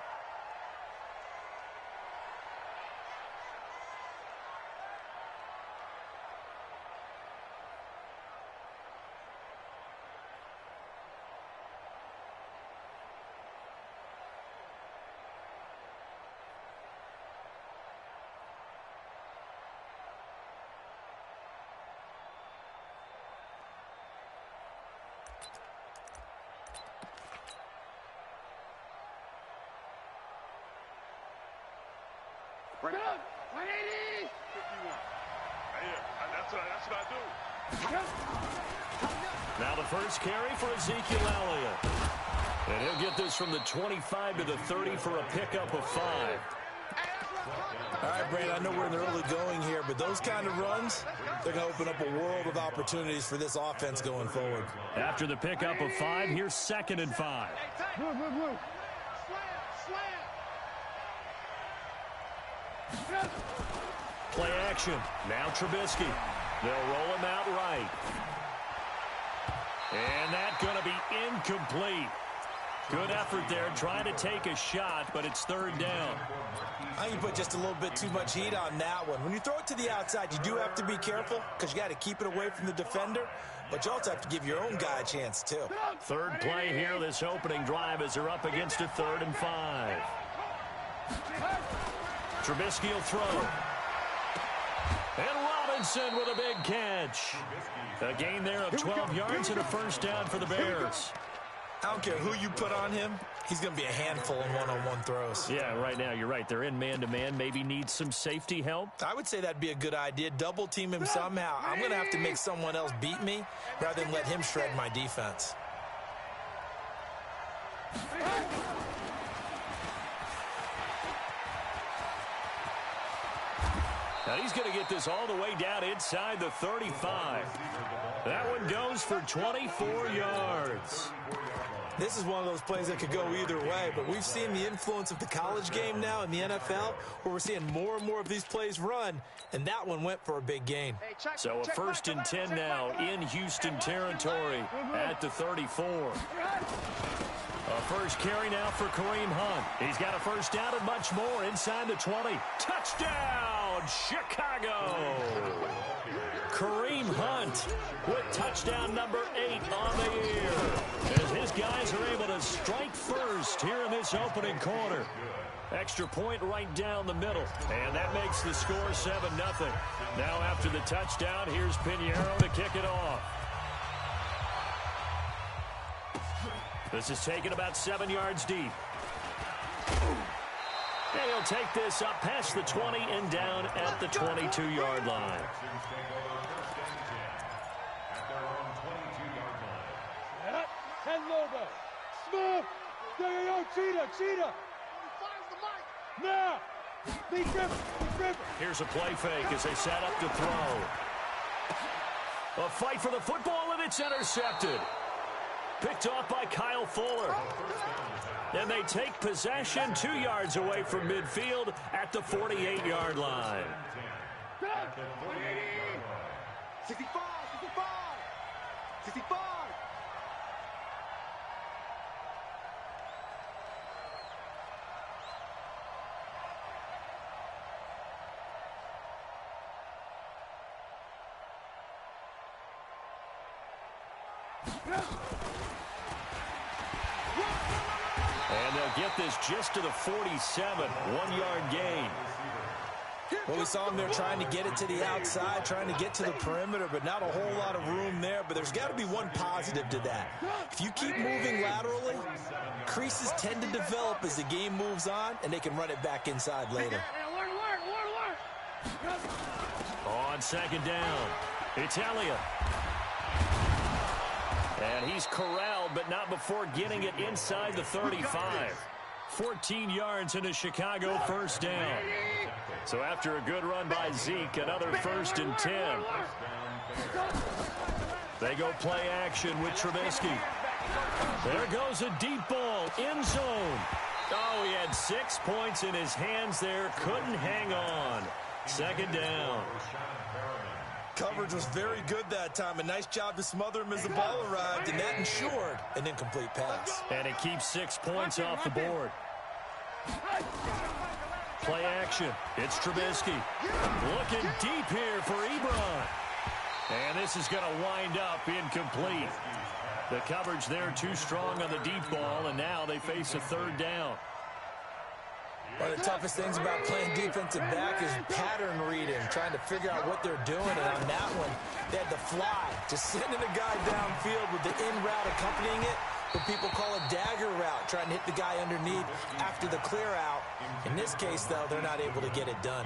Bring it up. 180. 51. That's what I do. Now the first carry for Ezekiel Elliott. And he'll get this from the 25 to the 30 for a pickup of 5. All right, Brandon, I know we're in the early going here, but those kind of runs, they're going to open up a world of opportunities for this offense going forward. After the pickup of 5, here's 2nd and 5. Move. Play action. Now Trubisky. They'll roll him out right. And that's going to be incomplete. Good effort there trying to take a shot, but it's 3rd down. I think you put just a little bit too much heat on that one. When you throw it to the outside, you do have to be careful because you got to keep it away from the defender, but you also have to give your own guy a chance too. 3rd play here, this opening drive, as they're up against a 3rd and 5. Trubisky will throw. And Robinson with a big catch. A gain there of 12 yards and a 1st down for the Bears. I don't care who you put on him. He's going to be a handful in one-on-one throws. Yeah, right now, you're right. They're in man-to-man. Maybe need some safety help. I would say that'd be a good idea. Double team him somehow. I'm going to have to make someone else beat me rather than let him shred my defense. Now he's going to get this all the way down inside the 35. That one goes for 24 yards. This is one of those plays that could go either way, but we've seen the influence of the college game now in the NFL, where we're seeing more and more of these plays run, and that one went for a big gain. So a 1st and 10 now in Houston territory at the 34. A first carry now for Kareem Hunt. He's got a 1st down and much more inside the 20. Touchdown, Chicago! Kareem Hunt with touchdown number 8 on the year. As his guys are able to strike first here in this opening quarter. Extra point right down the middle. And that makes the score 7-0. Now after the touchdown, here's Pinheiro to kick it off. This is taken about 7 yards deep. And he'll take this up past the 20 and down at the 22-yard line. Head Lobo. Smith. Yo, Cheetah. Now. Be driven. Here's a play fake as they set up to throw. A fight for the football, and it's intercepted. Picked off by Kyle Fuller. And they take possession 2 yards away from midfield at the 48-yard line. 65. And they'll get this just to the 47, 1-yard gain. Well, we saw him there trying to get it to the outside, trying to get to the perimeter, but not a whole lot of room there. But there's got to be one positive to that. If you keep moving laterally, creases tend to develop as the game moves on, and they can run it back inside later. On second down, it's Elliott. And he's corralled, but not before getting it inside the 35. 14 yards into Chicago first down. So after a good run by Zeke, another 1st and 10. They go play action with Trubisky. There goes a deep ball, end zone. Oh, he had 6 points in his hands there, couldn't hang on. Second down. Coverage was very good that time. A nice job to smother him as the ball arrived, and that ensured an incomplete pass. And it keeps 6 points off the board. Play action. It's Trubisky. Looking deep here for Ebron. And this is going to wind up incomplete. The coverage there too strong on the deep ball, and now they face a 3rd down. One of the toughest things about playing defensive back is pattern reading, trying to figure out what they're doing. And on that one, they had to fly, just sending a guy downfield with the in route accompanying it. What people call a dagger route, trying to hit the guy underneath after the clear out. In this case, though, they're not able to get it done.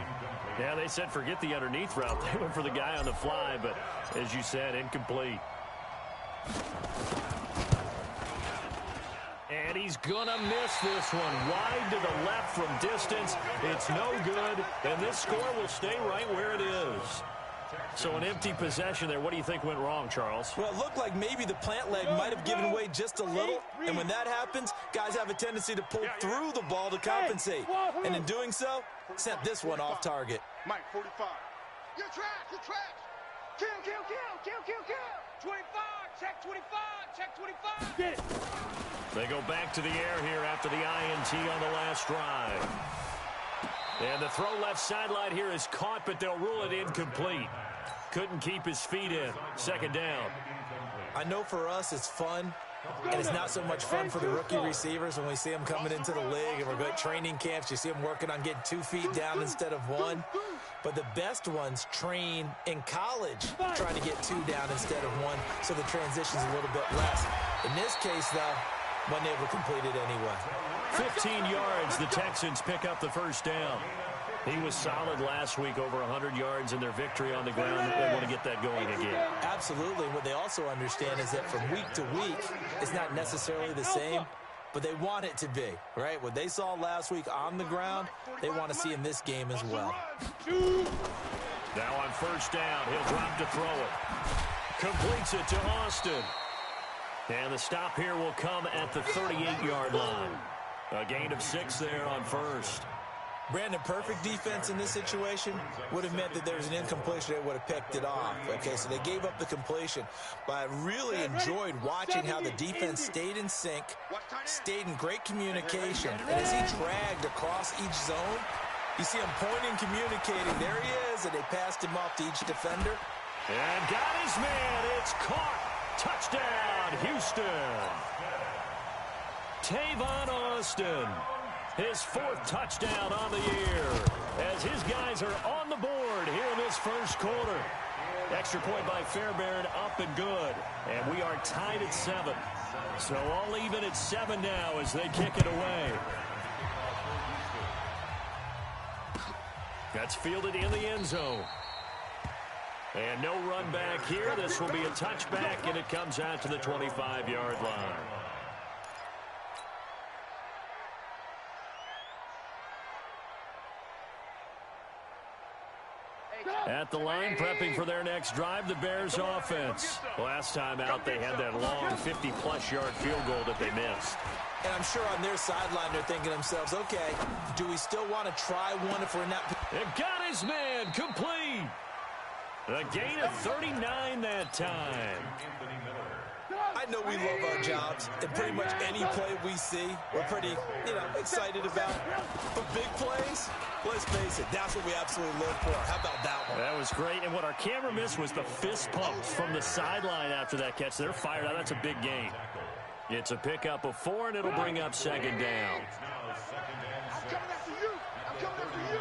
Yeah, they said forget the underneath route. They went for the guy on the fly, but as you said, incomplete. And he's going to miss this one. Wide to the left from distance. It's no good, and this score will stay right where it is. So an empty possession there. What do you think went wrong, Charles? Well, it looked like maybe the plant leg might have given way just a little. And when that happens, guys have a tendency to pull through the ball to compensate. And in doing so, sent this one off target. Mike, 45. You're trash. Kill. 25, check 25, check 25. Get it. They go back to the air here after the INT on the last drive. And the throw left sideline here is caught, but they'll rule it incomplete. Couldn't keep his feet in. Second down. I know for us it's fun, and it's not so much fun for the rookie receivers when we see them coming into the league and we're good training camps. You see them working on getting 2 feet down instead of 1. But the best ones train in college trying to get 2 down instead of 1, so the transition's a little bit less. In this case, though, wasn't able to complete it anyway. 15 yards, the Texans pick up the first down. He was solid last week, over 100 yards in their victory on the ground. They want to get that going again. Absolutely. What they also understand is that from week to week, it's not necessarily the same, but they want it to be, right? What they saw last week on the ground, they want to see in this game as well. Now on first down, he'll drop to throw it. Completes it to Austin. And the stop here will come at the 38-yard line. A gain of 6 there on first. Brandon, perfect defense in this situation would have meant that there was an incompletion. They would have picked it off. Okay, so they gave up the completion. But I really enjoyed watching how the defense stayed in sync, stayed in great communication. And as he dragged across each zone, you see him pointing, communicating. There he is, and they passed him off to each defender. And got his man. It's caught. Touchdown, Houston. Tavon Austin. His 4th touchdown on the year as his guys are on the board here in this first quarter. Extra point by Fairbairn, up and good. And we are tied at 7. So all even at 7 now as they kick it away. That's fielded in the end zone. And no run back here. This will be a touchback, and it comes out to the 25-yard line. At the line, prepping for their next drive, the Bears offense. Last time out, they had that long 50-plus yard field goal that they missed. And I'm sure on their sideline, they're thinking to themselves, okay, do we still want to try one if we're not? It got his man complete. A gain of 39 that time. I know we love our jobs, and pretty much any play we see, we're pretty, excited about. But big plays, let's face it, that's what we absolutely live for. How about that one? That was great, and what our camera missed was the fist pumps from the sideline after that catch. They're fired out. That's a big gain. It's a pickup of 4, and it'll bring up second down. I'm coming after you. I'm coming after you.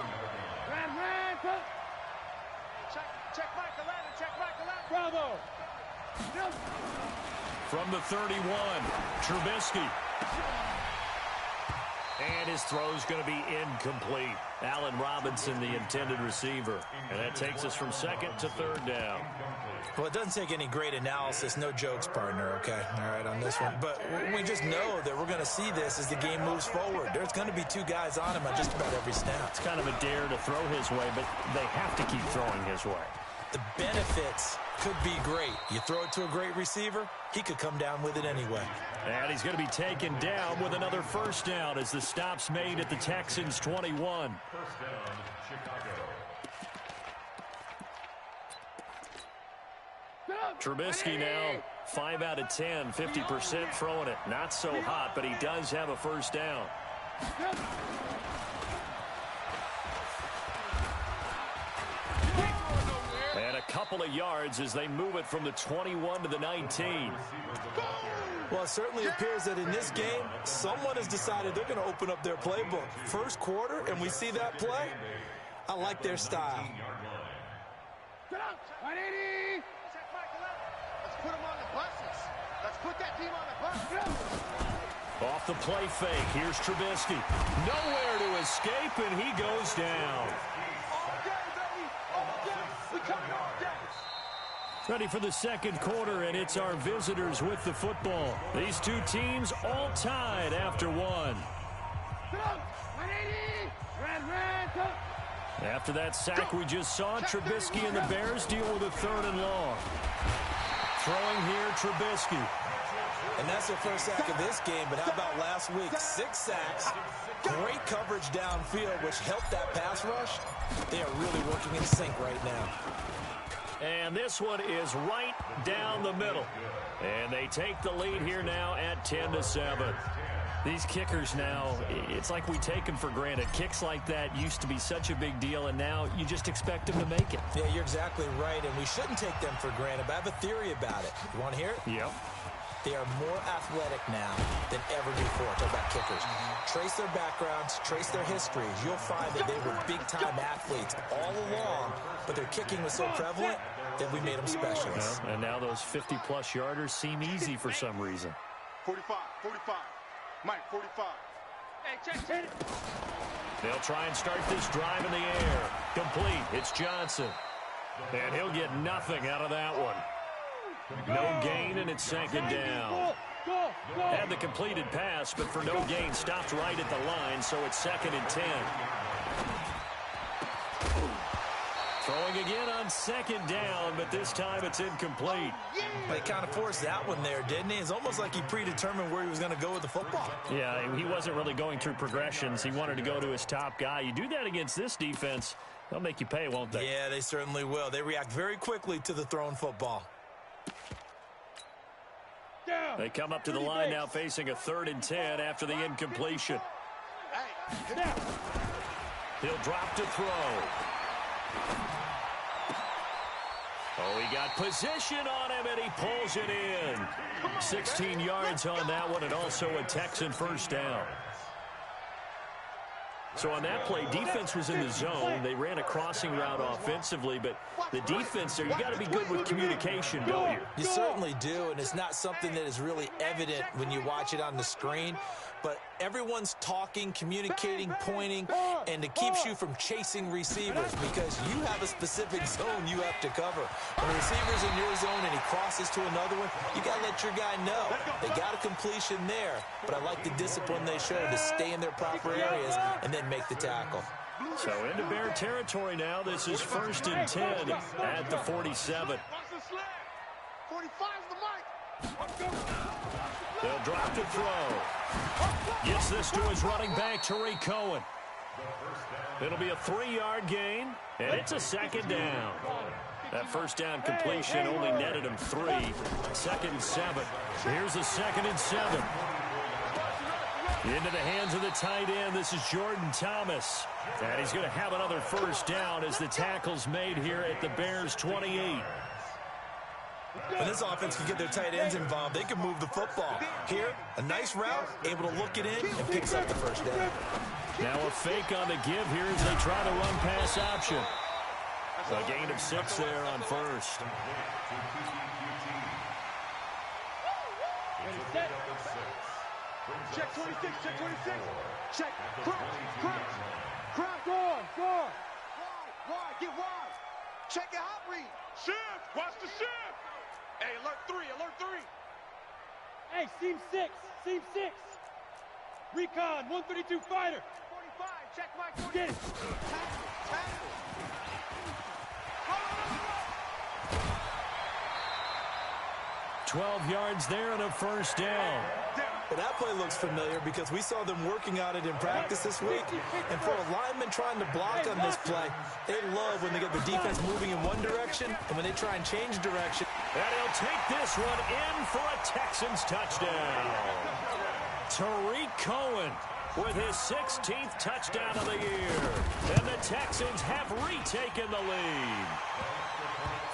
Check Michael Allen. Check Michael Allen. Bravo. From the 31, Trubisky. And his throw's going to be incomplete. Allen Robinson, the intended receiver. And that takes us from second to third down. Well, it doesn't take any great analysis. No jokes, partner, okay? All right, on this one. But we just know that we're going to see this as the game moves forward. There's going to be 2 guys on him on just about every snap. It's kind of a dare to throw his way, but they have to keep throwing his way. The benefits could be great. You throw it to a great receiver, he could come down with it anyway. And he's going to be taken down with another first down as the stop's made at the Texans' 21. First down, Chicago. Trubisky now 5 out of 10, 50% throwing it. Not so hot, but he does have a first down. And a couple of yards as they move it from the 21 to the 19. Well, it certainly appears that in this game, someone has decided they're going to open up their playbook. First quarter, and we see that play. I like their style. Let's put him on the buses. Let's put that team on the bus. Off the play fake, here's Trubisky. Nowhere to escape, and he goes down. Ready for the second quarter, and it's our visitors with the football. These 2 teams all tied after 1. After that sack we just saw, Trubisky and the Bears deal with a 3rd and long. Throwing here, Trubisky. And that's their first sack of this game, but how about last week? 6 sacks, great coverage downfield, which helped that pass rush. They are really working in sync right now. And this one is right down the middle. And they take the lead here now at 10-7. These kickers now, it's like we take them for granted. Kicks like that used to be such a big deal, and now you just expect them to make it. Yeah, you're exactly right, and we shouldn't take them for granted, but I have a theory about it. You want to hear it? Yep. They are more athletic now than ever before. Talk about kickers. Trace their backgrounds, trace their histories. You'll find that they were big-time athletes all along, but their kicking was so prevalent that we made them specialists. And now those 50-plus yarders seem easy for some reason. 45. Mike, 45. Hey, check. They'll try and start this drive in the air. Complete. It's Johnson. And he'll get nothing out of that one. No gain, and it's second down. Had the completed pass, but for no gain, stopped right at the line, so it's 2nd and 10. Throwing again on 2nd down, but this time it's incomplete. He kind of forced that one there, didn't he? It's almost like he predetermined where he was going to go with the football. Yeah, he wasn't really going through progressions. He wanted to go to his top guy. You do that against this defense, they'll make you pay, won't they? Yeah, they certainly will. They react very quickly to the thrown football. They come up to the line now facing a 3rd and 10 after the incompletion. He'll drop to throw. Oh, he got position on him, and he pulls it in. 16 yards on that one, and also a Texan first down. So on that play, defense was in the zone. They ran a crossing route offensively, but the defense there, you got to be good with communication, don't you? You certainly do, and it's not something that is really evident when you watch it on the screen. But everyone's talking, communicating, pointing, and it keeps you from chasing receivers because you have a specific zone you have to cover. When the receiver's in your zone and he crosses to another one, you got to let your guy know. They got a completion there, but I like the discipline they show to stay in their proper areas and then make the tackle. So into Bear territory now. This is 1st and 10 at the 47. 45's the mic. They'll drop to throw. Gets this to his running back, Tariq Cohen. It'll be a 3-yard gain, and it's a 2nd down. That first down completion only netted him 3. 2nd and 7. Here's a 2nd and 7. Into the hands of the tight end. This is Jordan Thomas. And he's going to have another first down as the tackle's made here at the Bears' 28. When this offense can get their tight ends involved, they can move the football. Here, a nice route, able to look it in, and picks up the first down. Now a fake on the give here as they try the run-pass option. A gain of 6 there on first. Check 26, check 26. Check. Crouch. Gone. Wide, get wide. Check your hot read. Shift, watch the shift. Hey, alert 3. Hey, seam 6. Recon, 132 fighter. 45, check Mike 45. Get it. Tackle. 12 yards there and a first down. Well, that play looks familiar because we saw them working on it in practice this week. And for a lineman trying to block on this play, they love when they get the defense moving in one direction and when they try and change direction. And he'll take this one in for a Texans touchdown. Tariq Cohen with his 16th touchdown of the year. And the Texans have retaken the lead.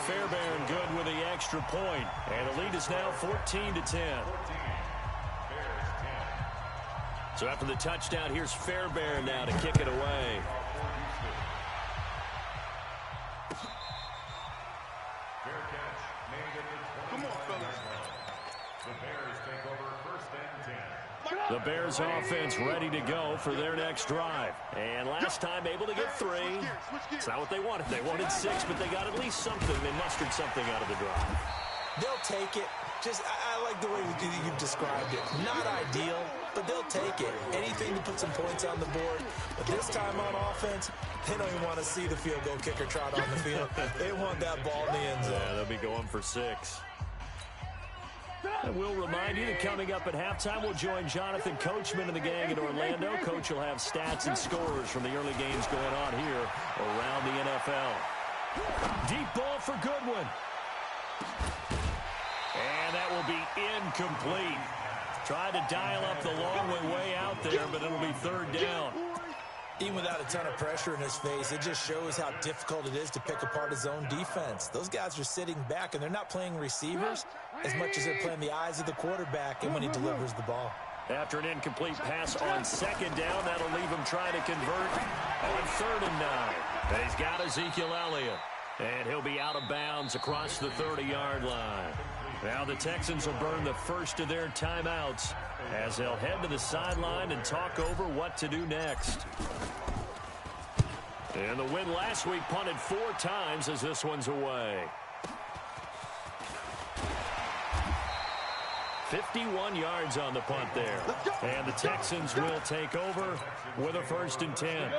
Fairbairn good with the extra point. And the lead is now 14-10. So after the touchdown, here's Fairbairn now to kick it away. Fair catch made at the 20. Come on, fellas. The Bears take over 1st and 10. The Bears offense ready to go for their next drive. And last time able to get 3. It's not what they wanted. They wanted 6, but they got at least something. They mustered something out of the drive. They'll take it. I like the way you've described it. Not ideal, but they'll take it. Anything to put some points on the board. But this time on offense, they don't even want to see the field goal kicker trot on the field. They want that ball in the end zone. Yeah, they'll be going for 6. And we'll remind you that coming up at halftime, we'll join Jonathan Coachman and the gang in Orlando. Coach will have stats and scores from the early games going on here around the NFL. Deep ball for Goodwin. And that will be incomplete. Tried to dial up the long way out there, but it'll be 3rd down. Even without a ton of pressure in his face, it just shows how difficult it is to pick apart his own defense. Those guys are sitting back, and they're not playing receivers as much as they're playing the eyes of the quarterback and when he delivers the ball. After an incomplete pass on 2nd down, that'll leave him trying to convert on 3rd and 9. And he's got Ezekiel Elliott, and he'll be out of bounds across the 30-yard line. Now the Texans will burn the first of their timeouts as they'll head to the sideline and talk over what to do next. And the win last week punted 4 times as this one's away. 51 yards on the punt there. And the Texans will take over with a 1st and 10.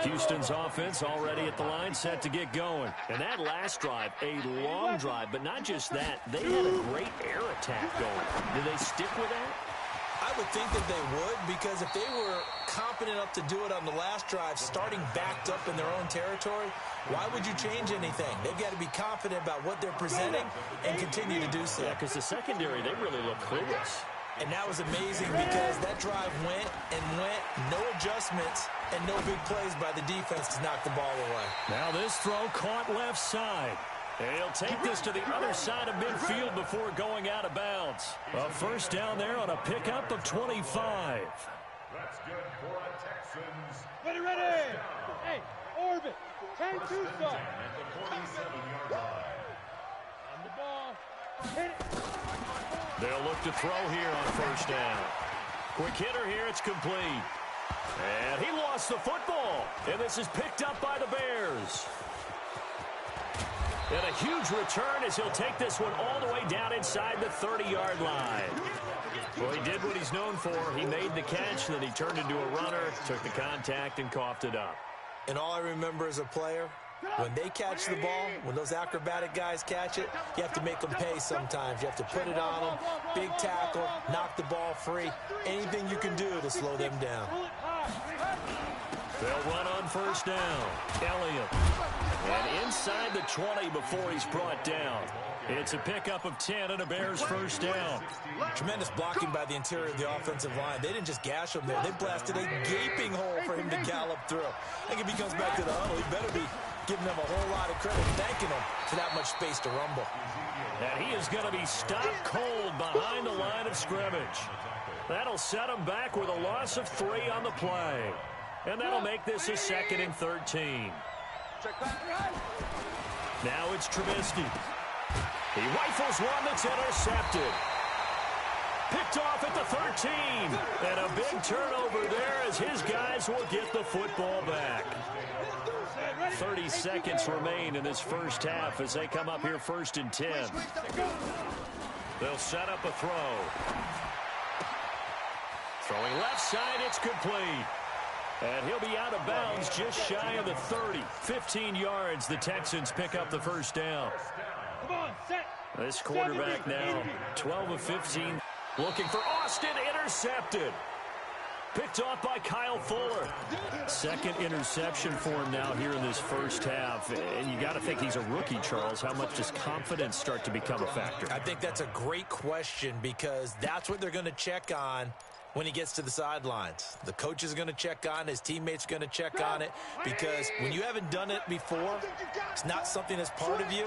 Houston's offense already at the line, set to get going. And that last drive, a long drive, but not just that. They had a great air attack going. Do they stick with that? I would think that they would, because if they were competent enough to do it on the last drive, starting backed up in their own territory, why would you change anything? They've got to be confident about what they're presenting and continue to do so. Yeah, because the secondary, they really look clueless. And that was amazing because that drive went and went, no adjustments, and no big plays by the defense to knock the ball away. Now this throw caught left side. And he'll take this to the other side of midfield before going out of bounds. A first down there on a pickup of 25. That's good for a Texans. Ready, ready. Hey, orbit. Hang First two and 10 side. at the 47-yard line. On the ball. Hit it. They'll look to throw here on first down. Quick hitter here. It's complete. And he lost the football. And this is picked up by the Bears. And a huge return as he'll take this one all the way down inside the 30-yard line. Well, he did what he's known for. He made the catch, then he turned into a runner, took the contact, and coughed it up. And all I remember as a player, when they catch the ball, when those acrobatic guys catch it, you have to make them pay sometimes. You have to put it on them, big tackle, knock the ball free, anything you can do to slow them down. They'll run on first down. Elliott. And inside the 20 before he's brought down. It's a pickup of 10 and a Bears first down. Tremendous blocking by the interior of the offensive line. They didn't just gash him there. They blasted a gaping hole for him to gallop through. I think if he comes back to the huddle, he better be giving them a whole lot of credit, thanking them for that much space to rumble. And he is going to be stopped cold behind the line of scrimmage. That'll set him back with a loss of 3 on the play. And that'll make this a 2nd and 13. Now it's Trubisky. He rifles one that's intercepted. Picked off at the 13. And a big turnover there as his guys will get the football back. 30 seconds remain in this first half as they come up here 1st and 10. They'll set up a throw. Throwing left side, it's complete. And he'll be out of bounds just shy of the 30. 15 yards, the Texans pick up the first down. Come on, set. This quarterback now, 12 of 15. Looking for Austin, intercepted. Picked off by Kyle Fuller. 2nd interception for him now here in this first half. And you got to think he's a rookie, Charles. How much does confidence start to become a factor? I think that's a great question because that's what they're going to check on when he gets to the sidelines. The coach is going to check on, his teammates are going to check on it, because when you haven't done it before, it's not something that's part of you.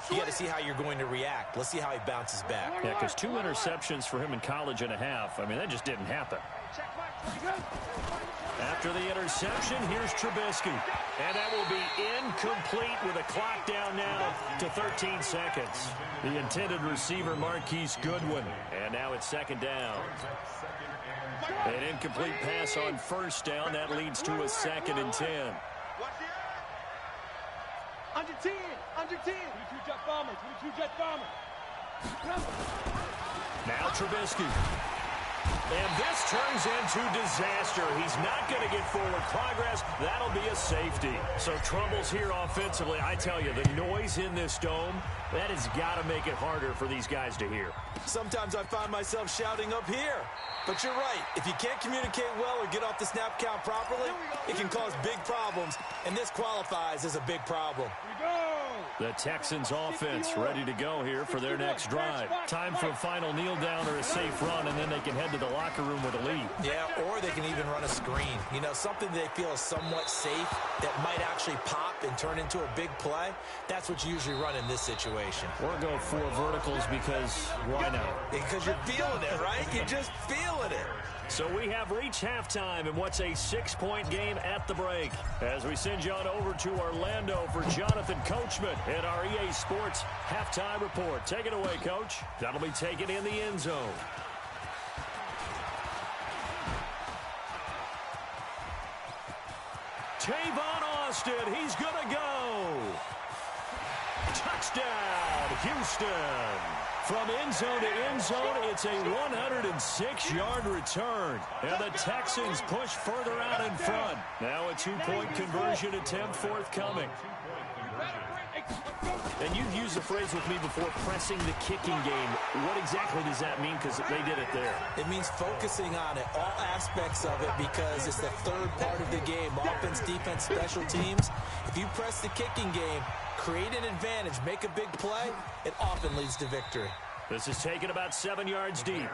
You got to see how you're going to react. Let's see how he bounces back. Yeah, because 2 interceptions for him in college and a half. I mean, that just didn't happen. After the interception, here's Trubisky. And that will be incomplete with a clock down now to 13 seconds. The intended receiver, Marquise Goodwin. And now it's 2nd down. An incomplete pass on first down. That leads to a 2nd and 10. Under 10. Under 10. 22 jet bomber. 22 jet bomber. Now Trubisky. And this turns into disaster. He's not going to get forward progress. That'll be a safety. So troubles here offensively. I tell you, the noise in this dome, that has got to make it harder for these guys to hear. Sometimes I find myself shouting up here. But you're right. If you can't communicate well or get off the snap count properly, it can cause big problems. And this qualifies as a big problem. The Texans offense ready to go here for their next drive. Time for a final kneel down or a safe run, and then they can head to the locker room with a lead. Yeah, or they can even run a screen. You know, something they feel is somewhat safe that might actually pop and turn into a big play. That's what you usually run in this situation. Or go 4 verticals because why not? Because you're feeling it, right? You're just feeling it. So we have reached halftime in what's a 6-point game at the break. As we send you on over to Orlando for Jonathan Coachman at our EA Sports Halftime Report. Take it away, Coach. That'll be taken in the end zone. Tavon Austin, he's going to go. Touchdown, Houston. From end zone to end zone, it's a 106-yard return. And the Texans push further out in front. Now a 2-point conversion attempt forthcoming. And you've used the phrase with me before, pressing the kicking game. What exactly does that mean? Because they did it there. It means focusing on it, all aspects of it, because it's the third part of the game. Offense, defense, special teams. If you press the kicking game, create an advantage, make a big play, it often leads to victory. This is taken about 7 yards deep.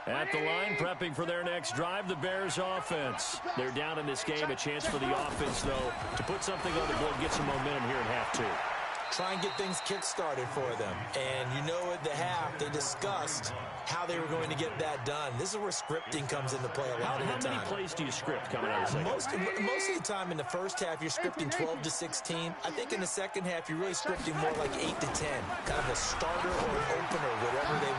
At the line, prepping for their next drive, the Bears offense. They're down in this game. A chance for the offense, though, to put something on the board, get some momentum here in half 2. try and get things kick-started for them. And you know at the half, they discussed how they were going to get that done. This is where scripting comes into play a lot of the time. How many plays do you script coming out of the second? Most of the time in the first half, you're scripting 12 to 16. I think in the second half, you're really scripting more like 8 to 10. Kind of a starter or an opener,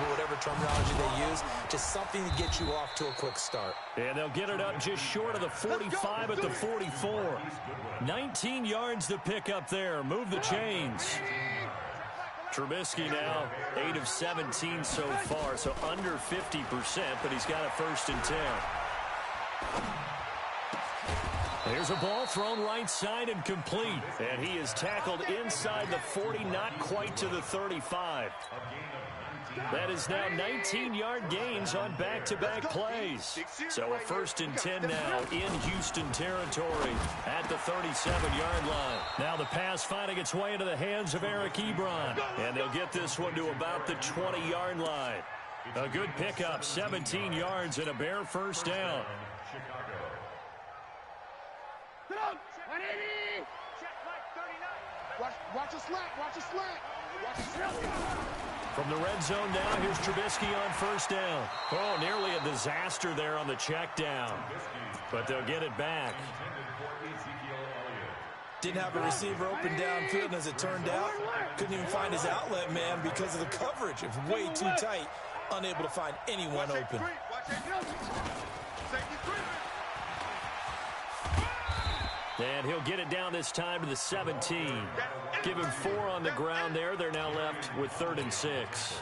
whatever terminology they use. Just something to get you off to a quick start. And they'll get it up just short of the 45 at the 44. 19 yards to pick up there. Move the chains. Trubisky now 8 of 17 so far, so under 50%, but he's got a 1st and 10. Here's a ball thrown right side and complete. And he is tackled inside the 40, not quite to the 35. That is now 19-yard gains on back-to-back plays. So a 1st and 10 now in Houston territory at the 37-yard line. Now the pass finding its way into the hands of Eric Ebron. And they'll get this one to about the 20-yard line. A good pickup, 17 yards and a Bear 1st down. Watch a slant. Watch a slant. Watch a slant. From the red zone now, here's Trubisky on 1st down. Oh, nearly a disaster there on the check down. But they'll get it back. Didn't have a receiver open downfield, and as it turned out, couldn't even find his outlet man because of the coverage. It was way too tight, unable to find anyone open. And he'll get it down this time to the 17. Give him 4 on the ground there. They're now left with 3rd and 6.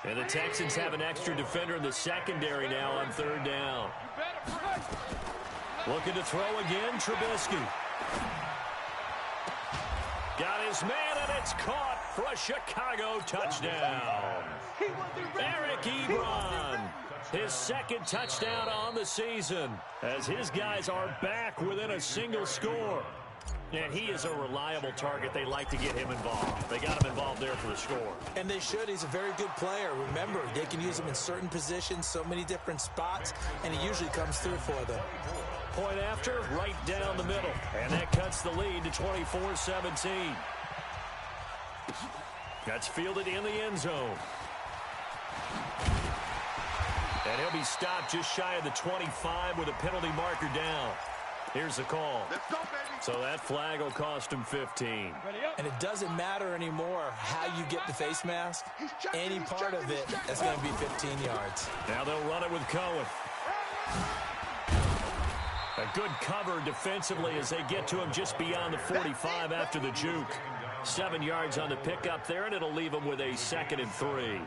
And the Texans have an extra defender in the secondary now on 3rd down. Looking to throw again, Trubisky. Got his man, and it's caught for a Chicago touchdown. Eric Ebron, his 2nd touchdown on the season, as his guys are back within a single score. And he is a reliable target. They like to get him involved. They got him involved there for the score. And they should. He's a very good player. Remember, they can use him in certain positions, so many different spots, and he usually comes through for them. Point after, right down the middle. And that cuts the lead to 24-17. That's fielded in the end zone. And he'll be stopped just shy of the 25 with a penalty marker down. Here's the call. Let's go, baby. So that flag will cost him 15. And it doesn't matter anymore how you get the face mask. Any part of it, that's going to be 15 yards. Now they'll run it with Cohen. A good cover defensively as they get to him just beyond the 45 after the juke. 7 yards on the pickup there, and it'll leave him with a 2nd and 3. Brings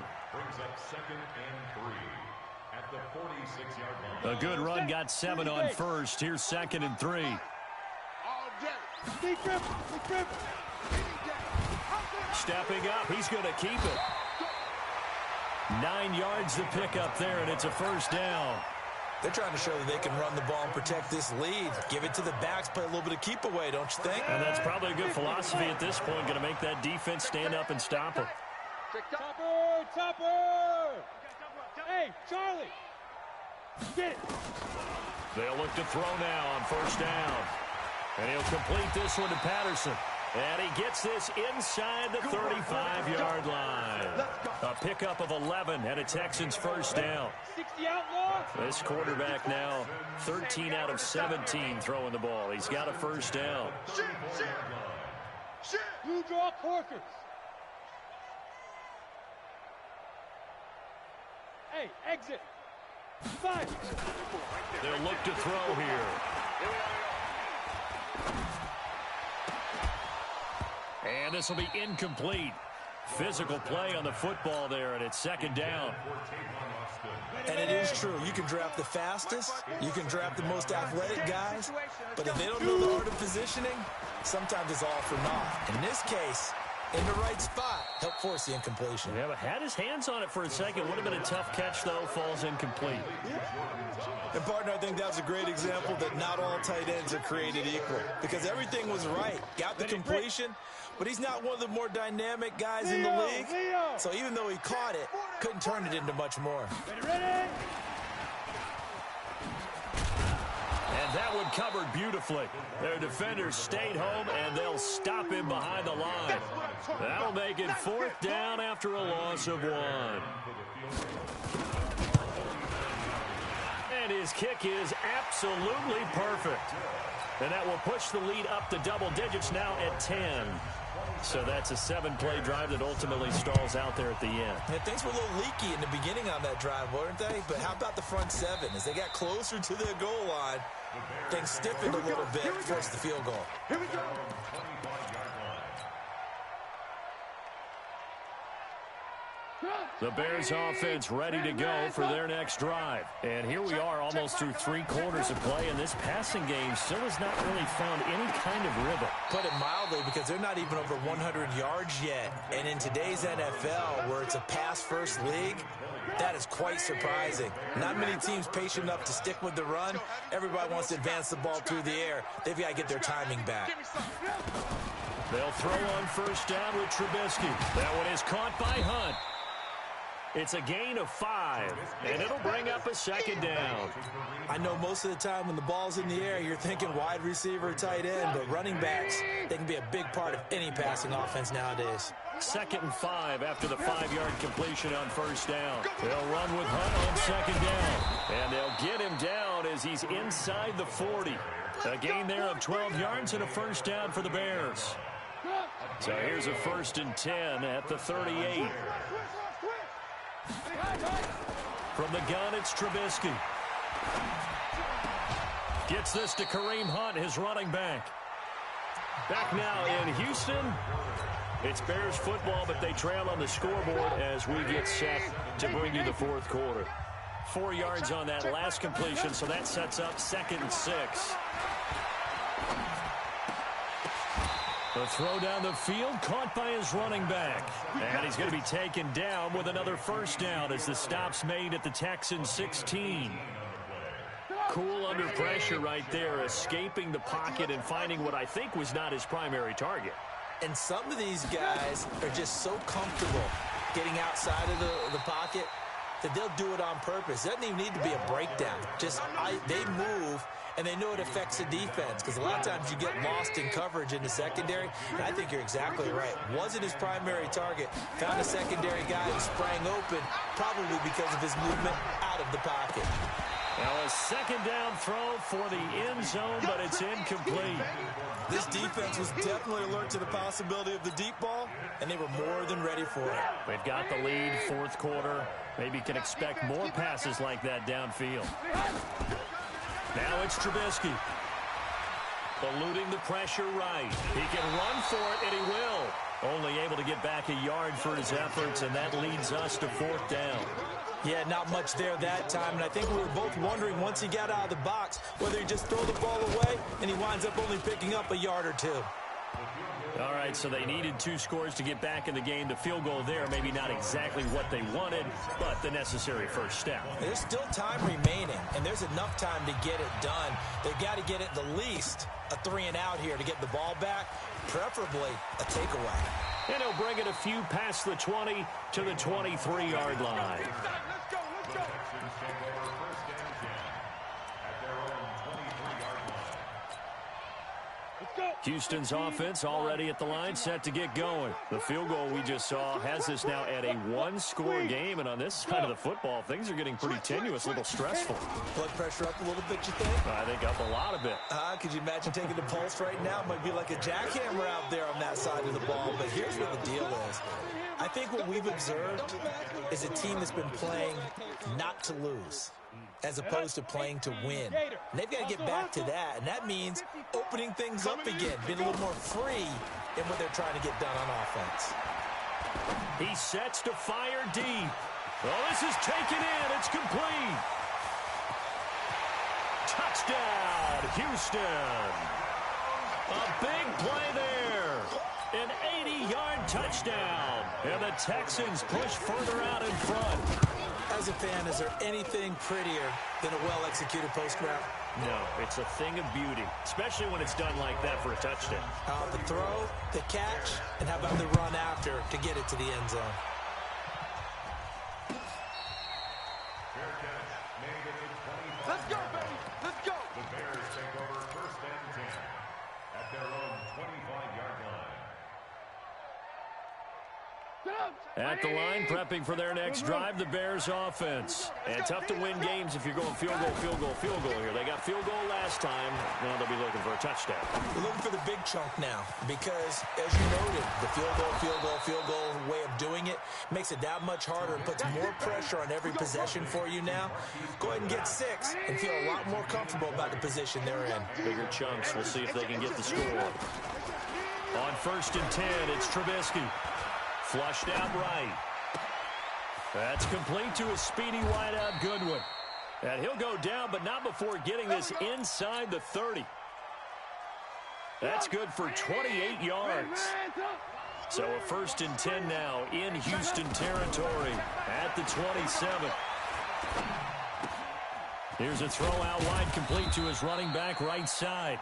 up 2nd and 3 at the 46-yard line. A good run, got 7 on 1st. Here's 2nd and 3. Stepping up, he's going to keep it. 9 yards to pick up there, and it's a 1st down. They're trying to show that they can run the ball and protect this lead. Give it to the backs, play a little bit of keep away, don't you think? And that's probably a good philosophy at this point, going to make that defense stand up and stop him. Topper! Hey, Charlie! Get it! They'll look to throw now on 1st down. And he'll complete this one to Patterson. And he gets this inside the 35-yard line. A pickup of 11 and a Texans 1st down. 60 outlaws. This quarterback now 13 out of 17 throwing the ball. He's got a 1st down. Blue draw Corkers. Hey, exit. 5. They'll look to throw here. And this will be incomplete. Physical play on the football there, and it's 2nd down. And it is true. You can draft the fastest. You can draft the most athletic guys. But if they don't know the art of positioning, sometimes it's all for naught. In this case, in the right spot, help force the incompletion. Yeah, but had his hands on it for a second. Would have been a tough catch, though. Falls incomplete. And, partner, I think that was a great example that not all tight ends are created equal. Because everything was right. Got the completion, but he's not one of the more dynamic guys in the league. So even though he caught it, couldn't turn it into much more. And That one covered beautifully. Their defenders stayed home, and they'll stop him behind the line. That'll make it 4th down after a loss of 1. And his kick is absolutely perfect. And that will push the lead up to double digits now at 10. So that's a 7-play drive that ultimately stalls out there at the end. Yeah, things were a little leaky in the beginning on that drive, weren't they? But how about the front 7? As they got closer to their goal line, things stiffened a little bit, forced the field goal. Here we go. The Bears offense ready to go for their next drive. And here we are almost through 3 quarters of play, and this passing game still has not really found any kind of rhythm. Put it mildly, because they're not even over 100 yards yet. And in today's NFL, where it's a pass-first league, that is quite surprising. Not many teams patient enough to stick with the run. Everybody wants to advance the ball through the air. They've got to get their timing back. They'll throw on 1st down with Trubisky. That one is caught by Hunt. It's a gain of 5, and it'll bring up a 2nd down. I know most of the time when the ball's in the air, you're thinking wide receiver, tight end, but running backs, they can be a big part of any passing offense nowadays. 2nd and 5 after the 5-yard completion on 1st down. They'll run with Hunt on 2nd down, and they'll get him down as he's inside the 40. A gain there of 12 yards and a 1st down for the Bears. So here's a 1st and 10 at the 38. From the gun, it's Trubisky. Gets this to Kareem Hunt, his running back. Back now in Houston. It's Bears football, but they trail on the scoreboard as we get set to bring you the 4th quarter. 4 yards on that last completion, so that sets up 2nd and 6. The throw down the field, caught by his running back. And he's going to be taken down with another 1st down as the stop's made at the Texans 16. Cool under pressure right there, escaping the pocket and finding what I think was not his primary target. And some of these guys are just so comfortable getting outside of the pocket that they'll do it on purpose. It doesn't even need to be a breakdown. They move, and they know it affects the defense, because a lot of times you get lost in coverage in the secondary, and I think you're exactly right. Wasn't his primary target. Found a secondary guy and sprang open, probably because of his movement out of the pocket. Now a 2nd down throw for the end zone, but it's incomplete. This defense was definitely alert to the possibility of the deep ball, and they were more than ready for it. They've got the lead, 4th quarter. Maybe can expect more passes like that downfield. Now it's Trubisky. Eluding the pressure right. He can run for it, and he will. Only able to get back a yard for his efforts, and that leads us to 4th down. Yeah, not much there that time, and I think we were both wondering once he got out of the box whether he just throw the ball away, and he winds up only picking up a yard or 2. All right, so they needed 2 scores to get back in the game. The field goal there, maybe not exactly what they wanted, but the necessary 1st step. There's still time remaining, and there's enough time to get it done. They've got to get at the least a 3-and-out here to get the ball back, preferably a takeaway. And he'll bring it a few past the 20 to the 23-yard line. Houston's offense already at the line, set to get going. The field goal we just saw has this now at a 1-score game, and on this side of the football, things are getting pretty tenuous, a little stressful. Blood pressure up a little bit, you think? I think up a lot of it. Could you imagine taking the pulse right now? It might be like a jackhammer out there on that side of the ball, but here's what the deal is. I think what we've observed is a team that's been playing not to lose, as opposed to playing to win. And they've got to get back to that, and that means opening things up again, being a little more free in what they're trying to get done on offense. He sets to fire deep. Well, this is taken in. It's complete. Touchdown, Houston. A big play there. An 80-yard touchdown. And the Texans push further out in front. As a fan, is there anything prettier than a well-executed post route? No, it's a thing of beauty, especially when it's done like that for a touchdown. The throw, the catch, and how about the run after to get it to the end zone? Let's go, baby. Let's go. The Bears take At the line, prepping for their next drive, the Bears offense. And tough to win games if you're going field goal, field goal, field goal here. They got field goal last time. Now they'll be looking for a touchdown. They're looking for the big chunk now because, as you noted, the field goal way of doing it makes it that much harder and puts more pressure on every possession for you now. Go ahead and get 6 and feel a lot more comfortable about the position they're in. Bigger chunks. We'll see if they can get the score. On 1st and 10, it's Trubisky. Flushed out right. That's complete to a speedy wideout Goodwin. And he'll go down, but not before getting this inside the 30. That's good for 28 yards. So a 1st and 10 now in Houston territory at the 27. Here's a throw out wide, complete to his running back right side.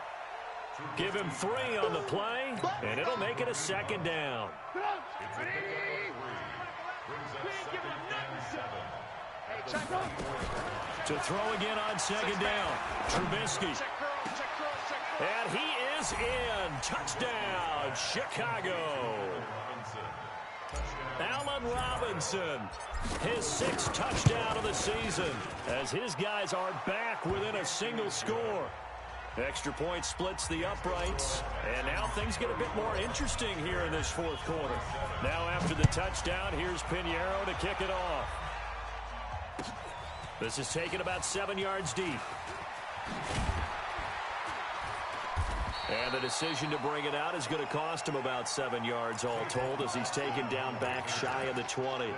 Give him 3 on the play, and it'll make it a 2nd down. To throw again on 2nd down. Trubisky. And he is in. Touchdown, Chicago. Allen Robinson, his 6th touchdown of the season, as his guys are back within a single score. Extra point splits the uprights, and now things get a bit more interesting here in this 4th quarter. Now after the touchdown, here's Pinheiro to kick it off. This is taken about 7 yards deep. And the decision to bring it out is going to cost him about 7 yards all told as he's taken down back shy of the 20.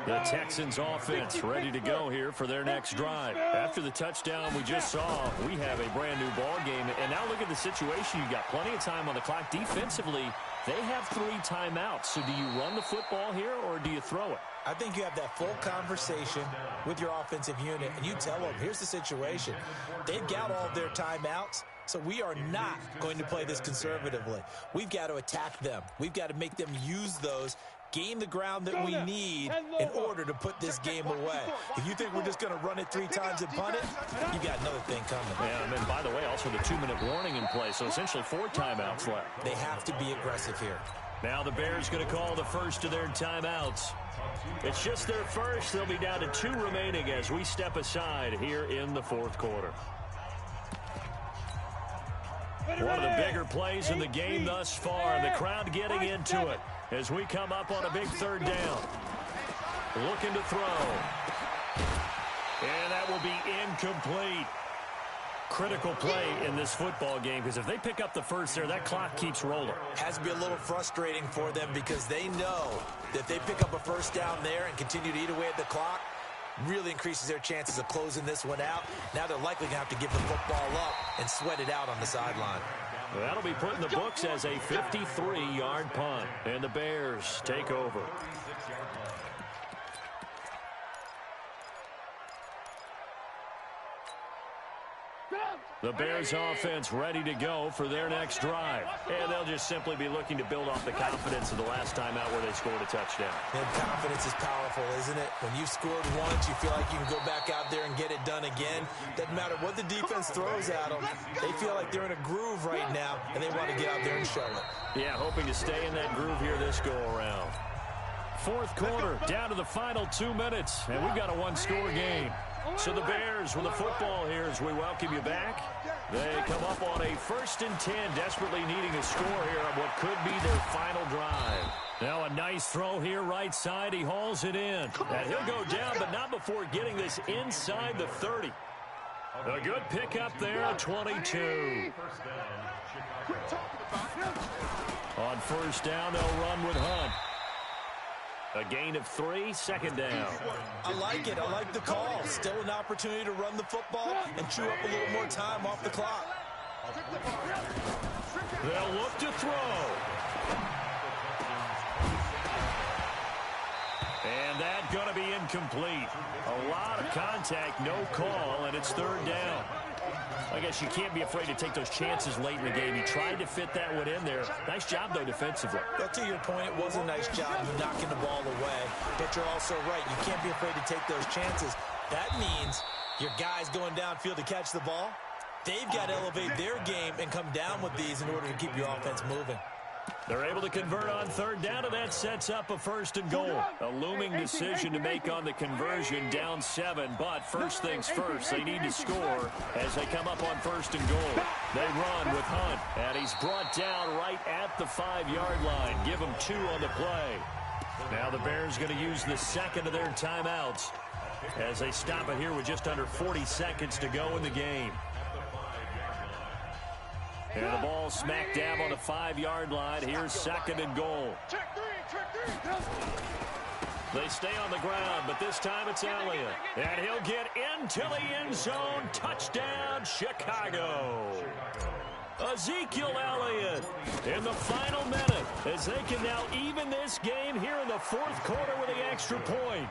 The Texans offense ready to go here for their next drive. After the touchdown we just saw, we have a brand new ball game. And now look at the situation. You've got plenty of time on the clock. Defensively, they have 3 timeouts. So do you run the football here or do you throw it? I think you have that full conversation with your offensive unit, and you tell them, here's the situation. They've got all of their timeouts, so we are not going to play this conservatively. We've got to attack them. We've got to make them use those, gain the ground that we need in order to put this game away. If you think we're just going to run it 3 times and punt it, you got another thing coming. Yeah, and then, by the way, also the 2-minute warning in play, so essentially 4 timeouts left. They have to be aggressive here. Now the Bears going to call the first of their timeouts. It's just their first. They'll be down to 2 remaining as we step aside here in the 4th quarter. One of the bigger plays in the game thus far, and the crowd getting into it as we come up on a big 3rd down. Looking to throw. And that will be incomplete. Critical play in this football game because if they pick up the first there, that clock keeps rolling. Has to be a little frustrating for them because they know that if they pick up a 1st down there and continue to eat away at the clock, really increases their chances of closing this one out. Now they're likely going to have to give the football up and sweat it out on the sideline. That'll be put in the books as a 53-yard punt, and the Bears take over. The Bears offense ready to go for their next drive. And they'll just simply be looking to build off the confidence of the last time out where they scored a touchdown. And confidence is powerful, isn't it? When you've scored once, you feel like you can go back out there and get it done again. Doesn't matter what the defense throws at them. They feel like they're in a groove right now, and they want to get out there and show it. Yeah, hoping to stay in that groove here this go-around. 4th quarter, down to the final 2 minutes, and we've got a 1-score game. So the Bears with the football here as we welcome you back. They come up on a 1st and 10, desperately needing a score here on what could be their final drive. Now a nice throw here right side. He hauls it in. And he'll go down, but not before getting this inside the 30. A good pickup there at 22. On 1st down, they'll run with Hunt. A gain of 3, 2nd down. I like it. I like the call. Still an opportunity to run the football and chew up a little more time off the clock. They'll look to throw. And that's going to be incomplete. A lot of contact, no call, and it's 3rd down. I guess you can't be afraid to take those chances late in the game. He tried to fit that one in there. Nice job, though, defensively. Well, to your point, it was a nice job of knocking the ball away. But you're also right. You can't be afraid to take those chances. That means your guys going downfield to catch the ball, they've got to elevate their game and come down with these in order to keep your offense moving. They're able to convert on third down, and that sets up a 1st and goal. A looming decision to make on the conversion, down 7. But first things first, they need to score as they come up on 1st and goal. They run with Hunt, and he's brought down right at the 5-yard line. Give him 2 on the play. Now the Bears going to use the second of their timeouts as they stop it here with just under 40 seconds to go in the game. And the ball smack dab on the 5-yard line. Here's 2nd and goal. They stay on the ground, but this time it's Elliott. And he'll get into the end zone. Touchdown, Chicago. Ezekiel Elliott in the final minute as they can now even this game here in the 4th quarter with the extra point.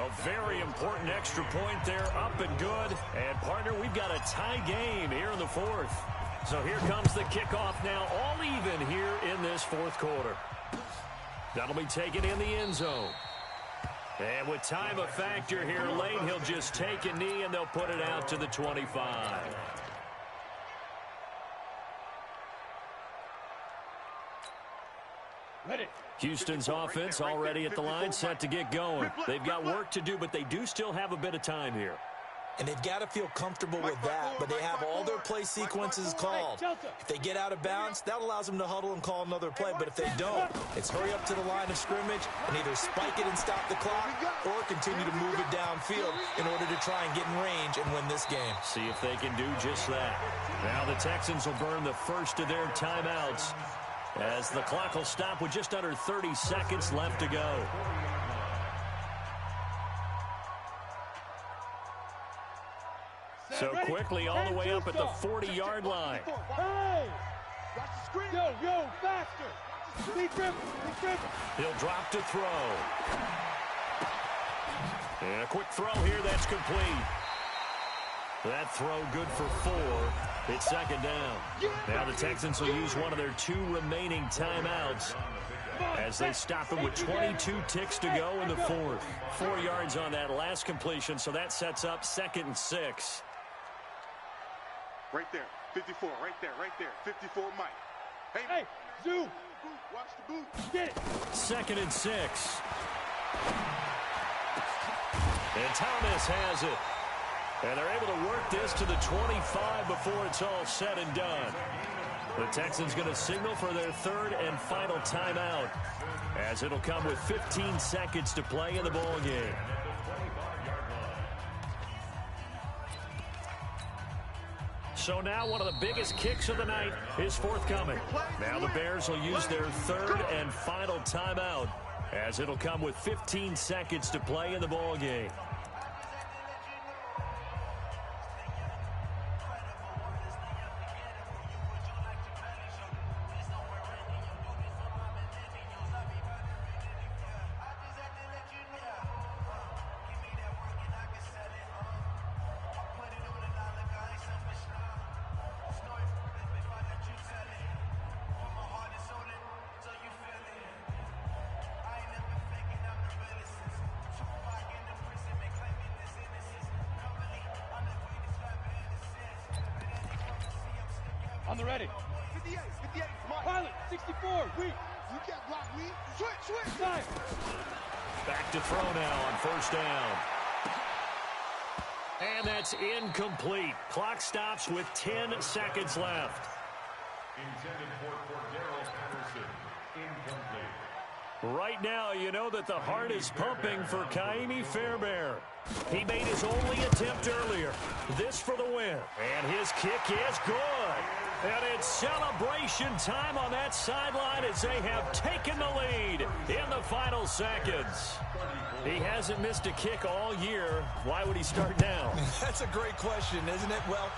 A very important extra point there, up and good. And, partner, we've got a tie game here in the 4th. So here comes the kickoff now, all even here in this 4th quarter. That'll be taken in the end zone. And with time a factor here late, he'll just take a knee and they'll put it out to the 25. Houston's offense already at the line, set to get going. They've got work to do, but they do still have a bit of time here. And they've got to feel comfortable with that, but they have all their play sequences called. If they get out of bounds, that allows them to huddle and call another play, but if they don't, it's hurry up to the line of scrimmage and either spike it and stop the clock or continue to move it downfield in order to try and get in range and win this game. See if they can do just that. Now the Texans will burn the first of their timeouts as the clock will stop with just under 30 seconds left to go. So quickly all the way up at the 40-yard line. Hey! Watch the screen. Yo, faster. Be driven. He'll drop to throw. And a quick throw here, that's complete. That throw good for 4. It's 2nd down. Now the Texans will use one of their 2 remaining timeouts as they stop him with 22 ticks to go in the 4th. 4 yards on that last completion, so that sets up 2nd and 6. Right there, 54, right there, 54, Mike. Hey, Zoo. Watch the boot. Get it. 2nd and 6. And Thomas has it. And they're able to work this to the 25 before it's all said and done. The Texans going to signal for their 3rd and final timeout as it'll come with 15 seconds to play in the ball game. So now one of the biggest kicks of the night is forthcoming. Now the Bears will use their 3rd and final timeout as it'll come with 15 seconds to play in the ball game. On the ready. 58, Pilot, 64, weak. You can't block me. Switch. Time. Back to throw now on 1st down. And that's incomplete. Clock stops with 10 seconds left. Intended for Cordero Patterson. Incomplete. Right now, you know that the heart is pumping for Kaimi Fairbairn. He made his only attempt earlier. This for the win. And his kick is good. And it's celebration time on that sideline as they have taken the lead in the final seconds. He hasn't missed a kick all year. Why would he start now? That's a great question, isn't it? Well,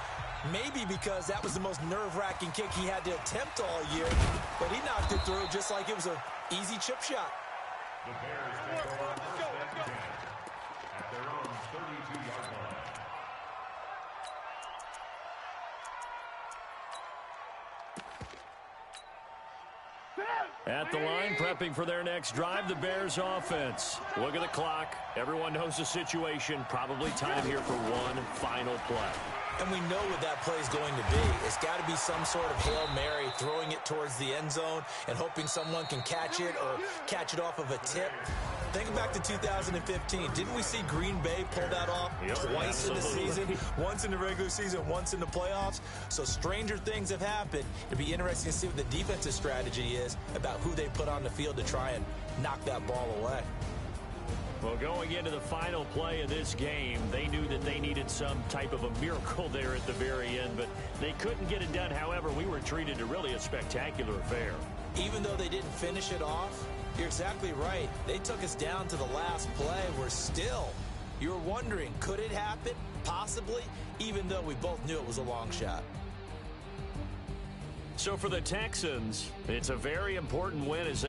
maybe because that was the most nerve-wracking kick he had to attempt all year. But he knocked it through just like it was an easy chip shot. The Bears take over first and 10 at their own 32-yard line. At the line, prepping for their next drive, the Bears offense. Look at the clock. Everyone knows the situation. Probably time here for one final play. And we know what that play is going to be. It's got to be some sort of Hail Mary, throwing it towards the end zone and hoping someone can catch it or catch it off of a tip. Think back to 2015. Didn't we see Green Bay pull that off twice in the season? Once in the regular season, once in the playoffs. So stranger things have happened. It'd be interesting to see what the defensive strategy is about who they put on the field to try and knock that ball away. Well, going into the final play of this game, they knew that they needed some type of a miracle there at the very end, but they couldn't get it done. However, we were treated to really a spectacular affair. Even though they didn't finish it off, you're exactly right. They took us down to the last play. We're still, you're wondering, could it happen? Possibly, even though we both knew it was a long shot. So for the Texans, it's a very important win as